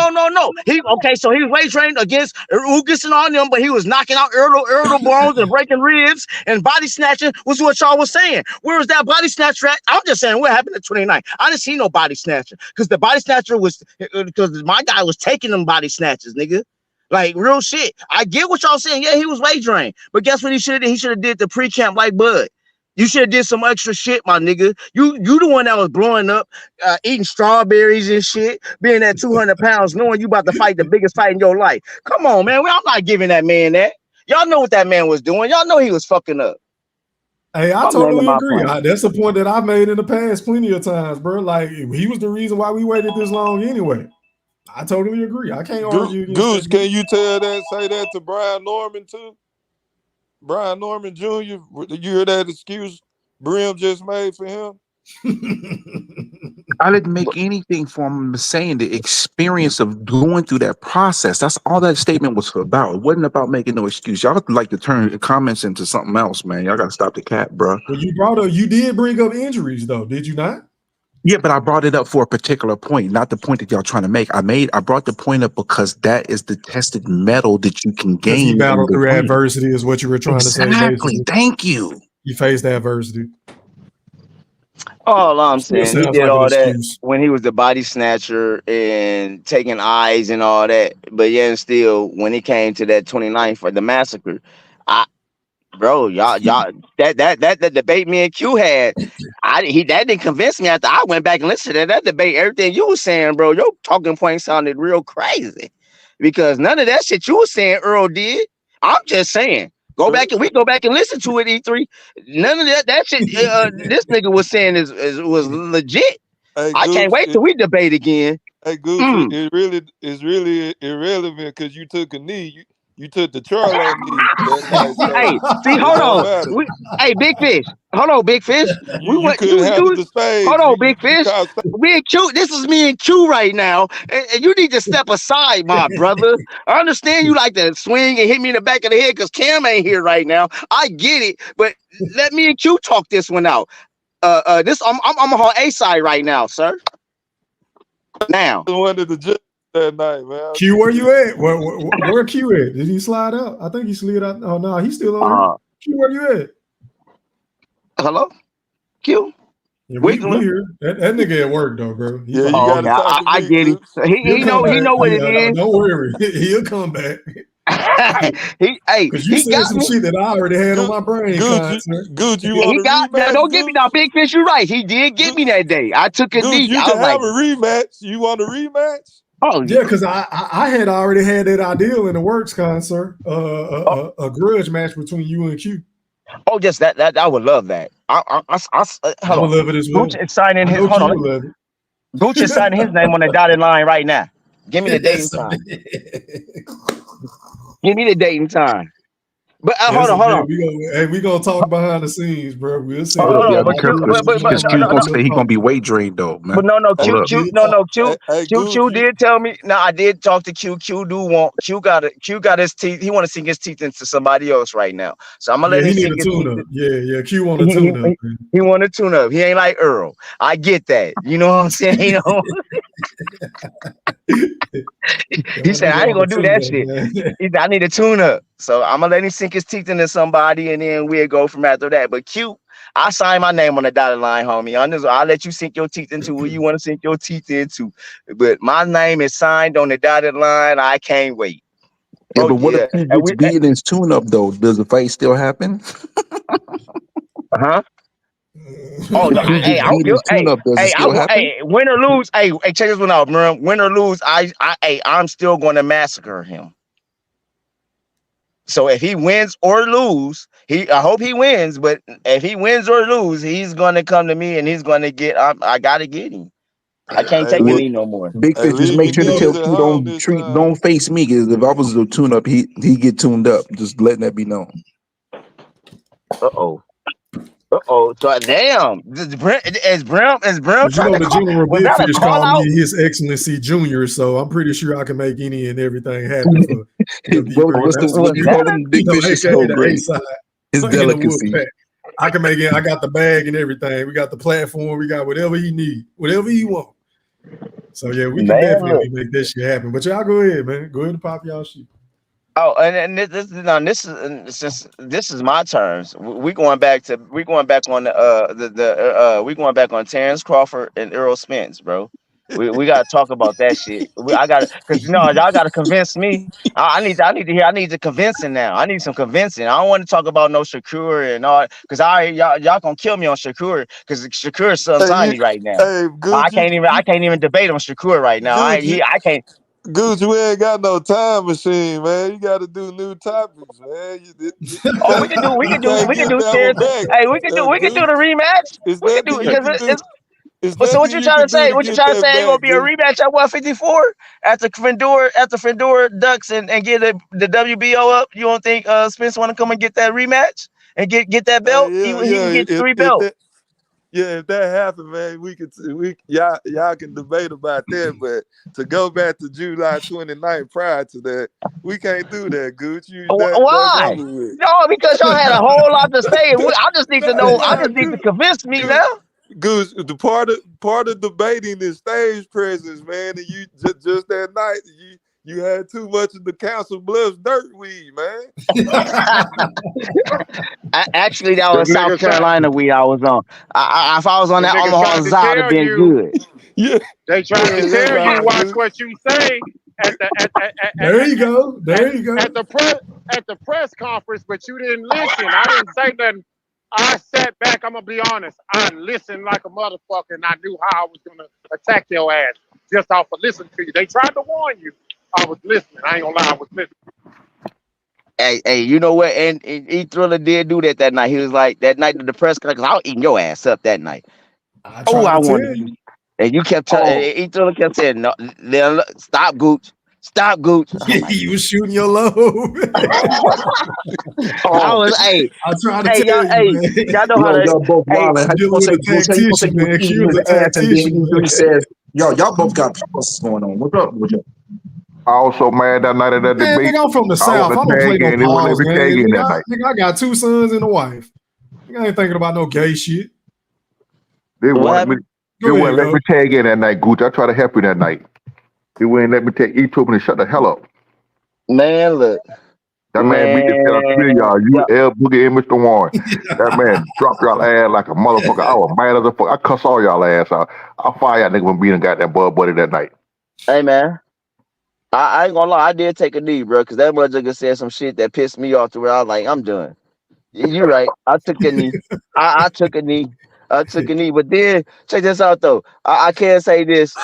So he was weight trained against Ugas and all them, but he was knocking out Earl Bones and breaking ribs and body snatching was what y'all was saying. Where was that body snatcher at? I'm just saying what happened at 29. I didn't see no body snatcher because the body snatcher was because my guy was taking them body snatches, nigga. Like real shit. I get what y'all saying. Yeah, he was weight trained. But guess what he should have did? He should have did the pre-camp like Bud. You should have did some extra shit, my nigga. You the one that was blowing up, eating strawberries and shit, being at 200 pounds, knowing you about to fight the biggest fight in your life. Come on, man. I'm not giving that man that. Y'all know what that man was doing. Y'all know he was fucking up. Hey, I totally agree. That's the point that I've made in the past plenty of times, bro. Like, he was the reason why we waited this long anyway. I totally agree. I can't argue. Goose, can you say that to Brian Norman too? Brian Norman Jr., you hear that excuse Brim just made for him? I didn't make anything from him saying the experience of going through that process. That's all that statement was about. It wasn't about making no excuse. Y'all like to turn comments into something else, man. Y'all got to stop the cat, bro. Well, you did bring up injuries, though, did you not? Yeah, but I brought it up for a particular point, not the point that y'all trying to make. I brought the point up because that is the tested metal that you can gain. You battled through adversity is what you were trying to say. Exactly. Thank you. You faced adversity. All I'm saying, he did like all that when he was the body snatcher and taking eyes and all that. But yeah, and still, when he came to that 29th for the massacre, y'all, that debate me and Q had, that didn't convince me. After I went back and listened to that debate, everything you was saying, bro, your talking point sounded real crazy because none of that shit you was saying Earl did. I'm just saying. Go back and listen to it, E3. None of that shit this nigga was saying was legit. Hey, I can't wait till we debate again. Hey, Goose, it's really irrelevant because you took a knee. You took the Charlo knee. Hey, see, hold on. Hey, Big Fish. Hold on, Big Fish. You couldn't handle the stage. Hold on, Big Fish. Me and Q. This is me and Q right now, and you need to step aside, my brother. I understand you like to swing and hit me in the back of the head because Cam ain't here right now. I get it, but let me and Q talk this one out. I'm on A side right now, sir. Now. One of the judges that night, man. Q, where you at? Where Q at? Did he slide out? I think he slid out. Oh no, he's still on here. Q, where you at? Hello, Q. Yeah, we here. That nigga at work though, bro. I get it. He know what it is. Don't worry, he'll come back. Because you said some shit that I already had on my brain. Good, you want a rematch? Don't get me now, Big Fish. You're right. He did get me that day. I took a knee. You can have a rematch. You want a rematch? Oh yeah, because I had already had that ideal in the works, concert. A grudge match between you and Q. Oh, just that I would love that. I would love it as well. Gooch is signing his. Hold on. Gooch is signing his name on the dotted line right now. Give me the date and time. Give me the date and time. But hold on. We gonna talk behind the scenes, bro. We'll see. Because Q's gonna say he gonna be weight drained though, man. But no, Q did tell me. No, I did talk to Q. Q got his teeth. He want to sink his teeth into somebody else right now. So I'm gonna let him sink his teeth. Yeah. Q want a tune up. He want a tune up. He ain't like Earl. I get that. You know what I'm saying? You know. He said, I ain't gonna do that shit. He said, I need a tune up. So I'm gonna let him sink his teeth into somebody and then we'll go from after that. But Q, I signed my name on the dotted line, homie. I'll let you sink your teeth into who you want to sink your teeth into. But my name is signed on the dotted line. I can't wait. Yeah, but what if he gets beaten his tune up though? Does the fight still happen? Huh? Oh no! Hey, win or lose. Hey, check this one out, man. Win or lose, I'm still going to massacre him. So if he wins or lose, I hope he wins. But if he wins or lose, he's going to come to me and he's going to get. I got to get him. I can't take a knee no more. Big Fish, just make sure to tell Q don't face me. Because if I was a tune up, he get tuned up. Just letting that be known. Uh-oh. Uh-oh. So damn. Is Brim But you trying know, to the call? General Was Big that a Fish call called out? me His Excellency Junior, so I'm pretty sure I can make any and everything happen for him. What's the That's what what you we, call him? That Big fish is AKA so the A great. side His in the wolf delicacy. pack. I can make it. I got the bag and everything. We got the platform. We got whatever he need, whatever he want. So yeah, we can man, look. definitely make that shit happen. But y'all go ahead, man. Go ahead and pop y'all shit. Oh, and this is since this is my terms. We going back on we going back on Terence Crawford and Earl Spence, bro. We gotta talk about that shit. I got to because y'all gotta convince me. I need the convincing now. I need some convincing. I don't want to talk about no Shakur and all because y'all gonna kill me on Shakur because Shakur is son Hey, tiny right now. hey, Gucci, I can't even debate on Shakur right now. Gucci, I can't. Gucci, we ain't got no time machine, man. You got to do new topics, man. Oh, we can do You can't get that one Terrence. back, Hey, we can do the Gucci. rematch. It's We can do nothing you because can do. It's so what nothing you you trying can to do say? to What you get trying to that say? Ain't gonna back, be a Gucci. rematch at 154 after Fundora ducks and get the WBO up? You don't think Spence want to come and get that rematch and get that belt? Hey, He can yeah. get 3 If belts. that if that happened, man, y'all can debate about that. But to go back to July 29th prior to that, we can't do that, Gucci. That's Why? over with. No, because y'all had a whole lot to say. I just need to know. I Nah, just need to convince me now. Goose, the part of debating is stage presence, man. And you just that night, you had too much of the Council Bluffs dirt weed, man. Actually, that Them was South niggas try, Carolina weed I was on. If I was on them that niggas Omaha tried to Za, it'd have tell been you. good. Yeah, They tried to that's tell you right, watch Goose. what you say at the There you go. There you go. at the press conference, but you didn't listen. I didn't say nothing. I sat back. I'm gonna be honest. I listened like a motherfucker, and I knew how I was gonna attack your ass just off of listening to you. They tried to warn you. I was listening. I ain't gonna lie. I was listening. Hey, you know what? And E Thriller did do that night. He was like that night of the press conference. I was eating your ass up that night. I Oh, try I to tell wanted you. you. And you kept telling. Oh, E Thriller kept saying, "No, stop, Gooch, stop, Gooch." I'm like, You was shooting your load. I oh, was, I try to tell you, man. y'all know how yo, to, y'all both hey, wilding. How I'm you dealing gonna with say, a Bruce? How you gonna say tactician, you was man. eating Q his is a ass and then tactician, E3 man. says, y'all both got problems going on. What's up with you? I also mad that night of that Man, debate. nigga, I'm from the I South. want I to don't play tag no in. They wouldn't let pause me tag games. in that night. Nigga, I got 2 sons and a wife. Nigga, I ain't thinking about no gay shit. They what wanted me. happened? They Go ahead, wouldn't let go. me tag in that night, Gooch. I tried to help you that night. They wouldn't let me tag. He told me to shut the hell up. Man, look, That man beat the shit out of 3 of man, y'all. You, yeah. L, Boogie, and Mr. Warren. That man dropped y'all ass like a motherfucker. I was mad as a fuck. I cuss all y'all ass out. I'll fire y'all nigga when being got that bud buddy that night. Hey, man. I ain't gonna lie, I did take a knee, bro, because that motherfucker said some shit that pissed me off to where I was like, I'm done. You're right. I took a knee. I took a knee. I took a knee. But then check this out though. I can't say this.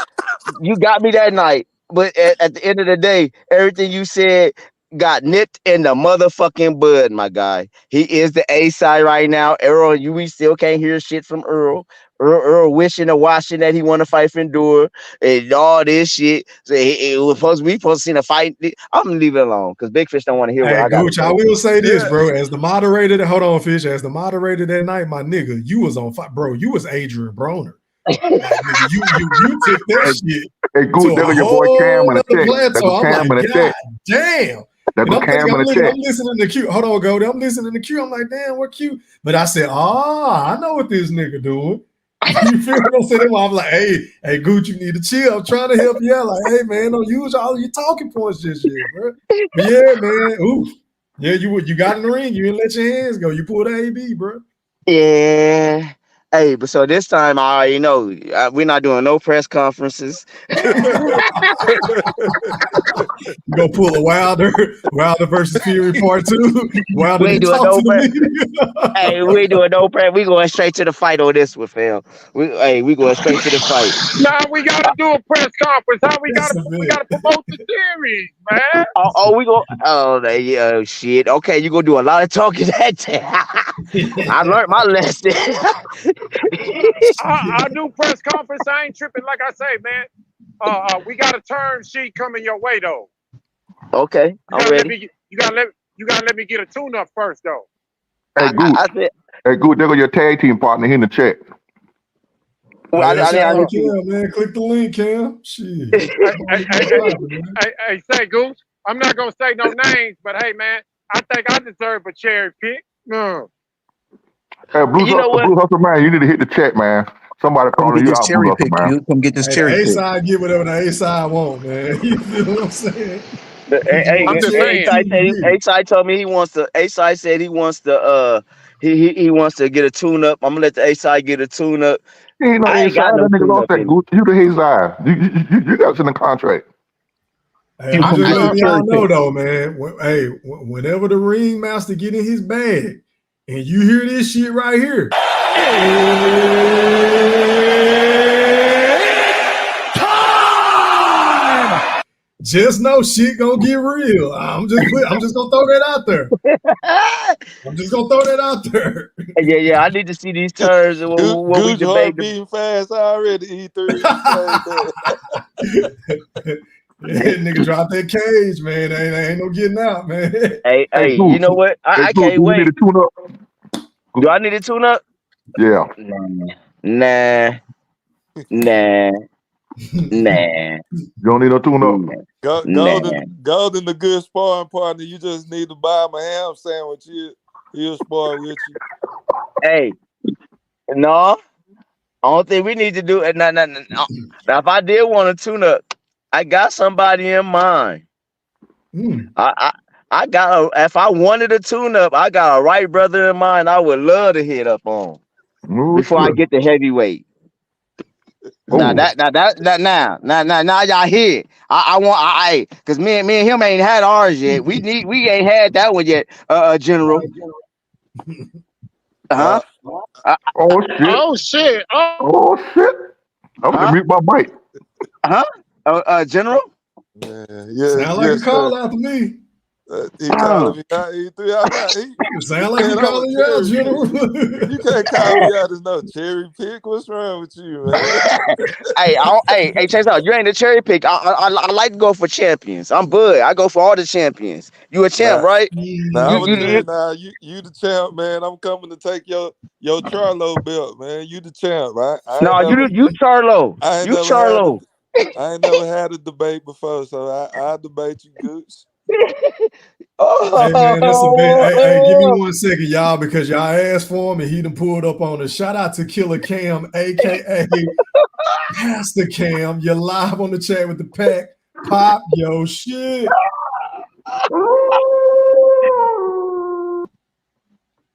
You got me that night, but at the end of the day, everything you said got nipped in the motherfucking bud, my guy. He is the A side right now. Earl, we still can't hear shit from Earl. Earl wishing and washing that he want to fight Fundora and all this shit. So it was supposed to see a fight. I'm gonna leave it alone because Big Fish don't want to hear what Hey, I gotta Gooch, I say. will say this, Yeah, bro. As the moderator, hold on, Fish. As the moderator that night, my nigga, you was on fire, bro. You was Adrian Broner. Like, nigga, you took that Hey, shit hey to Gooch, there a go your boy Cam whole in the other check. There go plateau. I'm Cam like, in the God check. damn. There And go I'm thinking, Cam in the check. I'm listening to Q. Hold on, Goldie. I'm listening to Q. I'm like, damn, what Q? But I said, I know what this nigga doing. You feel what I'm saying? I'm like, hey, Gooch, you need to chill. I'm trying to help you out. Like, hey, man, don't use all your talking points just yet, bro. But yeah, man, oof. Yeah, you got in the ring. You didn't let your hands go. You pulled an AB, bro. Yeah. Hey, but so this time I already know we're not doing no press conferences. You gonna pull a Wilder versus Fury part 2. Wilder We ain't didn't doing talk no to the press. media. Hey, we ain't doing no press. We going straight to the fight on this one, fam. We going straight to the fight. Now we gotta do a press conference. How we That's a gotta promote the series, man. We go. Oh, yeah, shit. Okay, you gonna do a lot of talking that day. I learned my lesson. I do press conference. I ain't tripping. Like I say, man. We got a term sheet coming your way though. Okay, You I'm gotta let ready. me. You gotta let me get a tune up first though. Hey, Goose. I said, Hey, Goose, there go your tag team partner here in the chat. well, Hey, I shout out didn't see. Cam, man. Click the link, Cam. Shit. Hey, say Goose. I'm not gonna say no names, but hey, man, I think I deserve a cherry pick. No. Hey, Blue Hustle Man, you need to hit the chat, man. Somebody Come calling get you this out, Blue cherry Hustle pick, Man. you. Come get this Hey, the cherry A pick. side get whatever the A side want, man. You feel what I'm saying? I'm just saying. A-Side told me he wants to. A-Side said he wants to. He wants to get a tune up. I'm gonna let the A-Side get a tune up. He ain't no I ain't got inside. no That nigga tune lost up that in me. Goose. You the his side. You got us in the contract. Hey, I'm just letting y'all know though, man. Whenever the ringmaster get in his bag and you hear this shit right here, time! Just know shit gonna get real. I'm just gonna throw that out there. I'm just gonna throw that out there. Yeah. I need to see these terms and what we Goose heart debate. beating fast already. E3. Nigga drop that cage, man. Ain't no getting out, man. Hey, Goose, you know what? I Goose, can't do you wait. need to tune up? Do I need to tune up? Yeah. Nah. You don't need no tune up. Golden, the good sparring partner. You just need to buy him a ham sandwich. He'll spar with you. Hey, no. Only thing we need to do, and now, if I did want to tune up, I got somebody in mind. I got if I wanted a tune up, I got a right brother in mind. I would love to hit up on before I get the heavyweight. Now y'all hear. I want because me and him ain't had ours yet. We ain't had that one yet. General. Oh shit! Oh shit! Oh shit! I'm gonna mute my mic. General. Sound like a call out to me. He calling me out. E3. Sound like he calling you out, General. You can't call me out as no cherry pick. What's wrong with you, man? Hey, Chase out. You ain't a cherry pick. I like to go for champions. I'm Bud. I go for all the champions. You a champ, right? Nah, you the champ, man. I'm coming to take your Charlo belt, man. You the champ, right? You Charlo. You Charlo. I ain't never had a debate before, so I debate you, Goose. Hey man, that's a bit. Hey, give me 1 second, y'all, because y'all asked for him and he done pulled up on us. Shout out to Killer Cam, aka Pastor Cam. You're live on the chat with the pack. Pop yo shit.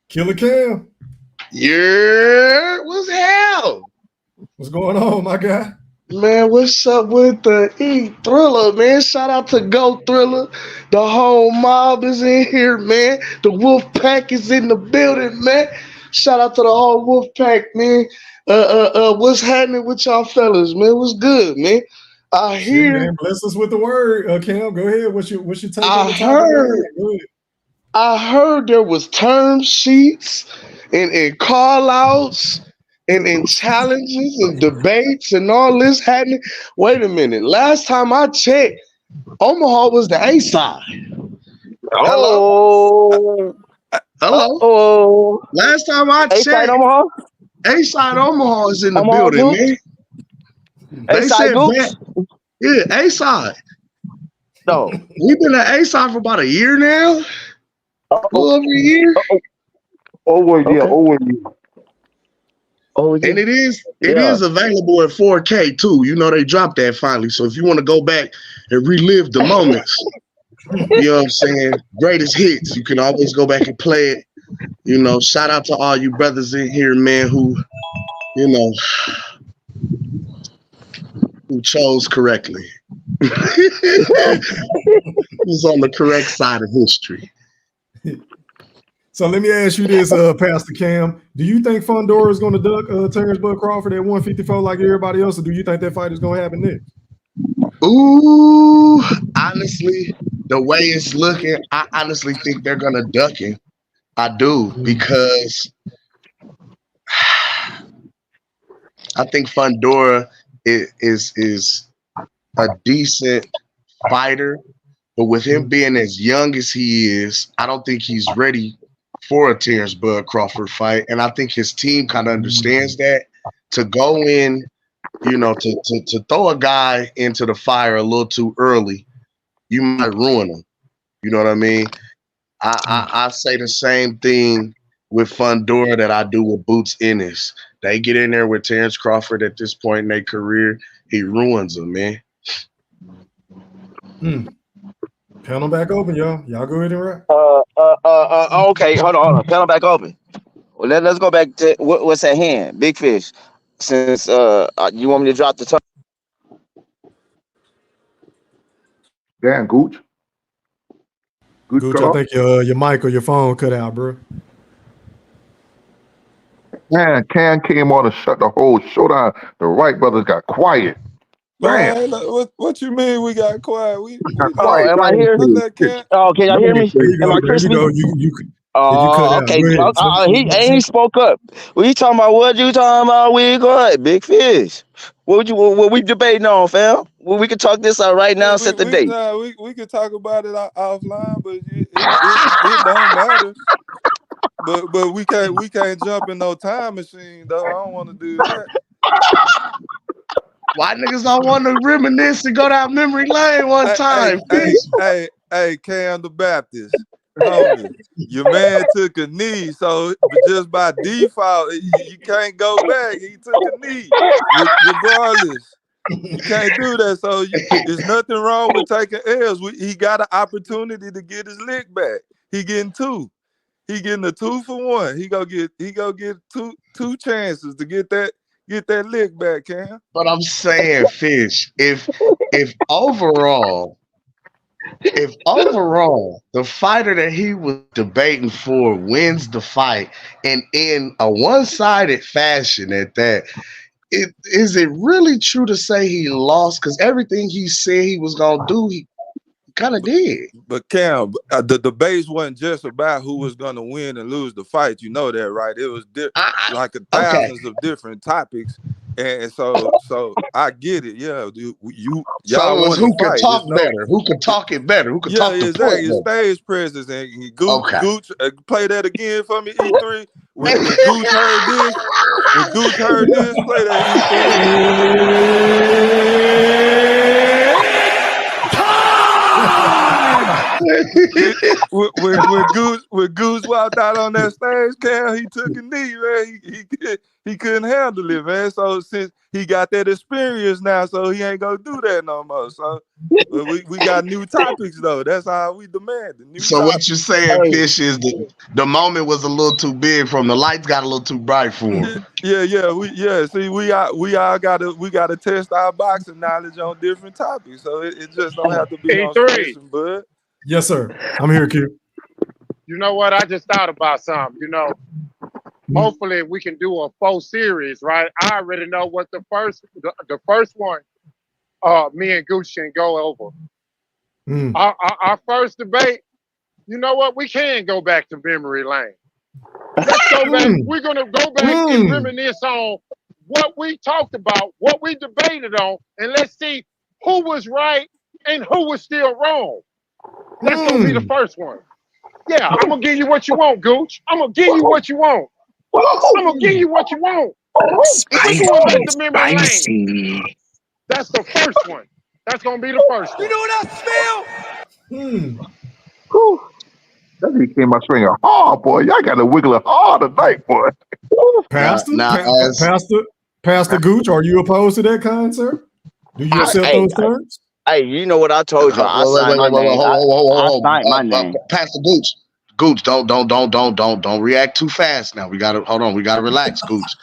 Killer Cam. Yeah, what's hell? What's going on, my guy? Man, what's up with the E-Thriller, man? Shout out to Go Thriller. The whole mob is in here, man. The Wolf Pack is in the building, man. Shout out to the whole Wolf Pack, man. What's happening with y'all fellas, man? What's good, man? I hear. Man, bless us with the word, Cam. Go ahead. What's your take on the topic? I heard there was term sheets and call outs and challenges and debates and all this happening. Wait a minute. Last time I checked, Omaha was the A side. Hello. Last time I checked, A-side Omaha. A-side Omaha is in the building, man. They said that. Yeah, A-side. No. We've been at A-side for about a year now. A little over a year. Over a year. And it is available at 4K too. You know they dropped that finally. So if you want to go back and relive the moments, you know what I'm saying? Greatest hits. You can always go back and play it. You know, shout out to all you brothers in here, man, who chose correctly. Who's on the correct side of history. So let me ask you this, Pastor Cam. Do you think Fundora is going to duck Terence Crawford at 154 like everybody else, or do you think that fight is going to happen next? Ooh, honestly, the way it's looking, I honestly think they're going to duck him. I do, because I think Fundora is a decent fighter, but with him being as young as he is, I don't think he's ready for a Terence Bud Crawford fight, and I think his team kind of understands that. To go in, you know, to throw a guy into the fire a little too early, you might ruin him. You know what I mean? I say the same thing with Fundora that I do with Boots Ennis. They get in there with Terence Crawford at this point in their career, he ruins them, man. Panel back open, y'all. Y'all go ahead and rap. Okay, hold on. Panel back open. Well, let's go back to what's at hand. Big Fish. Since you want me to drop the top. Damn, Gooch. Gooch, I think your mic or your phone cut out, bro. Man, Can came on to shut the whole show down. The Wright brothers got quiet. Man, What you mean we got quiet? We got quiet. Am I here? Oh, can y'all hear me? Am I crispy? Oh, okay. He spoke up. We talking about what you talking about? We good. Big Fish. What we debating on, fam? Well, we can talk this out right now. Set the date. Nah, we can talk about it offline, but it don't matter. But we can't jump in no time machine though. I don't want to do that. Why niggas don't want to reminisce and go down memory lane one time? Hey, Cam the Baptist. Homie, your man took a knee, so just by default, you can't go back. He took a knee, regardless. You can't do that. So there's nothing wrong with taking L's. He got an opportunity to get his lick back. He getting two. He getting a 2 for 1. He go get two chances to get that lick back, Cam. But I'm saying, Fish, if overall the fighter that he was debating for wins the fight, and in a one-sided fashion at that, is it really true to say he lost? Because everything he said he was gonna do, he kind of did. But Cam, the debates wasn't just about who was gonna win and lose the fight. You know that, right? It was like thousands of different topics. And so I get it, yeah. So it was who could talk better, who could talk it better, who could talk the exactly. point Stage presence and Gooch, play that again for me, E3. When Gooch heard this, play that when Goose walked out on that stage, Cam, he took a knee, man. He couldn't handle it, man. So since he got that experience now, so he ain't gonna do that no more. So we got new topics though. That's how we demand the new So topics. what you're saying, Fish, is the moment was a little too big from the lights got a little too bright for him. Yeah. See, we all gotta test our boxing knowledge on different topics. So it just don't have to be on station, bud. Yes, sir. I'm here, Q. You know what? I just thought about something. You know, hopefully we can do a full series, right? I already know what the first one, me and Gooch can go over. Our first debate. You know what? We can go back to memory lane. Let's go back. We're gonna go back and reminisce on what we talked about, what we debated on, and let's see who was right and who was still wrong. That's gonna be the first one. Yeah, I'm gonna give you what you want, Gooch. I'm gonna give you what you want. I'm gonna give you what you want. We're going back to memory lane. That's the first one. That's gonna be the first one. You know what I smell? That nigga came out swinging hard, boy. Y'all got to wiggle it hard tonight, boy. Pastor Gooch, are you opposed to that concept? Do you accept those terms? Hey, you know what I told you? I signed my name. Pastor Gooch, don't react too fast now. We gotta hold on. We gotta relax, Gooch.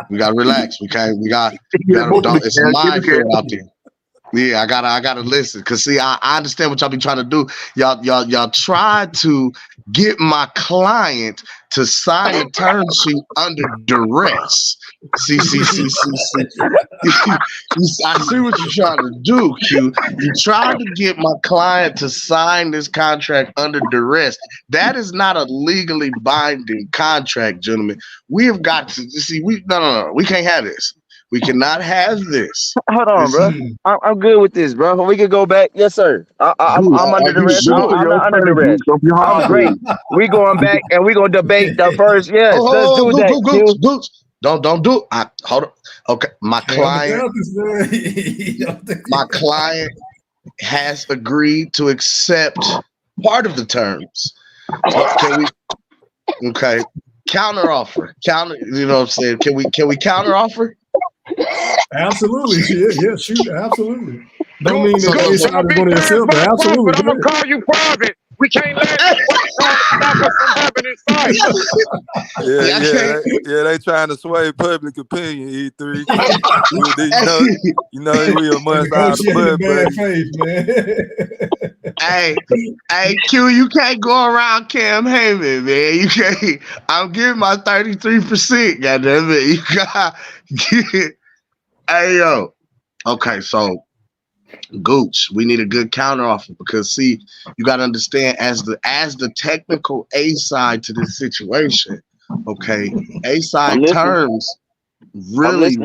We gotta relax. We got it's a minefield out there. Yeah, I gotta listen. Cause see, I understand what y'all be trying to do. Y'all try to get my client to sign a term sheet under duress. See. I see what you're trying to do, Q. You tried to get my client to sign this contract under duress. That is not a legally binding contract, gentlemen. We have got to see. No. We can't have this. We cannot have this. Hold on, bro. I'm good with this, bro. We can go back. Yes, sir. I'm under the rest. I'm not under the rest. I'm great. We going back and we gonna debate the first. Yes, let's do that. Gooch. Don't do it. Hold on. Okay, my client has agreed to accept part of the terms. Can we? Okay, counter offer. You know what I'm saying? Can we counter offer? Absolutely, yeah, shoot, absolutely. Don't mean that they decided going to accept, but absolutely. I'm gonna call you private. We can't let stop us from having this fight. Yeah, they trying to sway public opinion, E3. you know, we a must out of the bud, Hey, Q, you can't go around Cam Heyman, man. You can't. I'm giving my 33%, goddamn it. You got get. Hey, yo. Okay, so Gooch, we need a good counter offer because see, you gotta understand as the technical A side to this situation, okay, A side terms really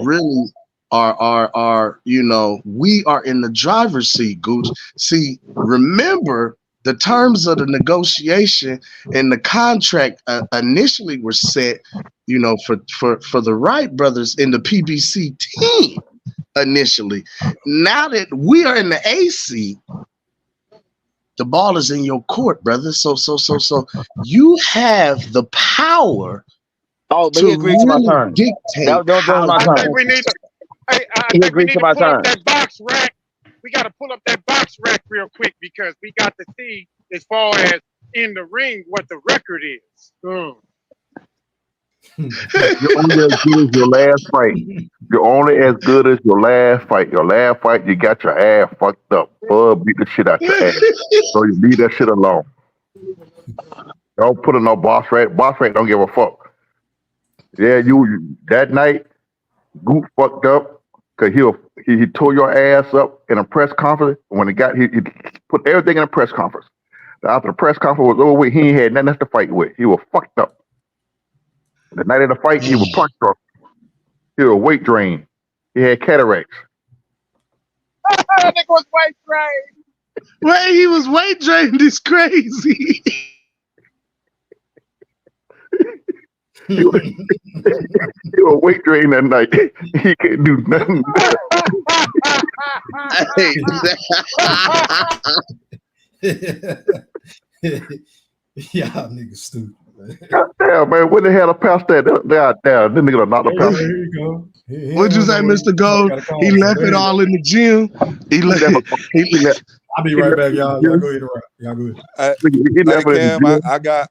are you know, we are in the driver's seat, Gooch. See, remember the terms of the negotiation and the contract initially were set, you know, for the Wright brothers in the PBC team initially. Now that we are in the AC, the ball is in your court, brother. So you have the power. Oh, but he agreed to my terms. Dictate. I think we need to. I think we need to pull up that box rack. We got to pull up that box rack real quick because we got to see as far as in the ring what the record is. You're only as good as your last fight. You're only as good as your last fight. Your last fight, you got your ass fucked up. Bud beat the shit out your ass. So you leave that shit alone. Don't put in no boss rate. Boss rate don't give a fuck. Yeah, you that night, Goop fucked up because he tore your ass up in a press conference. When he put everything in a press conference. After the press conference was over with, he ain't had nothing else to fight with. He was fucked up. The night of the fight, he was punched up. He was a weight drain. He had cataracts. That nigga was weight drained. Wait, he was weight drained. It's crazy. He was weight drained that night. He couldn't do nothing. Yeah, nigga stupid. God damn, man. When the hell I passed that? Damn, this nigga done knocked the pass. There you go. What'd you say, Mr. Gold? He left it all in the gym. He left. I'll be right back, y'all. Y'all go ahead. Y'all go ahead. I got.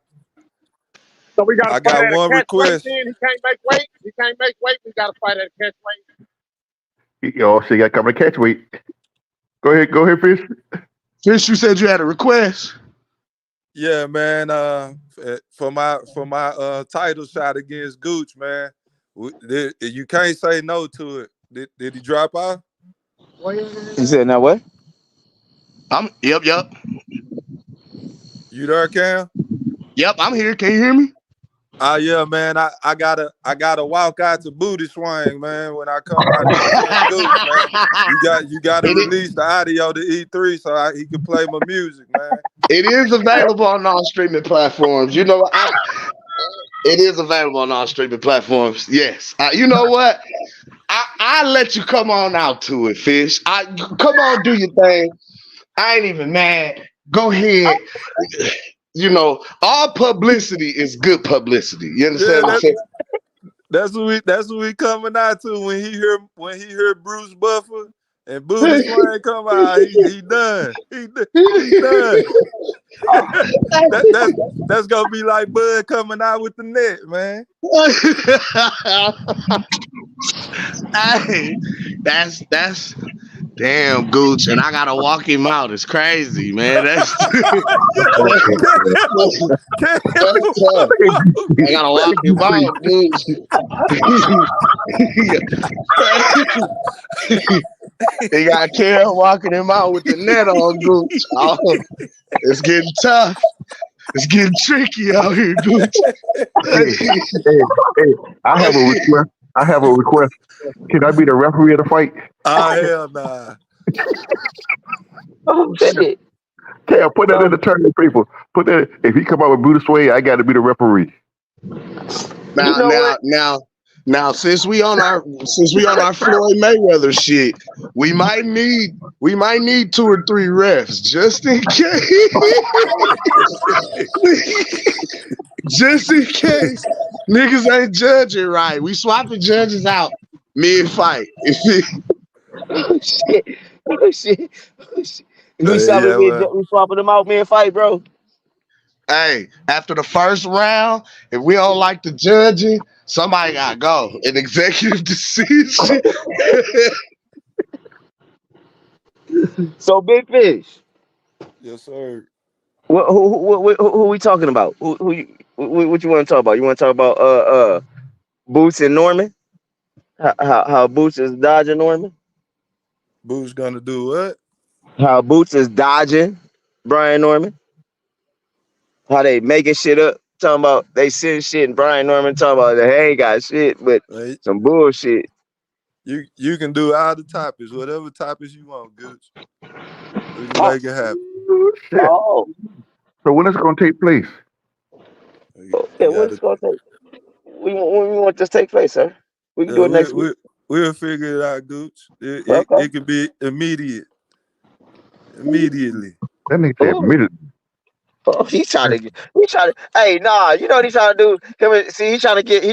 So we got. I got one request. He can't make weight. We got to fight at a catch weight. Yo, so you got to come to catch weight. Go ahead, Fish. Fish, you said you had a request. Yeah, man. For my title shot against Gooch, man. You can't say no to it. Did he drop out? He said, "Now what?" Yep. You there, Cam? Yep, I'm here. Can you hear me? Yeah, man. I gotta walk out to booty swing, man. When I come out against Gooch, man. You gotta release the audio to E3 so he can play my music, man. It is available on all streaming platforms. You know, it is available on all streaming platforms. Yes. You know what? I let you come on out to it, Fish. Come on, do your thing. I ain't even mad. Go ahead. You know, all publicity is good publicity. You understand what I'm saying? That's what we coming out to when he heard Bruce Buffer and Booty Swing come out. He done. He done. That's gonna be like Bud coming out with the net, man. Hey, that's damn Gooch, and I gotta walk him out. It's crazy, man. That's tough. I gotta walk him out, Gooch. He got Karen walking him out with the net on, Gooch. Oh, it's getting tough. It's getting tricky out here, Gooch. Hey, I have a request. I have a request. Can I be the referee of the fight? Oh hell nah. Oh shit. Yeah, put that in the tournament, people. Put that. If he come out with Brutus Sway, I got to be the referee. Now, You know what? now, since we on our Floyd Mayweather shit, we might need 2 or 3 refs just in case. Just in case niggas ain't judging right. We swapping judges out mid fight. Oh shit. Oh shit. Oh, shit. We Yeah, well, swapping them out, man. Fight, bro. Hey, after the first round, if we don't like the judging, somebody gotta go. An executive decision. So Big Fish. yes, sir. Who we talking about? What you want to talk about? You want to talk about Boots and Norman? How Boots is dodging Norman? Boo's gonna do what? How Boots is dodging Brian Norman? How they making shit up? Talking about they send shit and Brian Norman talking about they ain't got shit, but Hey, some bullshit. you can do all the topics, whatever topics you want, Gooch. We can make it happen. Oh, shit. Oh, So when is it going to take place? okay. What's gonna take? When we want this to take place, sir? We can do it next week. We'll figure it out, Gooch. Okay. It could be immediately. That nigga said Ooh. minute. Oh, he trying to. Hey, nah. You know what he's trying to do? See, he's trying to get.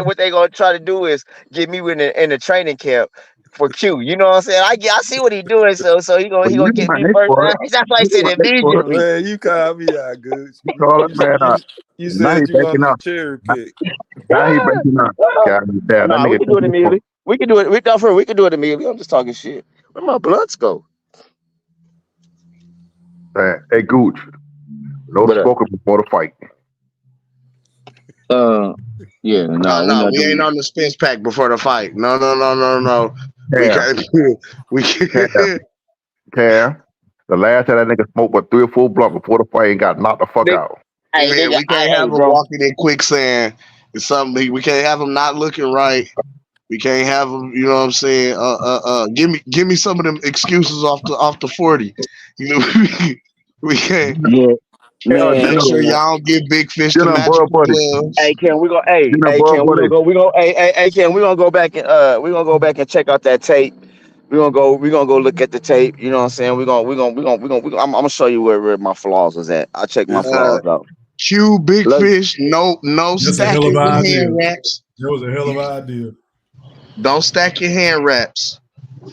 What they gonna try to do is get me in the training camp for Q. You know what I'm saying? I see what he doing. So he gonna get me first. That's why I said immediately. Man, you call me out, Gooch. You call that man out. You Now said he you want backing to up. cherry pick. Now he backing up. God damn, that Nah, we nigga can do it immediately. We can do it. We can do it immediately. I'm just talking shit. Where my bloods go? Hey, Gooch. No spoken before the fight. Yeah, No, we ain't on the Spence pack before the fight. No. Yeah. We can't. Cam, the last time that nigga smoked but 3 or 4 blunts before the fight and got knocked the fuck out. Hey, Man, nigga, we can't have him walking in quicksand. It's something we can't have him not looking right. We can't have him, you know what I'm saying? Give me some of them excuses off the 40. You know, we can't. Yeah. Man, make sure Man. y'all don't give Big Fish Get the on, magical buddy. gloves. Hey, Ken, we gonna go back and check out that tape. We're gonna go look at the tape. You know what I'm saying? I'm gonna show you where my flaws was at. I check my flaws out. Cue Big Fish. No That's a hell of stacking an your idea. hand wraps. That was a hell of an idea. Don't stack your hand wraps,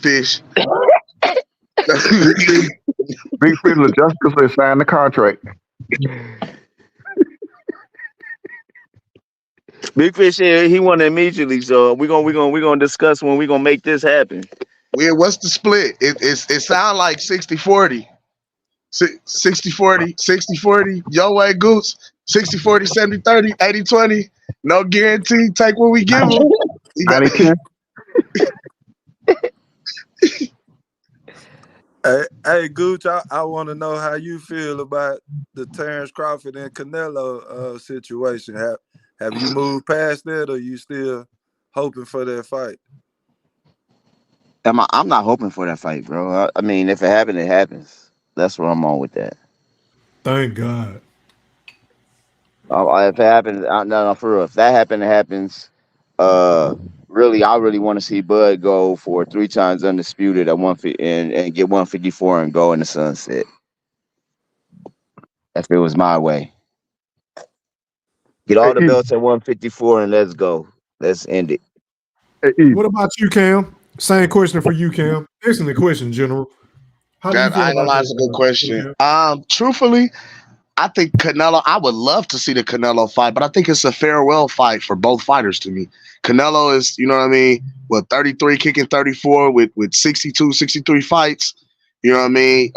Fish. Big Fish adjusters they signed the contract. Big Fish here, he won immediately, so we're gonna discuss when we're gonna make this happen. What's the split? It sounds like 60-40. 60-40, 60-40, your way, Goose. 60-40, 70-30, 80-20. No guarantee. Take what we give them. 90-10. Hey, Gooch, I want to know how you feel about the Terence Crawford and Canelo situation. Have you moved past that, or you still hoping for that fight? I'm not hoping for that fight, bro. I mean, if it happens, it happens. That's where I'm on with that. Thank God. If it happens, no, for real. If that happens, it happens. Really, I really want to see Bud go for 3 times undisputed at 150 and get 154 and go in the sunset. If it was my way, get all the belts at 154 and let's go. Let's end it. What about you, Cam? Same question for you, Cam. Excellent question, General. How do you feel I ain't gonna lie, it's a good question. Truthfully, I think Canelo, I would love to see the Canelo fight, but I think it's a farewell fight for both fighters to me. Canelo is, you know what I mean, 33 kicking 34 with 62, 63 fights. You know what I mean?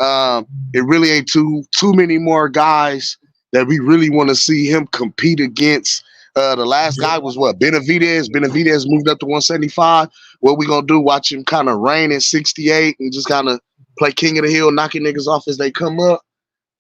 It really ain't too many more guys that we really want to see him compete against. The last guy was Benavidez. Benavidez moved up to 175. What we gonna do? Watch him kind of reign at 68 and just kind of play king of the hill, knocking niggas off as they come up.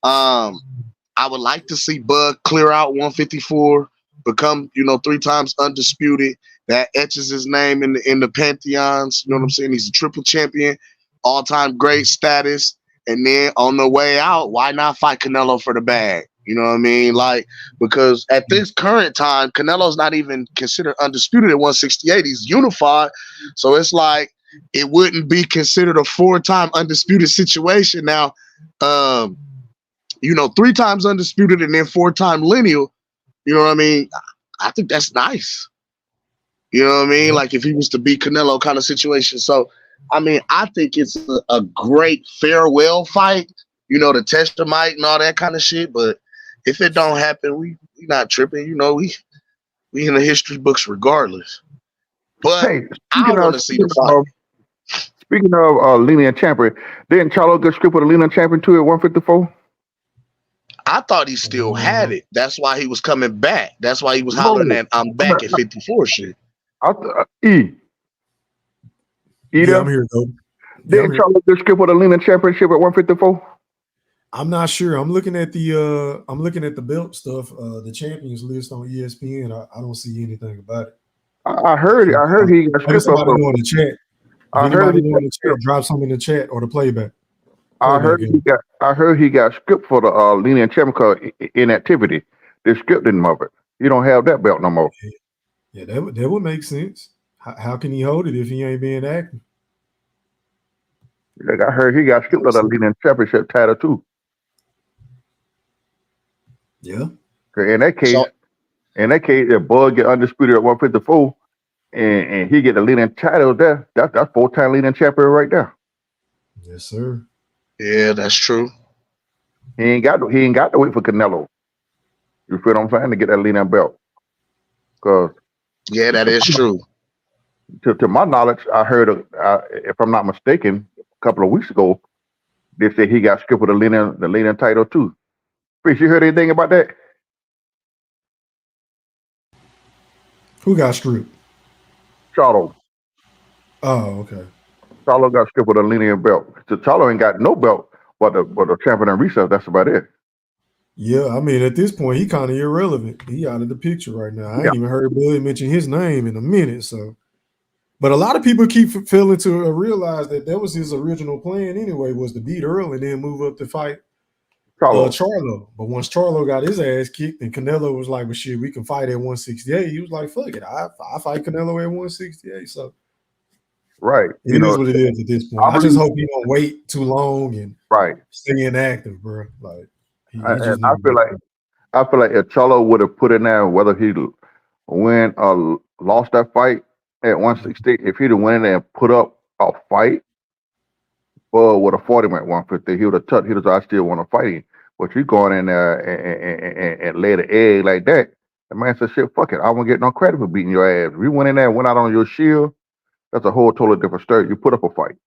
I would like to see Bud clear out 154. become, 3 times undisputed. That etches his name in the pantheons. You know what I'm saying? He's a triple champion, all-time great status. And then on the way out, why not fight Canelo for the bag? You know what I mean? Like, because at this current time, Canelo's not even considered undisputed at 168. He's unified. So it's like it wouldn't be considered a 4-time undisputed situation. Now, 3 times undisputed and then 4-time lineal. You know what I mean? I think that's nice. You know what I mean? Like if he was to beat Canelo kind of situation. So, I mean, I think it's a great farewell fight, to test the mic and all that kind of shit. But if it don't happen, we not tripping. We in the history books regardless. But Hey, I want to see the fight. Speaking of linear champion, didn't Charlo get stripped with a linear champion too at 154? I thought he still had it. That's why he was coming back. That's why he was hollering that I'm back at 54 shit. Yeah, I'm here though. Didn't Charlo get stripped with a linear championship at 154? I'm not sure. I'm looking at the belt stuff, the champions list on ESPN. I don't see anything about it. I heard he got stripped. Somebody know in the chat. Anybody know in the chat, drop something in the chat or the playback. I heard he got stripped for the linear champion inactivity. They stripped him of it. You don't have that belt no more. Yeah, that would make sense. How can he hold it if he ain't being active? Like I heard he got stripped of the linear championship title too. Yeah. In that case, if Bud get undisputed at 154 and he get the linear title there, that's 4-time linear champion right there. Yes, sir. Yeah, that's true. He ain't got to wait for Canelo. You feel what I'm saying? To get that linear belt. Cause yeah, that is true. To my knowledge, I heard, if I'm not mistaken, a couple of weeks ago, they said he got stripped with the linear title too. Chris, you heard anything about that? Who got stripped? Charlo. Oh, okay. Charlo got stripped with a linear belt. So Charlo ain't got no belt, but the champion and recess. That's about it. Yeah, I mean, at this point, he kind of irrelevant. He out of the picture right now. I ain't even heard Bud mention his name in a minute. So, but a lot of people keep failing to realize that was his original plan anyway, was to beat Earl and then move up to fight Charlo. But once Charlo got his ass kicked and Canelo was like, well, shit, we can fight at 168. He was like, fuck it, I fight Canelo at 168. So, right, it is what it is at this point. I just hope he don't wait too long and stay inactive, bro. Like, I feel like if Charlo would have put in there, whether he win or lost that fight at 160, if he'd have went in there and put up a fight, Bud would have fought him at 150. He would have touched. He was, I still want to fight him. But you going in there and lay the egg like that, the man said, shit, fuck it. I won't get no credit for beating your ass. If you went in there and went out on your shield, that's a whole totally different story. You put up a fight.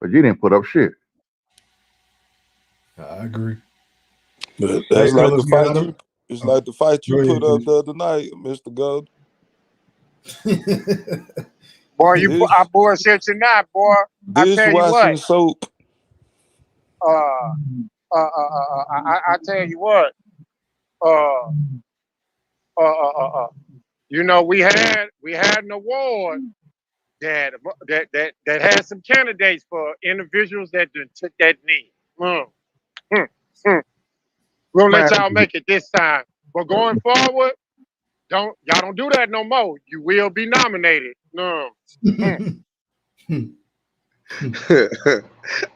But you didn't put up shit. I agree. But that's like the fight it's like the fight you put up the other night, Mr. Gold. Boy, I bullshit you not, boy. I tell you what. Soap. I tell you what. We had an award that had some candidates for individuals that took that knee. We'll let y'all make it this time. But going forward, y'all don't do that no more. You will be nominated. No.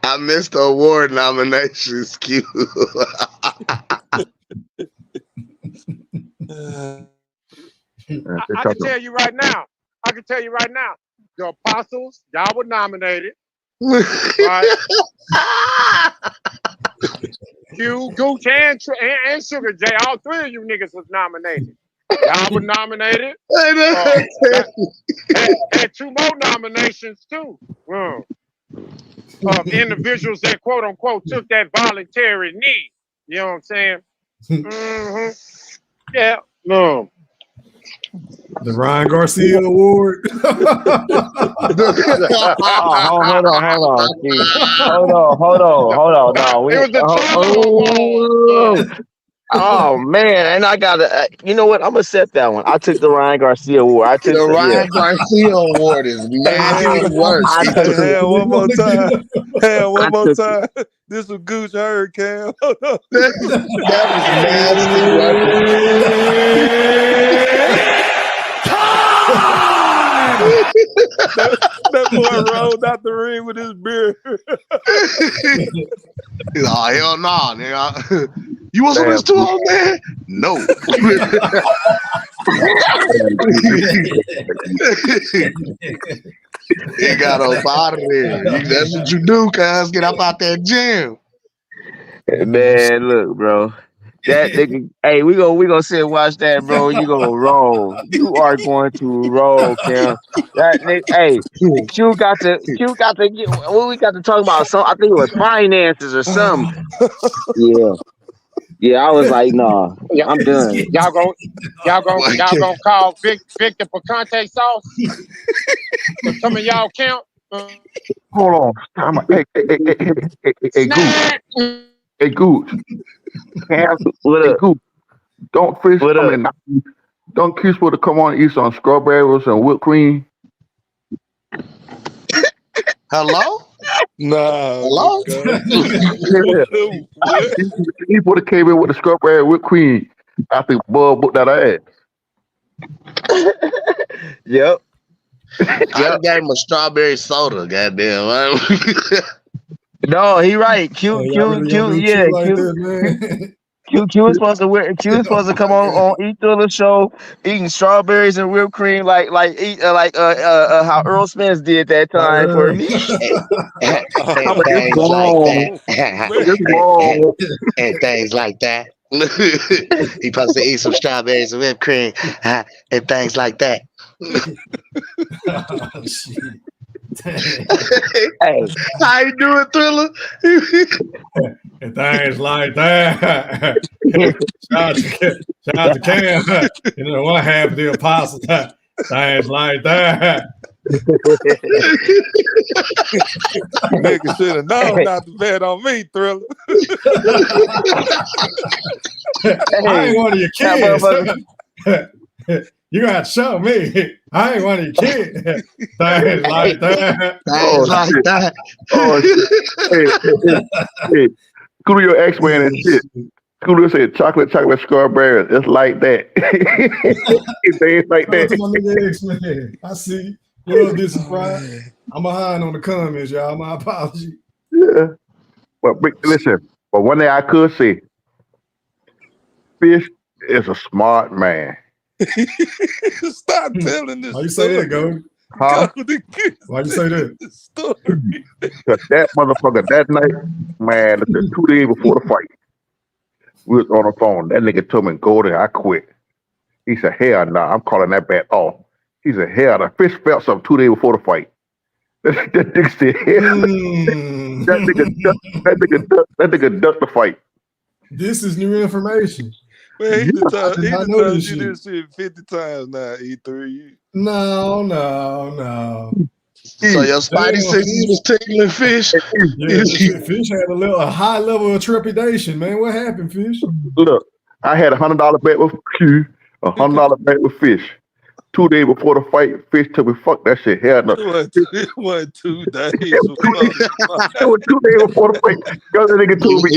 I missed the award nominations, Q. I can tell you right now. The Apostles, y'all were nominated. Right? Q, Gooch, and Sugar J, all 3 of you niggas was nominated. Y'all were nominated. Had 2 more nominations too. Of individuals that quote unquote took that voluntary knee. You know what I'm saying? Yeah. No. The Ryan Garcia Award. Hold on. No, it was the Oh man, and I got to. You know what? I'm gonna set that one. I took the Ryan Garcia award. I took The the Ryan Garcia award is nasty work. I Hey, took hand one more time. Hand one I more took time. This was Gooch heard, Cam. That was nasty that boy rolled out the ring with his beer. Oh, hell no, nigga. You want some of this too, old man? No. He got up out of there. That's what you do, cuz. Get up out that gym. Man, look, bro. That nigga, hey, we gonna sit and watch that, bro. You gonna roll. You are going to roll, Cam. That nigga, hey, Q got to get what we got to talk about. Some I think it was finances or something. Yeah. Yeah, I was like, nah, I'm done. Y'all gonna call Victor Picante sauce? So some of y'all count. Hold on. Hey, Gooch. Hey, Gooch. Cam, hey, Gooch. Don't fish. Don't Q supposed to come on and eat some strawberries and whipped cream. Hello? Nah. Hello? He would have came in with the strawberry whipped cream. I think Bub booked that ass. Yep. I gave him a strawberry soda, goddamn. No, he right. Q, yeah, Q was supposed to come on Eat Thriller show eating strawberries and whipped cream like how Earl Spence did that time for me. And things like that. He supposed to eat some strawberries and whipped cream and things like that. Oh, shit. Hey, how you doing, Thriller? And things like that. Shout out to Cam. You know, one half of the apostle. Things like that. Nigga should have known not to bet on me, Thriller. I ain't one of your kids. You gotta show me. I ain't one of your kids. Things like that. Things like that. Hey, go to your X-Man and shit. Scooter said chocolate strawberries. It's like that. It's like that. I see. You're disappointed. I'm behind on the comments, y'all. My apology. Yeah. But listen, but one thing I could say, Fish is a smart man. Stop telling this. Why you say that, Goldie? Huh? Why you say that? That motherfucker that night, man, 2 days before the fight, we was on the phone. That nigga told me, Goldie, I quit. He said, hell nah, I'm calling that bet off. He said, hell, the Fish felt something 2 days before the fight. That nigga said, hell. That nigga ducked the fight. This is new information. Man, he told you this this shit 50 times now, E3. No. So your spidey senses was tickling, Fish? Yeah, Fish had a high level of trepidation, man. What happened, Fish? Look, I had $100 bet with Q, $100 bet with Fish. 2 days before the fight, Fish told me, fuck that shit. Hell no. It wasn't 2 days. It was 2 days before the fight. The nigga told me.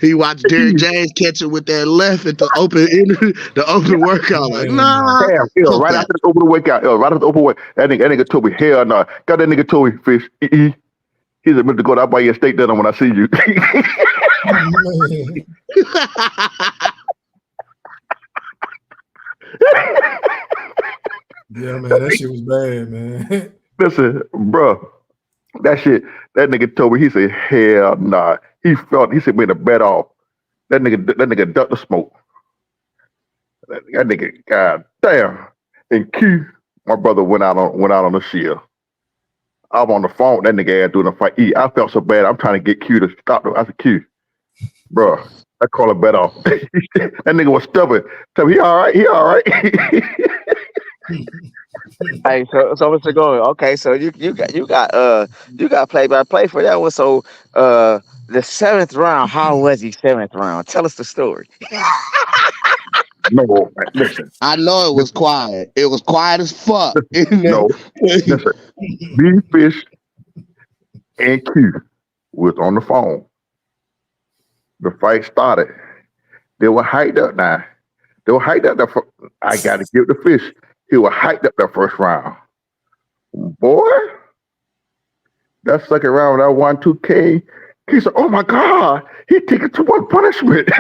He watched Derrick James catch it with that left at the open workout. Like, nah. Damn, right after the open workout. Right after the open workout. That nigga told me, hell no. Got that nigga told me, Fish. He said, "Mr. Gold, I'll buy you a steak dinner when I see you." Yeah, man, that shit was bad, man. Listen, bro, that nigga told me, he said, hell nah. He said, made a bet off. That nigga ducked the smoke. That nigga, god damn. And Q, my brother went out on the shield. I'm on the phone, that nigga ass doing a fight. I felt so bad, I'm trying to get Q to stop him. I said, Q, bro, I call a bet off. That nigga was stubborn. Tell me, he all right. Hey, so Mr. Gold, okay, so you got play by play for that one. So The 7th round. How was he 7th round? Tell us the story. No, listen. I know it was quiet. It was quiet as fuck. No, listen. Me, Fish, and Q was on the phone. The fight started. They were hyped up now. They were hyped up. I got to give the Fish. He was hyped up that first round. Boy, that second round, that 1-2K. He said, "Oh my God, he taking too much punishment."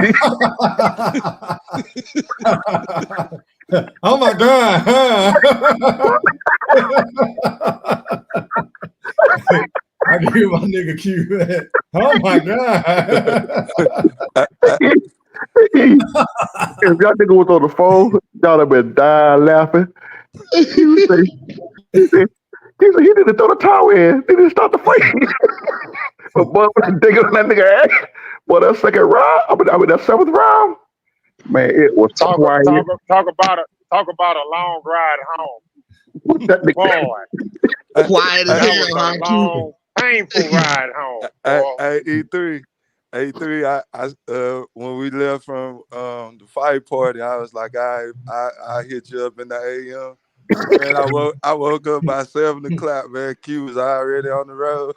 Oh my God. I can hear my nigga Q. Oh my God. If y'all nigga was on the phone, y'all have been dying laughing. He said, he didn't throw the towel in. He didn't start the fight. But boy, was digging on that nigga ass. Boy, that second round, I mean that 7th round, man, it was talk quiet. about a long ride home. Boy, quiet as hell, a long, painful ride home. Hey, E3, I when we left from the fight party, I was like, I hit you up in the AM. Man, I woke up by 7 o'clock, man. Q was already on the road.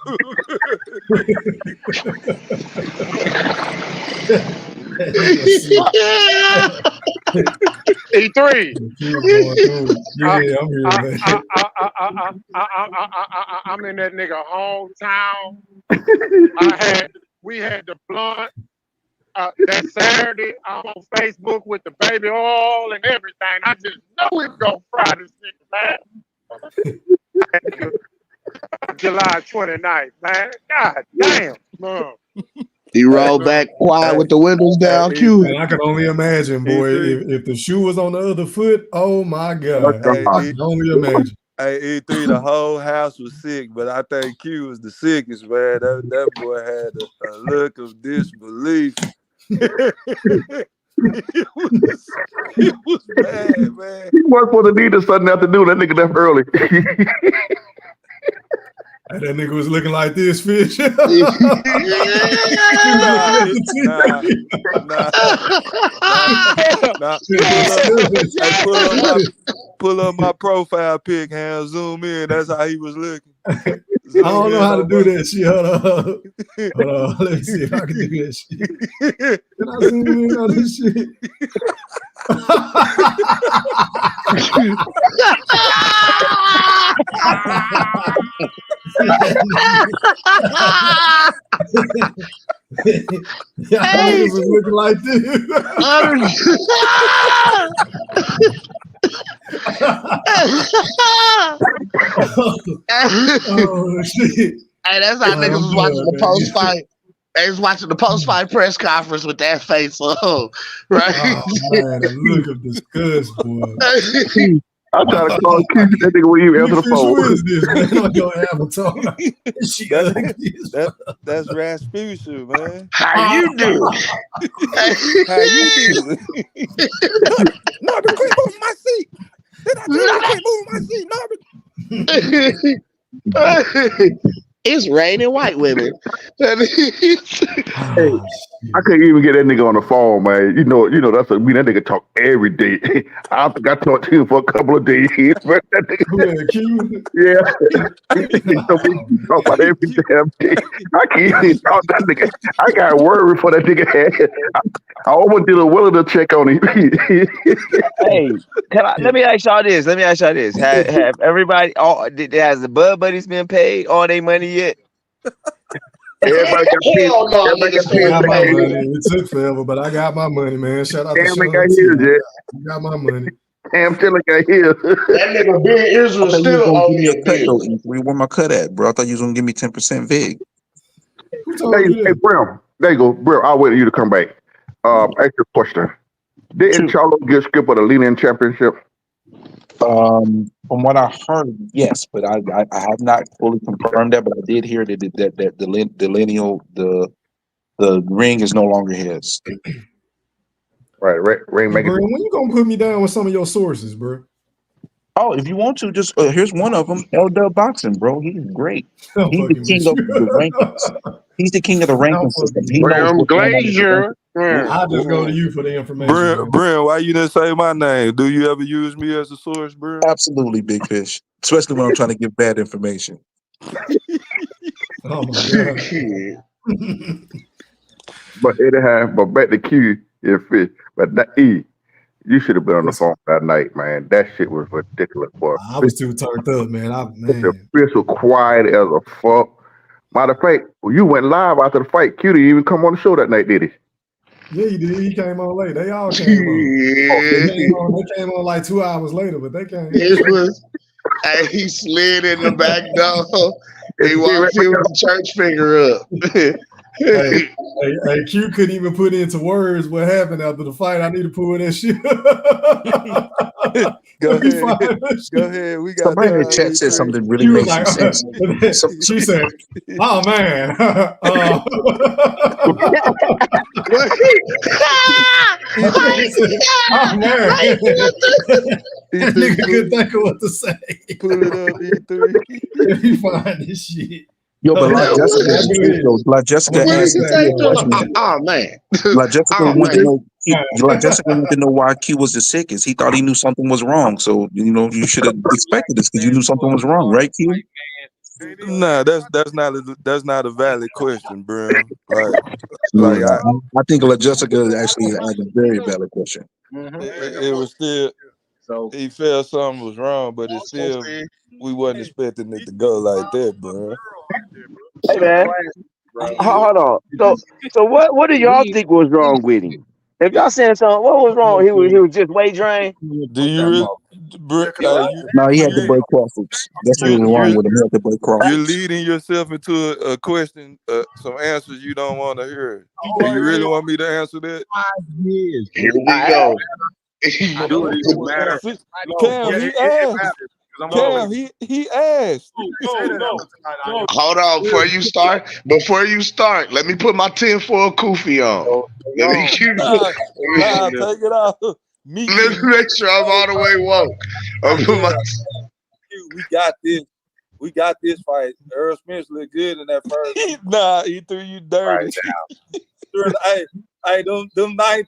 E3. Yeah, I'm here, man. I'm in that nigga hometown. We had the blunt that Saturday. I'm on Facebook with the baby oil and everything. I just know it's gonna fry this nigga, man. July 29th, man. God damn, man. He rolled back quiet with the windows down, Q. And I can only imagine, boy, if the shoe was on the other foot, oh my God. I can only imagine. Hey, E3, the whole house was sick, but I think Q was the sickest, man. That boy had a look of disbelief. It was bad, man. He wasn't supposed to need this Sunday afternoon. That nigga left early. And that nigga was looking like this, Fish. Pull up my profile pic, hand zoom in. That's how he was looking. I don't know how to do that shit. Hold on. Let me see if I can do that shit. Can I zoom in on this shit? Niggas was looking like this. Oh shit! Hey, that's how niggas was watching the post fight. They was watching the post fight press conference with that face on, right? Oh man, a look of disgust, boy. I try to call Q, that nigga wouldn't even answer the phone. Who is this, man? On your avatar. That's Rasputin, man. How you do? How you do? Norbert, quit moving my seat. Did I tell you quit moving my seat, Norbert? It's raining white women. Hey, I couldn't even get that nigga on the phone, man. You know that's that nigga talk every day. I think I talked to him for a couple of days. But that nigga, yeah, he talk about every damn day. I can't even talk that nigga. I got worried for that nigga. I almost did a willing to check on him. Hey, let me ask y'all this. Have everybody? Has the Bud Buddies been paid all their money yet? Everybody got paid. It took forever, but I got my money, man. Shout out to Sean. I got my money. Damn, still got here. That nigga Ben Israel still owe me a bill. Where my cut at, bro? I thought you was gonna give me 10% vig. Hey, Brim. There you go, Brim. I'll wait for you to come back. Ask your question. Didn't Charlo get skipped for the Lean-In Championship? From what I heard, yes, but I have not fully confirmed that. But I did hear that the ring is no longer his. Right. Ring making. Bro, when you gonna put me down with some of your sources, bro? Oh, if you want to, just here's one of them. L Boxing, bro. He's great. He's the king of the rankings. He's the king of the ranking system. He knows Brim what's going on with the Glazier. ranking. I'll just go to you for the information. Brent, why you didn't say my name? Do you ever use me as a source, Brent? Absolutely, big fish. Especially when I'm trying to give bad information. Oh my god. But anyhow, but back to Q, yeah, fish. But that E, you should have been on the phone that night, man. That shit was ridiculous, boy. I was too turned up, man. The fish was quiet as a fuck. Matter of fact, you went live after the fight. Q didn't even come on the show that night, did he? Yeah, he did. He came on late. They all came on. They came on like 2 hours later, but they came. It was. Hey, he slid in the back door. He walked in with the church finger up. Hey, Q couldn't even put into words what happened after the fight. I need to pull that shit. Go ahead. We got somebody in the chat said something really makes some sense. She said, "Oh man." Oh man. That nigga couldn't think of what to say. Pull it up, E3. If you find this shit. Yo, but like Jessica asked a question. Oh man. Like Jessica wanted to know why Q was the sickest. He thought he knew something was wrong. So you should have expected this because you knew something was wrong, right, Q? Nah, that's not a valid question, bro. I think Jessica actually had a very valid question. It was still. So he felt something was wrong, but it's still we wasn't expecting it to go like that, bro. Hey man, hold on. So what do y'all think was wrong with him? If y'all saying something, what was wrong? He was just weight drained. Do you really? No, he had to break Crawfords. That's what was wrong with him. He had to break Crawfords. You're leading yourself into a question, some answers you don't want to hear. Do you really want me to answer that? 5 years. Here we go. Cam, he asked. Hold on, before you start, let me put my tinfoil kufi on. Let me take it off. Let me make sure I'm all the way woke. We got this fight. Earl Smith looked good in that first. Nah, E3, you dirty. Hey, them 19.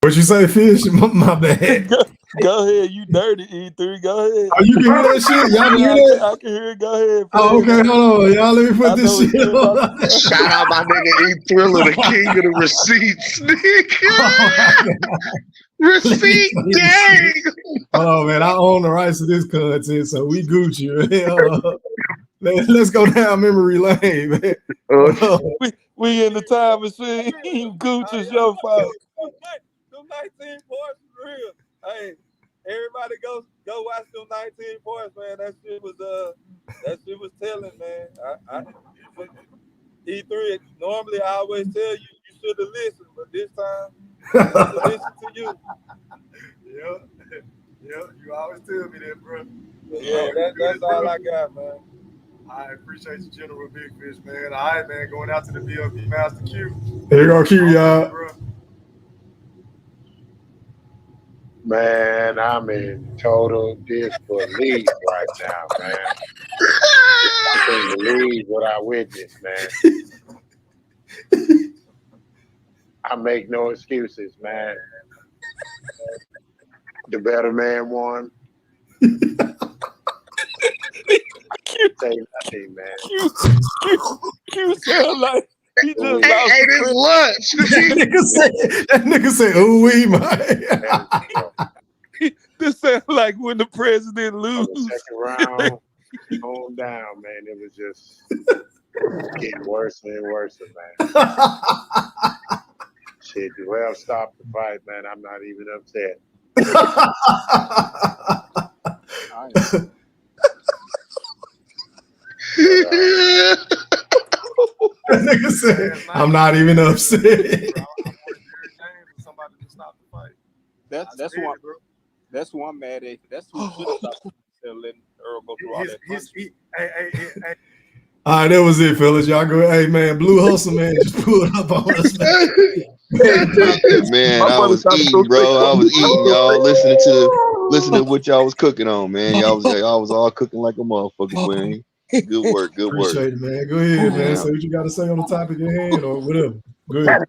What you say, Fish? My bad. Go ahead, you dirty E3. Go ahead. Oh, you can hear that shit? Y'all can hear that? I can hear it. Go ahead. Oh, okay, hold on. Y'all let me put this shit on. Shout out my nigga E Thriller, the king of the receipts, nigga. Receipt gang. Hold on, man. I own the rights to this content, so we Gucci. Let's go down memory lane, man. We in the time machine. Gucci's your fault. Them 19 points for real. Hey, everybody go watch them 19 points, man. That shit was telling, man. E3, normally I always tell you should have listened, but this time I listen to you. Yeah, you always tell me that, bro. Yeah, that's all I got, man. I appreciate you, General Big Fish, man. All right, man, going out to the BLP Master Q. Here you go, Q, y'all. Man, I'm in total disbelief right now, man. I can't believe what I witnessed, man. I make no excuses, man. The better man won. I can't say nothing, man. Q sound like he just lost his lunch. That nigga said, "Ooh wee, man." This sound like when the president loses. Second round, on down, man. It was just getting worse and worse, man. Shit, well, stop the fight, man. I'm not even upset. That nigga said, "I'm not even upset." That's who I'm mad at. That's who should have stopped letting Earl go through all that. Hey. All right, that was it, fellas. Y'all go. Hey, man, Blue Hustle, man, just pulled up on us. Man, I was eating, bro. I was eating, y'all. Listening to what y'all was cooking on, man. Y'all was all cooking like a motherfucker, man. Good work. Good work. Appreciate it, man. Go ahead, man. Yeah. Say what you got to say on the topic at hand or whatever. Go ahead.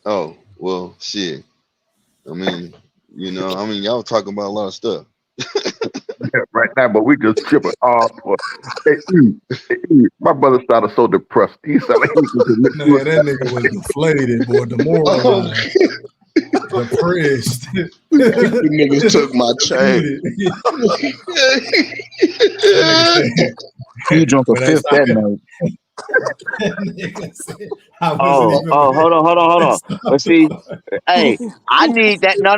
Oh, well, shit. I mean, y'all talking about a lot of stuff. Yeah, right now, but we just tripping off. My brother started so depressed. He said like he was Man, that nigga was deflated, boy, demoralized, depressed. You niggas took my chain. He drunk a fifth that night. Hold on. But see, hey, I need that. No.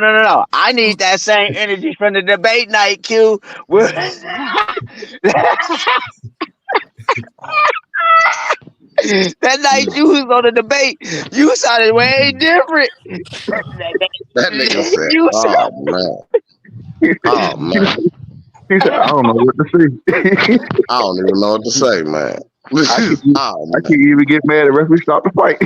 I need that same energy from the debate night, Q. That night you was on the debate, you sounded way different. That nigga said, You "Oh man, oh man." He said, I don't know what to say. I don't even know what to say, man. I can't even get mad at referee stop the fight.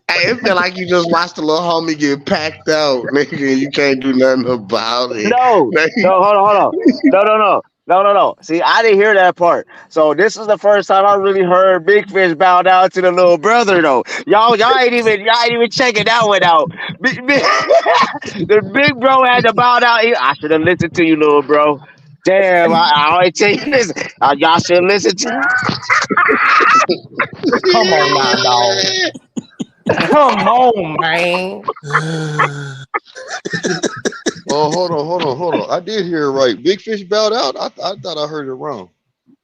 Hey, it feel like you just watched a little homie get packed out, nigga, and you can't do nothing about it. No, hold on. No. See, I didn't hear that part. So this is the first time I really heard Big Fish bow down to the little brother, though. Y'all ain't even checking that one out. The big bro had to bow down. I should have listened to you, little bro. Damn, I always tell you this. Y'all should listen to. Come on now, dog. Come on, man. Oh, hold on. I did hear it right. Big Fish bowed out. I thought I heard it wrong.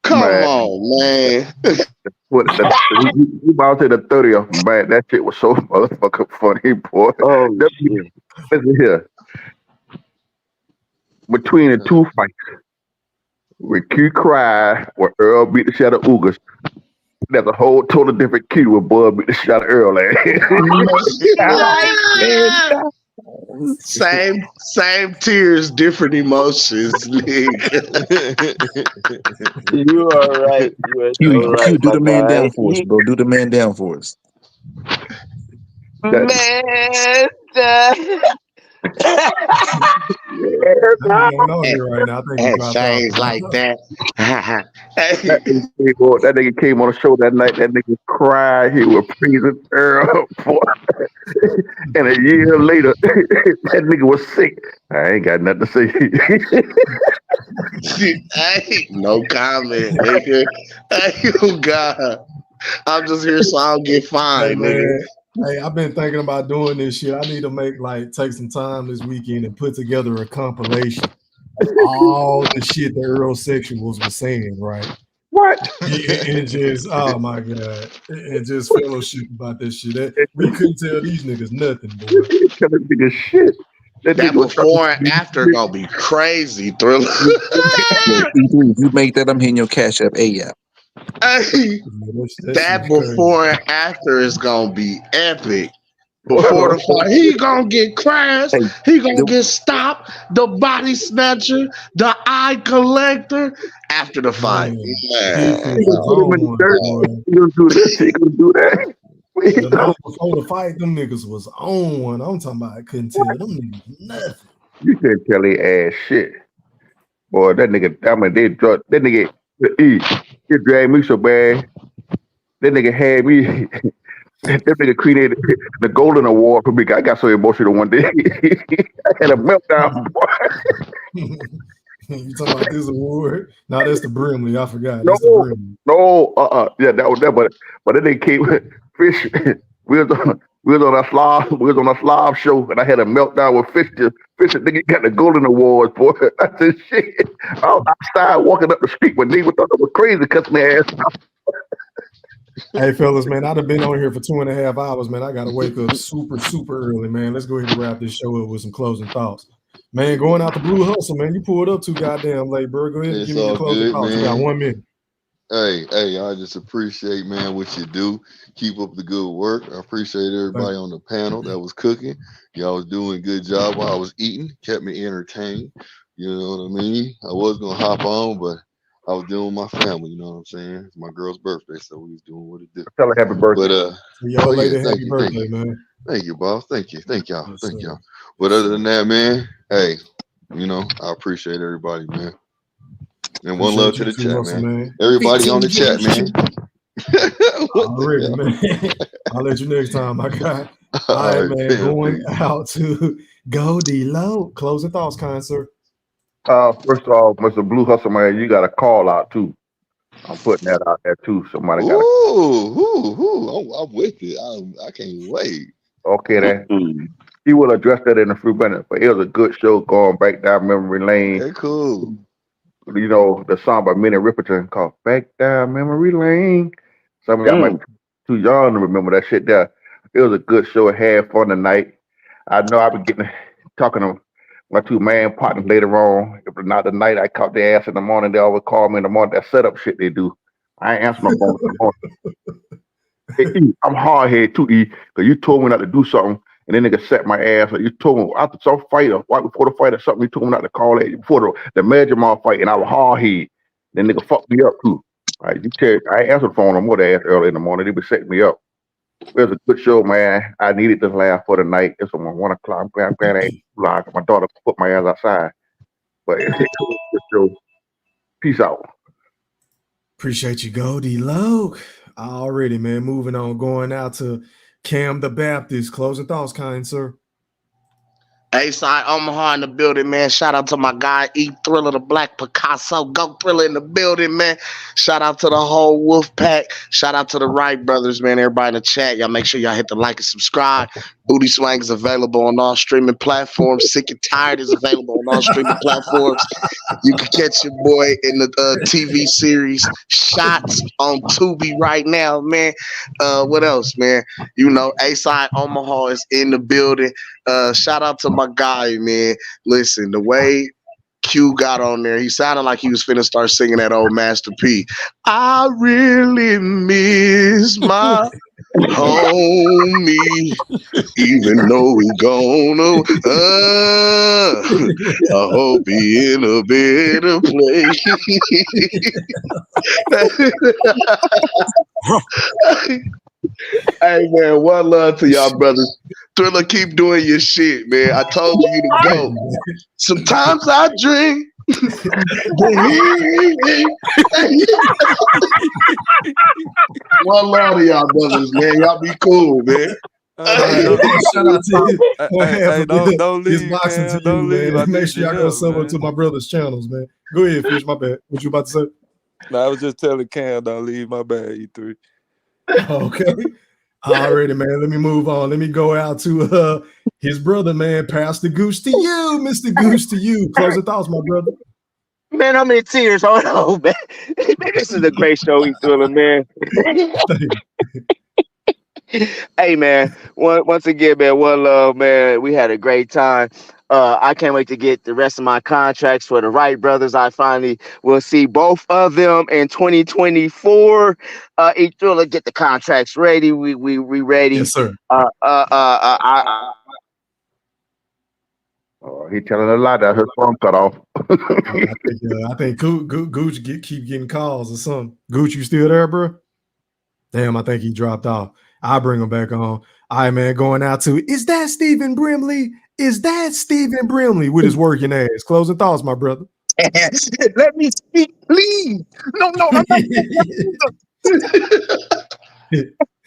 Come on, man. You about to the 30th, man. That shit was so motherfucking funny, boy. Oh, listen here. Between the two fights, with Q cry, where Earl beat the shit out of Ugas, that's a whole total different Q where Bud beat the shit out of Earl. Same tears, different emotions. You are right. You do the man down for us, bro. Do the man down for us. Man, things like that. That nigga came on the show that night. That nigga cried. He was praising Earl. And a year later, that nigga was sick. I ain't got nothing to say. Hey, no comment, nigga. Hey, oh God. I'm just here so I don't get fined, nigga. Hey, I've been thinking about doing this shit. I need to take some time this weekend and put together a compilation of all the shit the Earl Sexuals were saying, right? What? And just, oh my God. And just fellowship about this shit. We couldn't tell these niggas nothing, boy. Tell this nigga shit. That before and after gonna be crazy, Thriller. If you make that, I'm hitting your cash up. Hey, yeah. Hey, that before and after is gonna be epic. Before the fight, he gonna get crashed. He gonna get stopped. The body snatcher, the eye collector. After the fight, man. He gonna do this. He gonna do that. The night before the fight, them niggas was on one. I'm talking about I couldn't tell them niggas nothing. You couldn't tell their ass shit. Boy, that nigga, I mean, that nigga, he dragged me so bad. That nigga had me. That nigga created the Golden Award for me. I got so emotional one day. I had a meltdown. You talking about this award? No, that's the Brimley. I forgot. Yeah, that was that. But then they came Fish. We was on a Slav show, and I had a meltdown with Fish. Fish, nigga got the Golden Awards, boy. I said, shit. I was outside walking up the street when niggas thought I was crazy, cussing their ass out. Hey, fellas, man, I'd have been on here for 2.5 hours, man. I got to wake up super early, man. Let's go ahead and wrap this show up with some closing thoughts. Man, going out the Blue Hustle, man. You pulled up too goddamn late, bro. Go ahead and give me your closing thoughts. You got 1 minute. Hey, I just appreciate, man, what you do. Keep up the good work. I appreciate everybody on the panel that was cooking. Y'all was doing a good job while I was eating. Kept me entertained. You know what I mean? I was going to hop on, but I was dealing with my family, you know what I'm saying? It's my girl's birthday, so we was doing what it did. Tell her happy birthday. But happy birthday, man. Thank you, boss. Thank y'all. But other than that, man, hey, You know, I appreciate everybody, man. And one Appreciate love to you the too, chat, Russell, man. man. Everybody on the chat, man. Already, man. I'll let you next time, my guy. All right, man. man, Going peace. out to Goldie Low. Closing thoughts, kind sir. First off, Mr. Blue Hustle Man, you got a call out too. I'm putting that out there too. Somebody got a I'm with it. I can't wait. okay there. He will address that in a few minutes, but it was a good show going back down memory lane. Okay, cool. You know, the song by Minnie Riperton called Back Down Memory Lane. Some of y'all might be too young to remember that shit there. It was a good show. It had fun tonight. I know I've been talking to my two man partners later on. If not tonight, I caught their ass in the morning. They always call me in the morning. That setup shit they do. I ain't answer my phone in the morning. Hey, E, I'm hard headed too, E, because you told me not to do something, and then nigga set my ass. You told me after some fight or right before the fight or something, you told me not to call it before the Major Mall fight, and I was hard headed. Then nigga fucked me up too. All right, I ain't answered the phone no more. They ass early in the morning. They been setting me up. It was a good show, man. I needed this laugh for the night. It's on 1 o'clock. I'm glad I ain't live. My daughter put my ass outside. But it's a good show. Peace out. Appreciate you, Goldie Low. Already, man. Moving on. Going out to Cam the Baptist. Closing thoughts, kind sir. Hey, side Omaha in the building, man. Shout out to my guy E Thriller, the Black Picasso. Go Thriller in the building, man. Shout out to the whole Wolf Pack. Shout out to the Wright brothers, man. Everybody in the chat. Y'all make sure y'all hit the like and subscribe. Booty Swang is available on all streaming platforms. Sick and Tired is available on all streaming platforms. You can catch your boy in the TV series Shots on Tubi right now, man. What else, man? You know, A-Side Omaha is in the building. Shout out to my guy, man. Listen, the way Q got on there, he sounded like he was finna start singing that old Master P. I really miss my homie, even though he gone. I hope he in a better place. Hey, man, one love to y'all brothers. Thriller, keep doing your shit, man. I told you to go. Sometimes I drink. One love to y'all brothers, man. Y'all be cool, man. Shout out to Don't his leave, boxing man. to Don't you, leave. man. I Make need sure your y'all go help, sub man. up to my brother's channels, man. Go ahead, Fish. My bad. What you about to say? No, I was just telling Cam, don't leave my bad, E3. Okay. Already, man. Let me move on. Let me go out to his brother, man. Pastor Goose to you, Mr. Goose to you. Closing thoughts, my brother. Man, I'm in tears. Hold on, man. This is a great show, E Thriller, man. Hey, man. Once again, man, one love, man. We had a great time. I can't wait to get the rest of my contracts for the Wright brothers. I finally will see both of them in 2024. E Thriller, get the contracts ready. We ready. Yes, sir. He telling a lie that his phone cut off. I think Gooch keep getting calls or something. Gooch, you still there, bro? Damn, I think he dropped off. I'll bring him back on. All right, man, going out to, is that Stephen Brimley? Is that Stephen Brimley with his working ass? Closing thoughts, my brother. Let me speak, please. No, I'm not.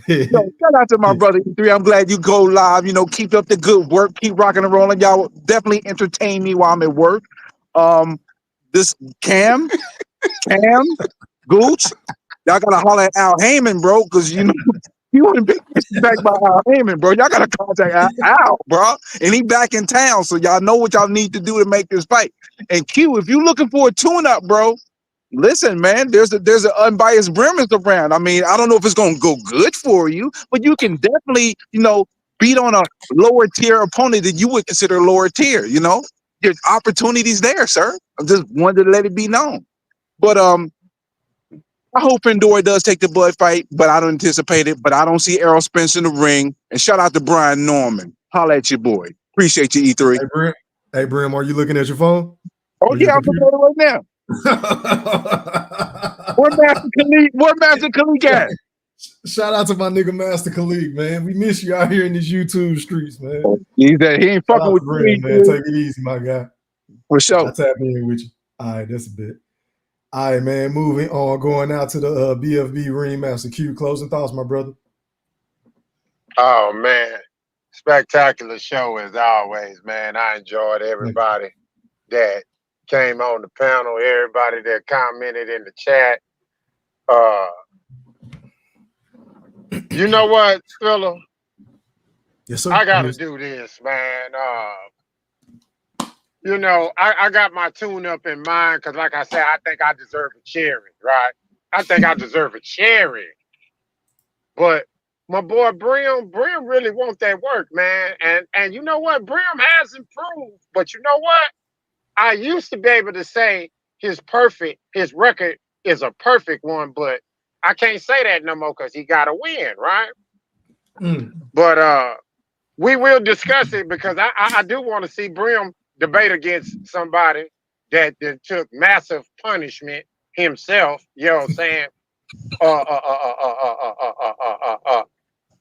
No, shout out to my brother E3. I'm glad you go live. You know, keep up the good work. Keep rocking and rolling. Y'all definitely entertain me while I'm at work. This Cam, Gooch, y'all gotta holler at Al Heyman, bro, because you know you wouldn't be back by Al Heyman, bro. Y'all gotta contact Al, bro, and he back in town, so y'all know what y'all need to do to make this fight. And Q, if you looking for a tune-up, bro, listen, man, there's an unbiased Bremer's around. I mean, I don't know if it's gonna go good for you, but you can definitely, you know, beat on a lower tier opponent that you would consider lower tier. You know, there's opportunities there, sir. I just wanted to let it be known. But I hope Fundora does take the blood fight, but I don't anticipate it. But I don't see Errol Spence in the ring. And shout out to Brian Norman. Holla at your boy. Appreciate you, E3. Hey, Brim, are you looking at your phone? Oh, yeah, I'm looking at it right now. Where Master Khalid at? Shout out to my nigga Master Khalid, man. We miss you out here in these YouTube streets, man. He ain't fucking with Brim, man. Take it easy, my guy. For sure. I'll tap in with you. All right, that's a bit. All right, man. Moving on, going out to the BFB Ringmaster Q. Closing thoughts, my brother. Oh man, spectacular show as always, man. I enjoyed everybody that came on the panel, everybody that commented in the chat. You know what, Thriller? Yes, sir. I gotta do this, man. You know, I got my tune up in mind because, like I said, I think I deserve a cherry, right? I think I deserve a cherry. But my boy Brim really wants that work, man. And you know what? Brim has improved. But you know what? I used to be able to say his record is a perfect one, but I can't say that no more because he got to win, right? But we will discuss it because I do want to see Brim debate against somebody that took massive punishment himself. You know what I'm saying?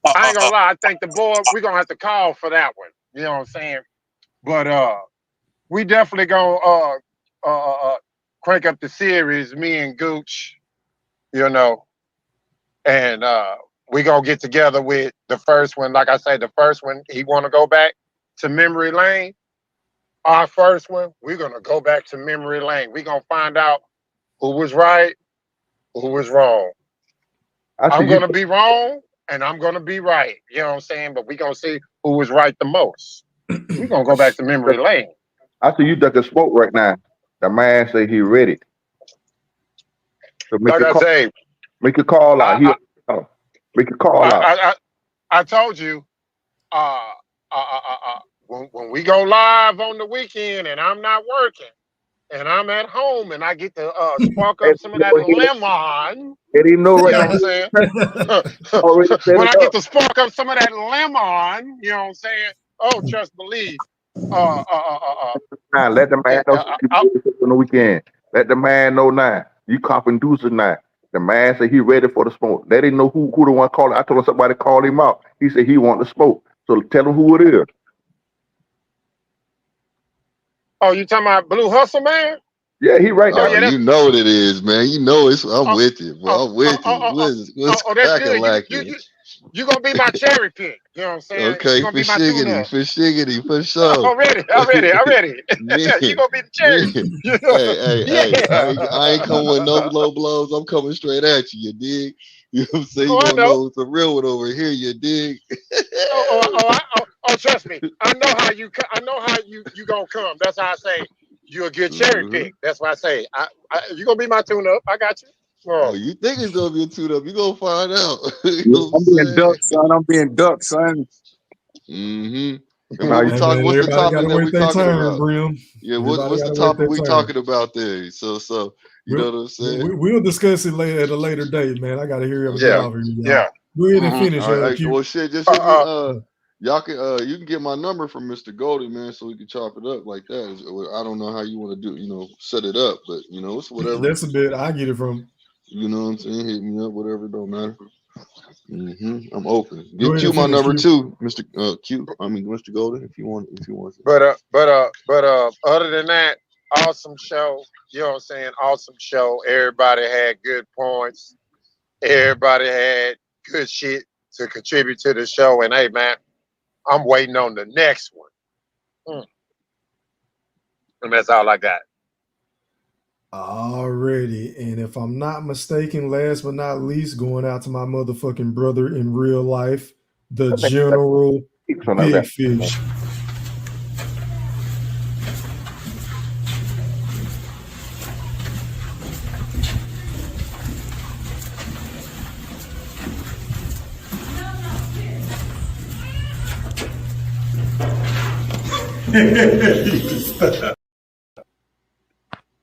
I ain't gonna lie. I think the board we're gonna have to call for that one. You know what I'm saying? But we definitely gonna crank up the series. Me and Gooch, you know, and we gonna get together with the first one. Like I said, the first one he want to go back to memory lane. Our first one, we're gonna go back to memory lane. We're gonna find out who was right, who was wrong. I'm gonna be wrong and I'm gonna be right. You know what I'm saying? But we're gonna see who was right the most. We're gonna go back to memory lane. I see you ducking smoke right now. The man say he ready. So Like I say, make a call out. Make a call out. I told you, when we go live on the weekend and I'm not working and I'm at home and I get to spark up some of that lemon. They didn't know right You know now. what I'm saying? When I get to spark up some of that lemon, you know what I'm saying? Oh, just believe. Let the man know on the weekend. Let the man know now. You copping deuces now. The man said he ready for the smoke. They didn't know who the one called. I told him somebody called him out. He said he want the smoke. So tell him who it is. Oh, you talking about Blue Hustle Man? Yeah, he right there. You know what it is, man. You know it's. I'm with you, bro. I'm with you. What's that's cracking good. You gonna be my cherry pick. You know what I'm saying? Okay, for shiggity, for sure. I'm ready. You gonna be the cherry. Hey. I ain't coming with no low blows. I'm coming straight at you. You dig? You know what I'm saying? You gonna know it's a real one over here. You dig? Trust me. I know how you gonna come. That's how I say you're a good cherry pick. That's why I say you gonna be my tune up. I got you. Oh, you think it's gonna be a tune up? You gonna find out. I'm being ducked, son. I'm being ducked, son. And what we talking? What's the topic that we talking about? Brim. Yeah, what's the topic we talking about there? So you know what I'm saying? We'll discuss it later at a later date, man. I gotta hear everything out here. Yeah. Go ahead and finish. Well, shit, just hit me. Y'all can you can get my number from Mr. Goldie, man, so we can chop it up like that. I don't know how you want to do, set it up, but it's whatever. That's a bit. I get it from. You know what I'm saying? Hit me up, whatever. It don't matter. I'm open. Give Q my number too, Mr. Mr. Golden, if you want. But other than that, awesome show. You know what I'm saying? Awesome show. Everybody had good points. Everybody had good shit to contribute to the show. And hey, man, I'm waiting on the next one. And that's all I got. Already, and if I'm not mistaken, last but not least, going out to my motherfucking brother in real life, the General Big Fish.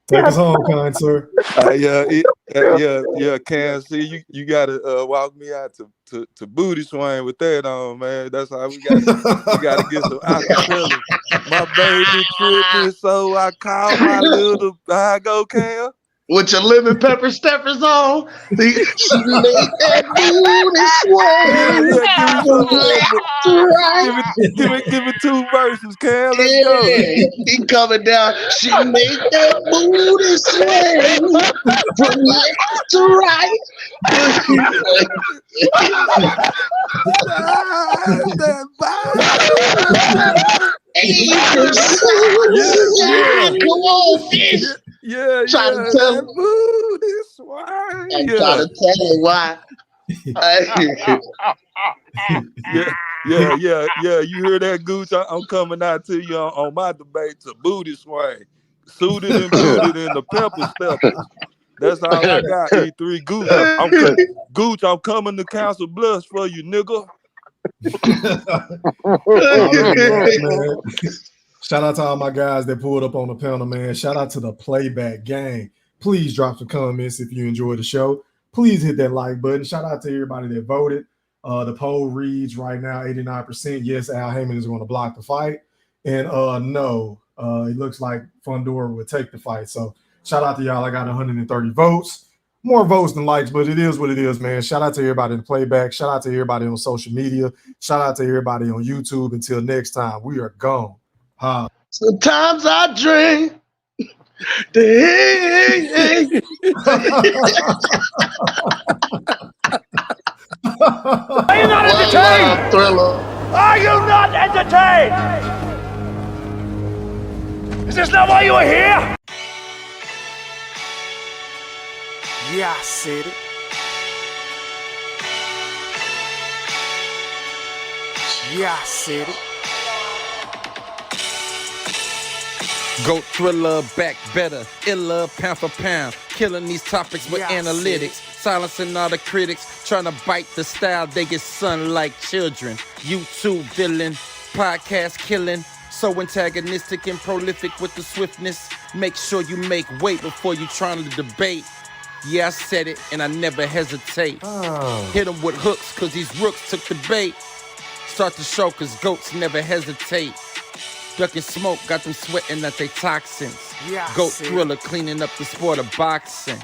Take us home, kind sir. Cam. See, you gotta walk me out to booty swing with that on, man. That's how we gotta get some acapella. My baby tripping, so I call my little. I go, Cam. With your lemon pepper steppers on. She made that booty sway Give me from some left more. to right. Give me 2 verses, Cam. Let's Yeah, go. he coming down. She made that booty sway from left to right. That body. Come on, fish. Try to tell him. I'm trying to tell him why. Yeah. You hear that, Gooch? I'm coming out to you on my debate to booty swing. Suited and booted in the pepper steppers. That's all I got, E3. Gooch, I'm coming to Council Bluffs for you, nigga. Man. Shout out to all my guys that pulled up on the panel, man. Shout out to the Playback Gang. Please drop some comments if you enjoyed the show. Please hit that like button. Shout out to everybody that voted. The poll reads right now 89%. Yes, Al Heyman is going to block the fight. And no, it looks like Fundora would take the fight. So shout out to y'all. I got 130 votes. More votes than likes, but it is what it is, man. Shout out to everybody in the playback. Shout out to everybody on social media. Shout out to everybody on YouTube. Until next time, we are gone. Sometimes I drink. Are you not entertained? Thriller. Are you not entertained? Is this not why you are here? Yeah, I said it. Yeah, I said it. Goat Thriller, back better, iller, pound for pound, killing these topics with analytics, silencing all the critics, trying to bite the style, they get sun like children. YouTube villain, podcast killing, so antagonistic and prolific with the swiftness. Make sure you make weight before you trying to debate. Yeah, I said it, and I never hesitate. Hit them with hooks, cause these rooks took the bait. Start the show, cause goats never hesitate. Ducking smoke, got them sweating at they toxins. Yeah, Goat Thriller, cleaning up the sport of boxing.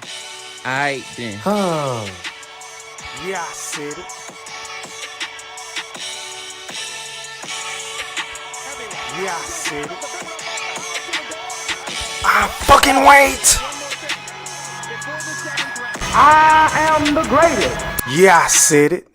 Aight then. Yeah, I said it. Yeah, I said it. I fucking wait. I am the greatest. Yeah, I said it.